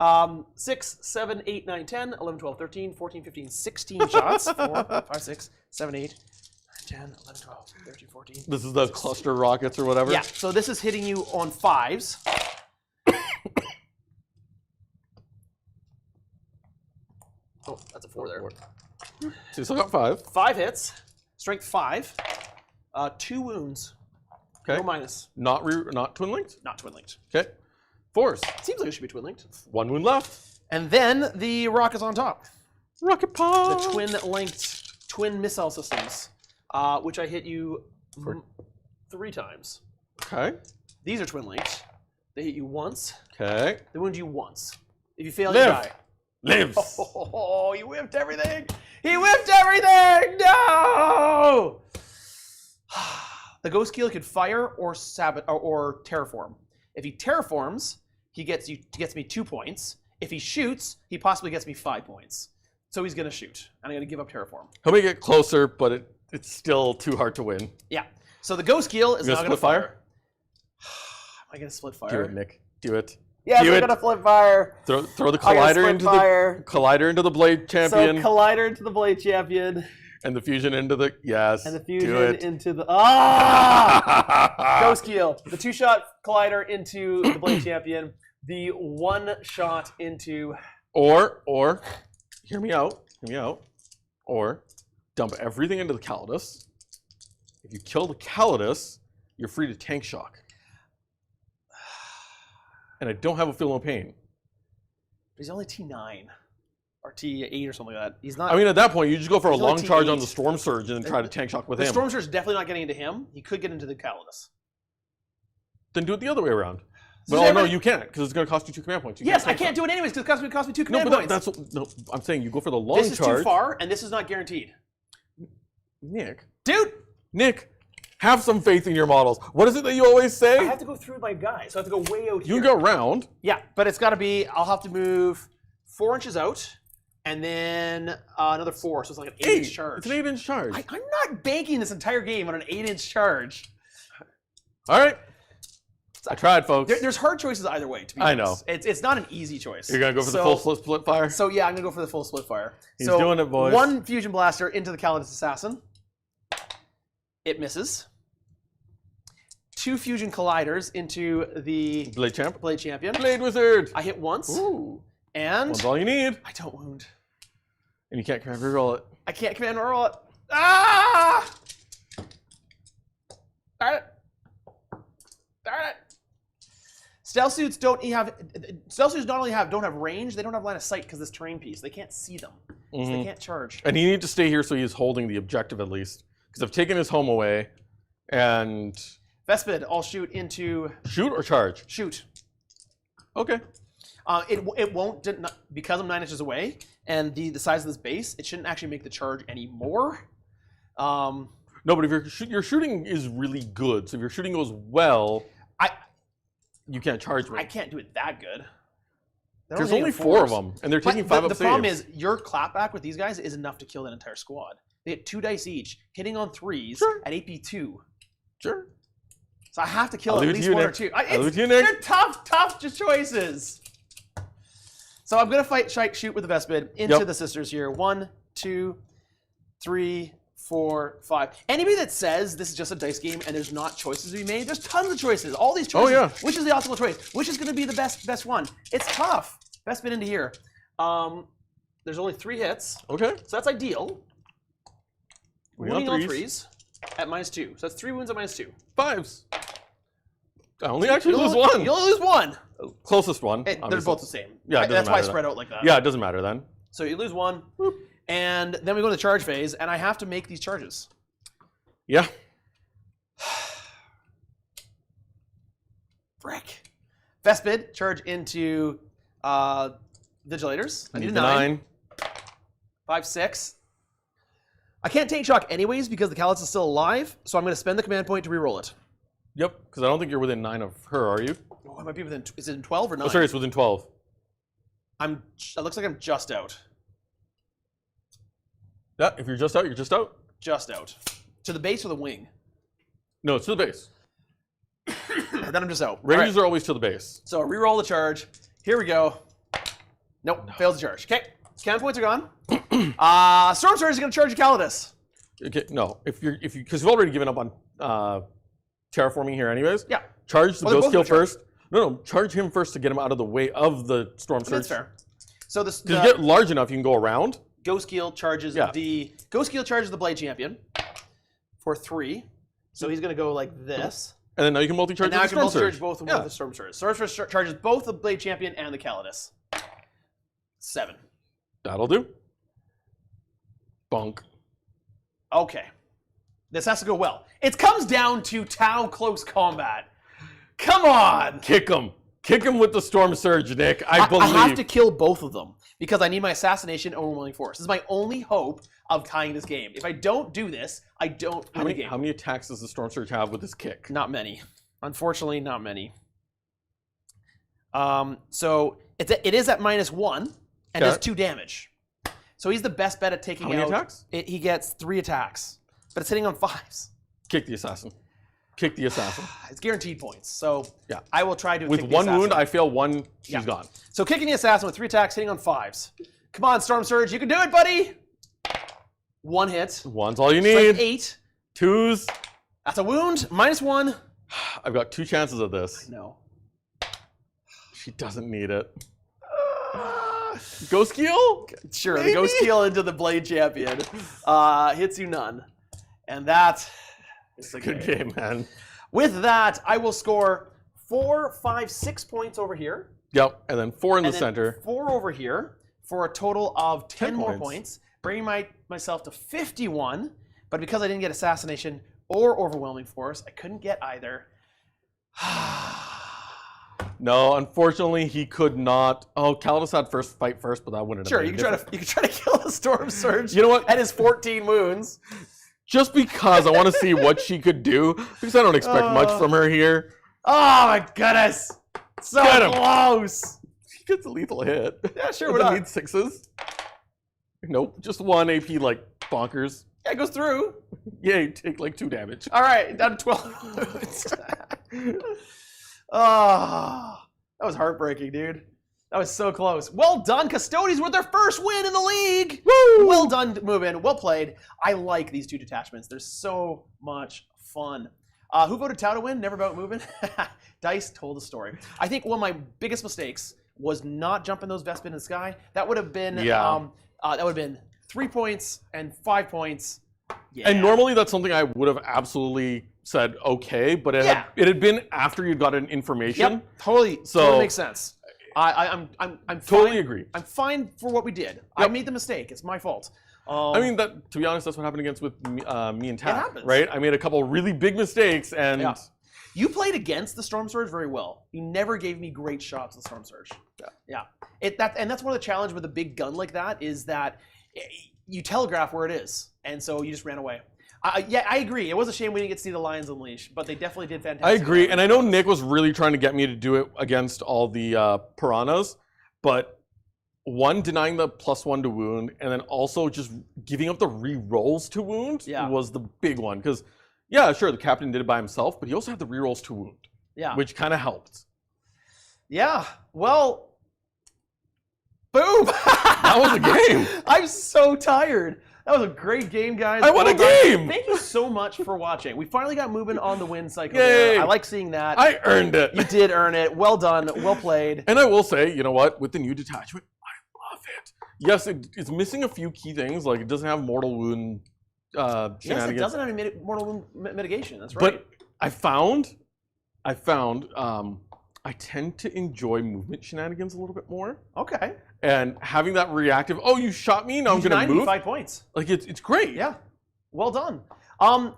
shots. 6, 7, 8, 9, 10, 11, 12, 13, 14, 15, 16 shots. 4, 5, 6, 7, 8, 9, 10, 11, 12, 13, 14. This is the cluster rockets or whatever. Yeah, so this is hitting you on 5s. Oh, that's a 4 there. So you still got 5. 5 hits. Strength 5. 2 wounds. Okay. No minus. Not twin linked. Not twin linked. Okay. 4s. Seems like it should be twin linked. 1 wound left. And then the rock is on top. Rocket pod. The twin linked twin missile systems. which I hit you 3 times. Okay. These are twin links. They hit you once. Okay. They wound you once. If you fail, Live. you die. Lives. Oh, he whipped everything! He whipped everything! No! The Ghostkheel can fire or terraform. If he terraforms, he gets me 2 points. If he shoots, he possibly gets me 5 points. So he's gonna shoot, and I'm gonna give up terraform. He'll make it closer, but it's still too hard to win. Yeah. So the Ghostkheel is You now gonna gonna split fire? fire. Am I gonna split fire? Do it, Nick. Do it. Yes, Do I'm it. gonna flip fire. Throw the I'm gonna collider split into fire. the collider into the blade champion, So collider into the blade champion, and the fusion into the and the Do fusion it. into the Ghostkeel. The 2-shot collider into the blade champion. The 1-shot into. Or hear me out. Or dump everything into the Calidus. If you kill the Calidus, you're free to tank shock. And I don't have a feel no pain. He's only T9 or T8 or something like that. He's not. I mean, at that point, you just go for a He's only long charge on T8. the Stormsurge and then try to tank shock with the him. Stormsurge is definitely not getting into him. He could get into the Calidus. Then do it the other way around. So But every- you can't, because it's going to cost you 2 command points. You Yes, I tank can't shock. do it anyways because it cost me 2 No, command but points. no, I'm saying you go for the long This is charge. too far, and this is not guaranteed. Nick, Dude, have some faith in your models. What is it that you always say? I have to go through my guy, so I have to go way out You here. can go round. Yeah, but it's got to be. I'll have to move 4 inches out, and then another 4, so it's like an 8-inch charge. It's an 8-inch charge. I'm not banking this entire game on an 8-inch charge. All right. I tried, folks. There's hard choices either way. To be I honest. know. It's not an easy choice. You're going to go for the full split fire? So yeah, I'm gonna go for the full split fire. He's so doing it, boys. 1 fusion blaster into the Calidus Assassin. It misses. 2 fusion colliders into the Blade champ. Blade Champion. Blade wizard. I hit once, Ooh. and That's all you need. I don't wound. And you can't command reroll it. I can't command roll it. Ah! Darn it! Darn it! Stealthsuits don't have range. They don't have line of sight because this terrain piece. They can't see them, so they can't charge. And you need to stay here so he's holding the objective at least. Because I've taken his home away. And Vespid, I'll shoot into shoot or charge? shoot. Okay. It won't because I'm 9 inches away and the size of this base. It shouldn't actually make the charge anymore. No, but if your shooting is really good, so if your shooting goes well, you can't charge me. I can't do it that good. They're There's only only taking 4 of fours. them, and they're But taking 5 up the problem saves. is your clapback with these guys is enough to kill that entire squad. They hit 2 dice each, hitting on 3s Sure. at 8b2. Sure. So I have to kill I'll at leave it to least you, 1 or Nick. 2. I'll leave it to you, Nick. They're tough choices. So I'm gonna shoot with the Vespid into Yep. the sisters here. 1, 2, 3, 4, 5. Anybody that says this is just a dice game and there's not choices to be made, there's tons of choices. All these choices. Oh, yeah. Which is the optimal choice? Which is going to be the best one? It's tough. Vespid into here. There's only 3 hits, Okay. so that's ideal. We got Wounding on 3s. 3s at -2. So that's 3 wounds at -2. 5s. I only actually lose 1. You only lose 1. Closest one. They're obviously. both the same. Yeah, it doesn't that's why I matter spread then. out like that. Yeah, it doesn't matter then. So you lose 1, and then we go to the charge phase, and I have to make these charges. Yeah. Frick. Vespid, charge into Vigilators. I need a the 9. 5, 6. I can't take shock anyways because the Calidus is still alive, so I'm going to spend the command point to reroll it. Yep, because I don't think you're within 9 of her, are you? Oh, I might be within. Is it in 12 or 9? Oh, sorry, it's within 12. It looks like I'm just out. Yeah, if you're just out, you're just out. Just out. To the base or the wing? No, it's to the base. Then I'm just out. Ranges All right. are always to the base. So reroll the charge. Here we go. Nope, fails the charge. Okay, command points are gone. Stormsurge is going to charge a Calidus. Okay, no, because you've already given up on terraforming here, anyways. Yeah. Charge the Well, they're both Ghostkheel gonna charge. first. No, charge him first to get him out of the way of the Stormsurge. That's fair. So this Because you get large enough, you can go around. Ghostkeel charges Yeah. the Blade Champion for 3. So he's going to go like this. And then now you can multi-charge And now I with can the multi-charge Stormsurge. both of them Yeah. with the Stormsurge. Stormsurge charges both the Blade Champion and the Calidus. 7. That'll do. Bonk. Okay. This has to go well. It comes down to Tau close combat. Come on! Kick him. Kick him with the Stormsurge, Nick. I believe. I have to kill both of them because I need my assassination and overwhelming force. This is my only hope of tying this game. If I don't do this, I don't win the game. How many attacks does the Stormsurge have with his kick? Not many. Unfortunately, not many. So it is at -1 and does 2 damage. So he's the best bet at taking out. How many attacks? He gets 3 attacks, but it's hitting on 5s. Kick the assassin. Kick the assassin. It's guaranteed points. So Yeah. I will try to With kick the 1 assassin. wound, I fail 1. She's Yeah. gone. So kicking the assassin with 3 attacks, hitting on 5s. Come on, Stormsurge, you can do it, buddy. 1 hit. 1's all you Strength need. 8. 2's. That's a wound. -1. I've got 2 chances of this. No. She doesn't need it. Ghostkheel? Sure, Maybe? the Ghostkheel into the Blade Champion. Hits you none. And that is the Good game. game, man. With that, I will score 4, 5, 6 points over here. Yep, and then 4 in the And then center. 4 over here for a total of 10 more points. points, bringing myself to 51. But because I didn't get Assassination or Overwhelming Force, I couldn't get either. No, unfortunately, he could not. Oh, Calidus had fight first, but that wouldn't Sure, have you made can a try to kill the Stormsurge. You know what? At his 14 wounds. Just because I want to see what she could do, because I don't expect much from her here. Oh my goodness! So Get him. close. She gets a lethal hit. Yeah, sure. Doesn't What need 6s. Nope, just 1 AP like bonkers. Yeah, it goes through. Yeah, you take like 2 damage. All right, down to 12. Oh, that was heartbreaking, dude. That was so close. Well done, Custodes with their first win in the league. Woo! Well done, Mubin. Well played. I like these 2 detachments. They're so much fun. Who voted Tau to win? Never about Mubin. Dice told the story. I think one of my biggest mistakes was not jumping those Vespid in the sky. That would have been that would have been 3 points and 5 points. Yeah. And normally that's something I would have absolutely said okay, but it had been after you'd gotten information. Yep, totally. So- Totally makes sense. I'm Totally fine. agree. I'm fine for what we did. I made the mistake. It's my fault. I mean, that to be honest, that's what happened with me and Tack, happens. right? I made a couple really big mistakes, and Yeah. You played against the Stormsurge very well. You never gave me great shots with Stormsurge. Yeah. That's one of the challenges with a big gun like that is that you telegraph where it is, and so you just ran away. Yeah, I agree. It was a shame we didn't get to see the Lions Unleash, but they definitely did fantastic. I agree. And I know Nick was really trying to get me to do it against all the Pirhanas, but one, denying the +1 to wound, and then also just giving up the re-rolls to wound was the big one. Because, yeah, sure, the captain did it by himself, but he also had the re-rolls to wound, which kind of helped. Yeah, well, boom! That was a game. I'm so tired. That was a great game, guys. I won a game! Thank you so much for watching. We finally got moving on the win cycle. Yay! There. I like seeing that. I earned it. You did earn it. Well done. Well played. And I will say, you know what? With the new detachment, I love it. Yes, it's missing a few key things. Like, it doesn't have mortal wound shenanigans. Yes, it doesn't have any mortal wound mitigation. That's right. But I found I tend to enjoy movement shenanigans a little bit more. Okay. And having that reactive, oh, you shot me, now I'm going to move. 5 points. Like, it's great. Yeah. Well done.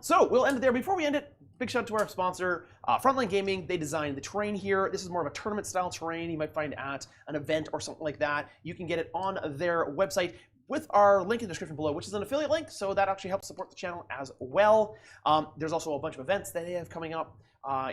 So we'll end it there. Before we end it, big shout out to our sponsor, Frontline Gaming. They designed the terrain here. This is more of a tournament style terrain you might find at an event or something like that. You can get it on their website with our link in the description below, which is an affiliate link, so that actually helps support the channel as well. There's also a bunch of events that they have coming up,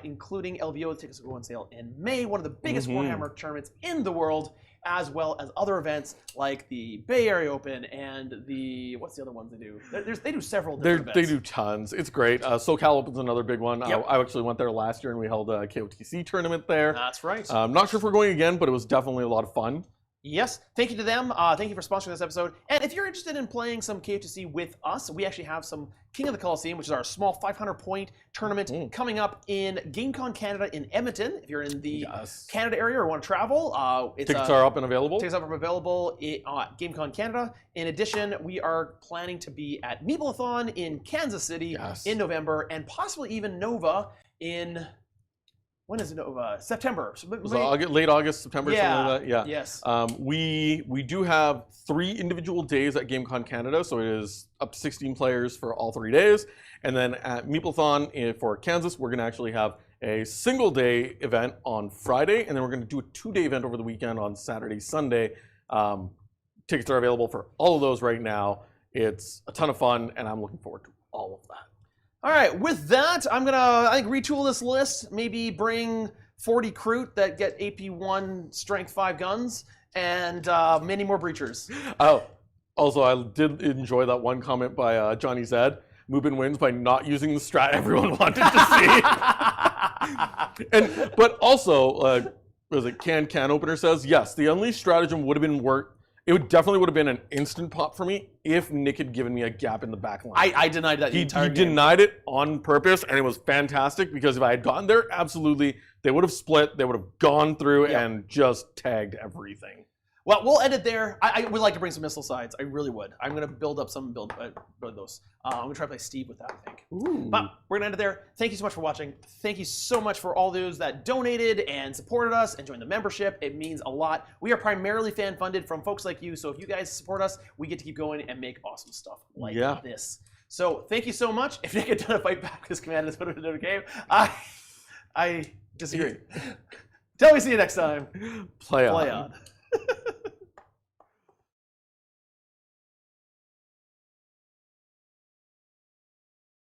including LVO. The tickets will go on sale in May, one of the biggest Warhammer tournaments in the world, as well as other events like the Bay Area Open and the, what's the other ones they do? They do several different They events. do tons. It's great. SoCal Open's another big one. Yep. I actually went there last year and we held a KOTC tournament there. That's right. I'm not sure if we're going again, but it was definitely a lot of fun. Yes, thank you to them. Thank you for sponsoring this episode. And if you're interested in playing some KFTC with us, we actually have some King of the Coliseum, which is our small 500-point tournament coming up in GameCon Canada in Edmonton. If you're in the Canada area or want to travel, Tickets are up and available. Tickets are up and available at GameCon Canada. In addition, we are planning to be at Meeple-a-thon in Kansas City in November, and possibly even Nova in when is it over? September. So, It was late August, September, Yeah. something like that. Yeah. Yes. We do have 3 individual days at GameCon Canada, so it is up to 16 players for all 3 days. And then at Meeplethon for Kansas, we're going to actually have a single day event on Friday, and then we're going to do a 2-day event over the weekend on Saturday, Sunday. Tickets are available for all of those right now. It's a ton of fun, and I'm looking forward to all of that. All right, with that, I'm gonna, I think, retool this list. Maybe bring 40 Kroot that get AP1 Strength 5 guns, and many more Breachers. Oh, also, I did enjoy that one comment by Johnny Zed. Mubin wins by not using the strat everyone wanted to see. But also, was it Can Opener says, yes, the Unleashed stratagem would have been it definitely would have been an instant pop for me if Nick had given me a gap in the back line. I denied that the He entire game. denied it on purpose, and it was fantastic because if I had gotten there, absolutely, they would have split, they would have gone through and just tagged everything. Well, we'll end it there. I would like to bring some missile sides. I really would. I'm going to build up some build those. I'm going to try to play Steve with that, I think. Ooh. But we're going to end it there. Thank you so much for watching. Thank you so much for all those that donated and supported us and joined the membership. It means a lot. We are primarily fan-funded from folks like you, so if you guys support us, we get to keep going and make awesome stuff like this. So thank you so much. If Nick had done a fight back with his command, this would have been a game. I disagree. Till we see you next time. Play on. Play on.